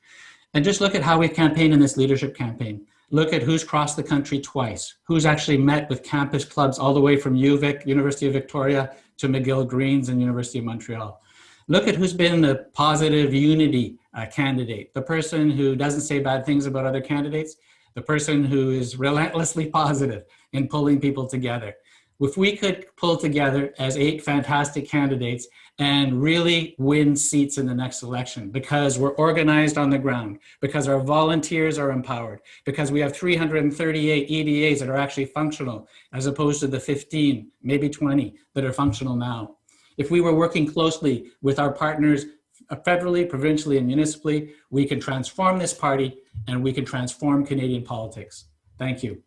And just look at how we've campaigned in this leadership campaign. Look at who's crossed the country twice, who's actually met with campus clubs all the way from UVic, University of Victoria, to McGill Greens and University of Montreal. Look at who's been the positive unity candidate, the person who doesn't say bad things about other candidates, the person who is relentlessly positive in pulling people together. If we could pull together as 8 fantastic candidates and really win seats in the next election, because we're organized on the ground, because our volunteers are empowered, because we have 338 EDAs that are actually functional, as opposed to the 15, maybe 20 that are functional now. If we were working closely with our partners federally, provincially, and municipally, we can transform this party and we can transform Canadian politics. Thank you.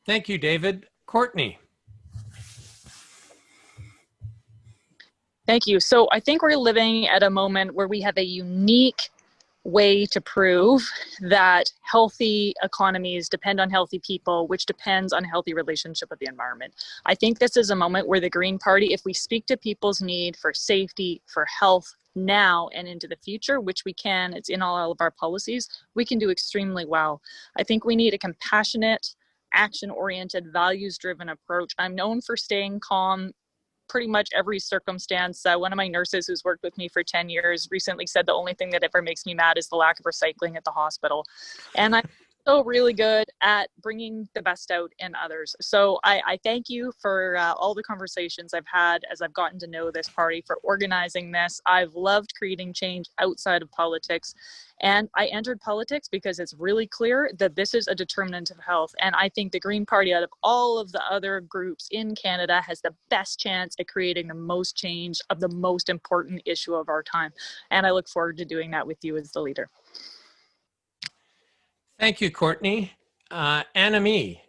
Thank you, David. Courtney. Thank you. So I think we're living at a moment where we have a unique way to prove that healthy economies depend on healthy people, which depends on a healthy relationship with the environment. I think this is a moment where the Green Party, if we speak to people's need for safety, for health now and into the future, which we can, it's in all of our policies, we can do extremely well. I think we need a compassionate, action-oriented, values-driven approach. I'm known for staying calm pretty much every circumstance. One of my nurses who's worked with me for 10 years recently said the only thing that ever makes me mad is the lack of recycling at the hospital. And I'm so really good at bringing the best out in others. So I thank you for all the conversations I've had as I've gotten to know this party, for organizing this. I've loved creating change outside of politics. And I entered politics because it's really clear that this is a determinant of health. And I think the Green Party, out of all of the other groups in Canada, has the best chance at creating the most change of the most important issue of our time. And I look forward to doing that with you as the leader. Thank you, Courtney. Annamie.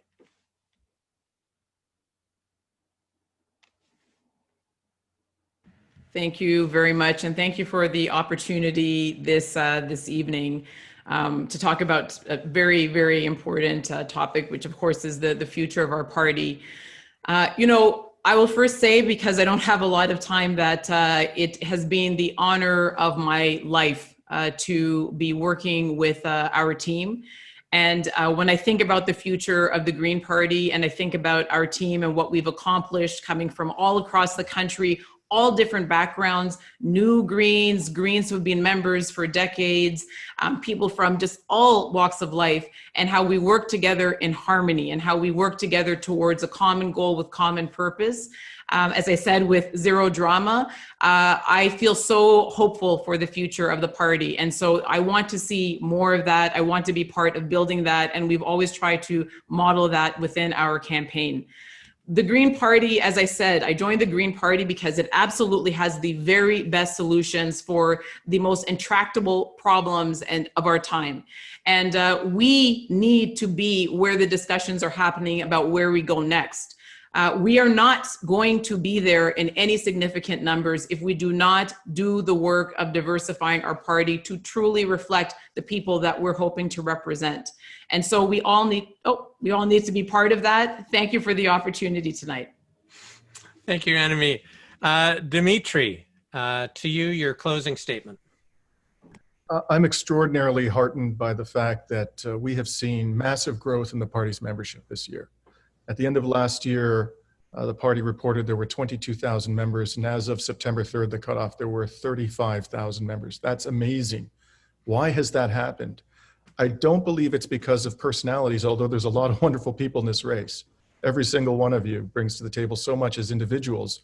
Thank you very much, and thank you for the opportunity this evening to talk about a very, very important topic, which of course is the future of our party. You know, I will first say, because I don't have a lot of time, that it has been the honor of my life to be working with our team. And when I think about the future of the Green Party, and I think about our team and what we've accomplished coming from all across the country, all different backgrounds, new Greens, Greens who've been members for decades, people from just all walks of life, and how we work together in harmony and how we work together towards a common goal with common purpose. As I said, with zero drama, I feel so hopeful for the future of the party. And so I want to see more of that. I want to be part of building that. And we've always tried to model that within our campaign. The Green Party, as I said, I joined the Green Party because it absolutely has the very best solutions for the most intractable problems of our time. And we need to be where the discussions are happening about where we go next. We are not going to be there in any significant numbers if we do not do the work of diversifying our party to truly reflect the people that we're hoping to represent. And so we all need to be part of that. Thank you for the opportunity tonight. Thank you, Annamie. Dimitri, to you, your closing statement. I'm extraordinarily heartened by the fact that we have seen massive growth in the party's membership this year. At the end of last year, the party reported there were 22,000 members, and as of September 3rd, the cutoff, there were 35,000 members. That's amazing. Why has that happened? I don't believe it's because of personalities, although there's a lot of wonderful people in this race. Every single one of you brings to the table so much as individuals.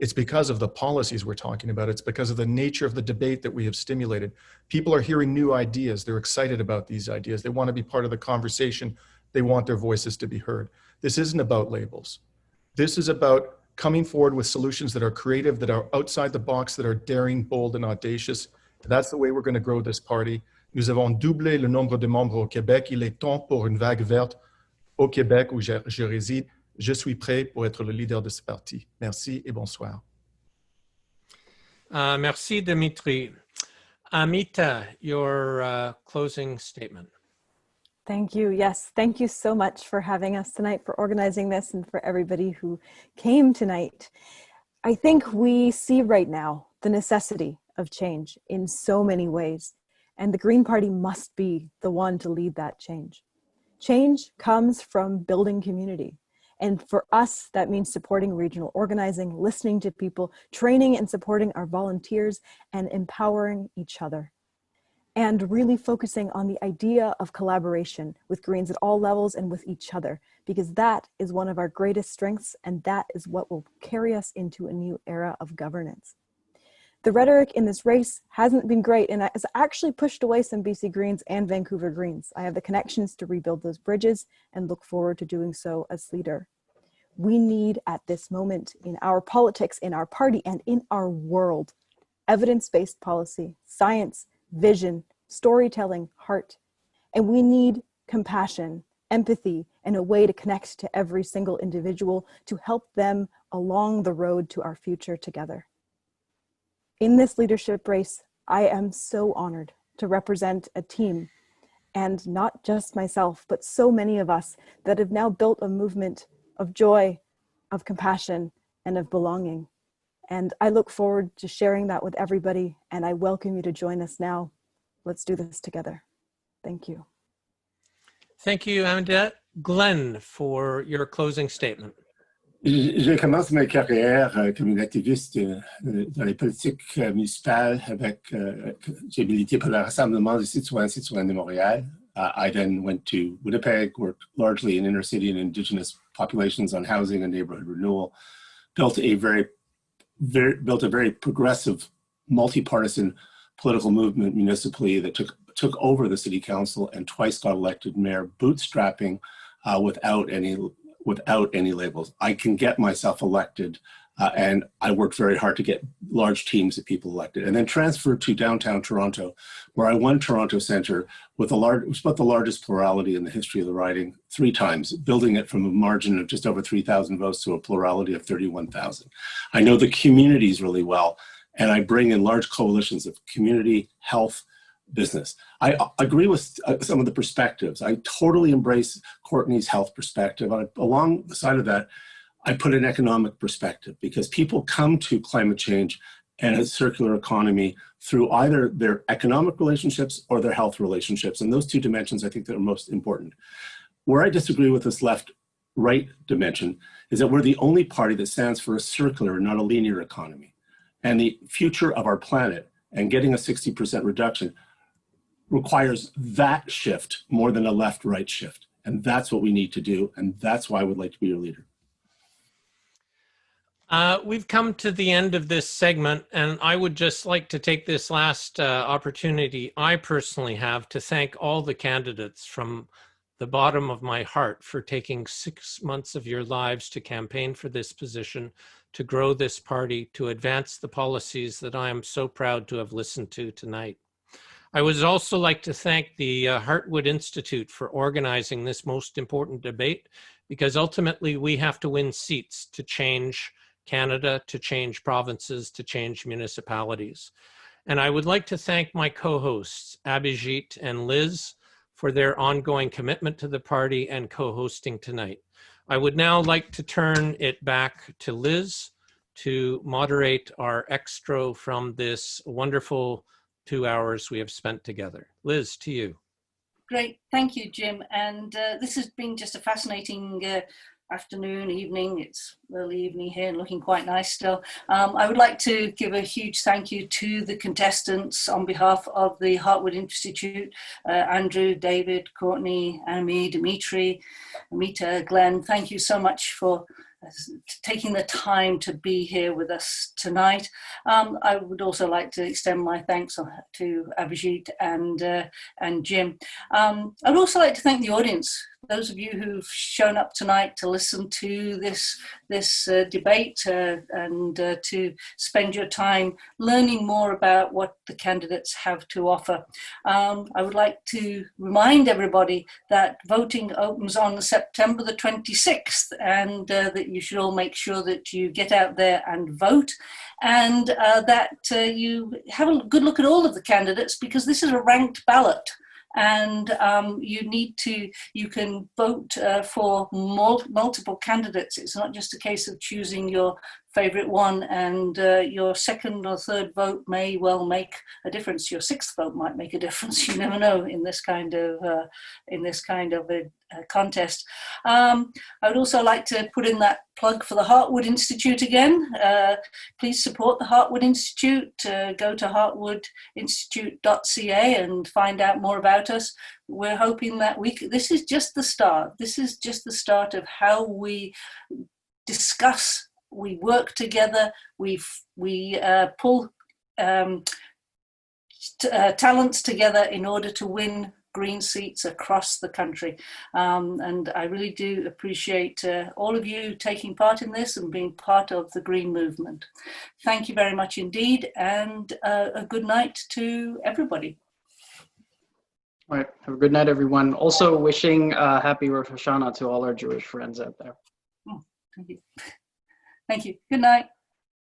It's because of the policies we're talking about. It's because of the nature of the debate that we have stimulated. People are hearing new ideas. They're excited about these ideas. They want to be part of the conversation. They want their voices to be heard. This isn't about labels. This is about coming forward with solutions that are creative, that are outside the box, that are daring, bold, and audacious. That's the way we're going to grow this party. Nous avons doublé le nombre de membres au Québec. Il est temps pour une vague verte au Québec où je réside. Je suis prêt pour être le leader de ce parti. Merci et bonsoir. Merci, Dimitri. Amita, your closing statement. Thank you. Yes, thank you so much for having us tonight, for organizing this, and for everybody who came tonight. I think we see right now the necessity of change in so many ways, and the Green Party must be the one to lead that change. Change comes from building community. And for us, that means supporting regional organizing, listening to people, training and supporting our volunteers, and empowering each other. And really focusing on the idea of collaboration with Greens at all levels and with each other, because that is one of our greatest strengths, and that is what will carry us into a new era of governance. The rhetoric in this race hasn't been great, and has actually pushed away some BC Greens and Vancouver Greens. I have the connections to rebuild those bridges and look forward to doing so as leader. We need at this moment in our politics, in our party, and in our world, evidence-based policy, science, vision, storytelling, heart. And we need compassion, empathy, and a way to connect to every single individual to help them along the road to our future together. In this leadership race, I am so honored to represent a team, and not just myself, but so many of us that have now built a movement of joy, of compassion, and of belonging. And I look forward to sharing that with everybody, and I welcome you to join us now. Let's do this together. Thank you. Thank you, Amita. Glen, for your closing statement. Je commence ma carrière comme une activiste dans les politiques municipales j'ai milité pour le Rassemblement des citoyens et citoyennes de Montréal. I then went to Winnipeg, worked largely in inner city and indigenous populations on housing and neighborhood renewal, built a very progressive, multi-partisan political movement municipally that took over the city council and twice got elected mayor, bootstrapping without any labels. I can get myself elected, and I worked very hard to get large teams of people elected, and then transferred to downtown Toronto, where I won Toronto Centre with about the largest plurality in the history of the riding 3 times, building it from a margin of just over 3,000 votes to a plurality of 31,000. I know the communities really well, and I bring in large coalitions of community, health, business. I agree with some of the perspectives. I totally embrace Courtney's health perspective. Alongside of that, I put an economic perspective, because people come to climate change and a circular economy through either their economic relationships or their health relationships. And those 2 dimensions, I think, that are most important. Where I disagree with this left-right dimension is that we're the only party that stands for a circular, not a linear economy. And the future of our planet and getting a 60% reduction requires that shift more than a left-right shift. And that's what we need to do. And that's why I would like to be your leader. We've come to the end of this segment, and I would just like to take this last opportunity I personally have to thank all the candidates from the bottom of my heart for taking 6 months of your lives to campaign for this position, to grow this party, to advance the policies that I am so proud to have listened to tonight. I would also like to thank the Heartwood Institute for organizing this most important debate, because ultimately we have to win seats to change Canada, to change provinces, to change municipalities. And I would like to thank my co-hosts, Abhijit and Liz, for their ongoing commitment to the party and co-hosting tonight. I would now like to turn it back to Liz to moderate our extra from this wonderful 2 hours we have spent together. Liz, to you. Great, thank you, Jim. And this has been just a fascinating afternoon, evening. It's early evening here and looking quite nice still. I would like to give a huge thank you to the contestants on behalf of the Heartwood Institute, Andrew, David, Courtney, Annamie, Dimitri, Amita, Glen. Thank you so much for taking the time to be here with us tonight. I would also like to extend my thanks to Abhijit and Jim. I'd also like to thank the audience, those of you who've shown up tonight to listen to this debate and to spend your time learning more about what the candidates have to offer. I would like to remind everybody that voting opens on September the 26th, and that you should all make sure that you get out there and vote, and that you have a good look at all of the candidates, because this is a ranked ballot. And you can vote for multiple candidates. It's not just a case of choosing your favorite one, and your second or third vote may well make a difference. Your 6th vote might make a difference. You never know in this kind of a contest. I would also like to put in that plug for the Heartwood Institute again. Please support the Heartwood Institute. Go to heartwoodinstitute.ca and find out more about us. We're hoping that this is just the start. This is just the start of how we discuss, we work together, we pull talents together in order to win Green seats across the country. And I really do appreciate all of you taking part in this and being part of the Green movement. Thank you very much indeed, and a good night to everybody. All right, have a good night, everyone. Also wishing happy Rosh Hashanah to all our Jewish friends out there. Oh, thank you. Thank you. Good night.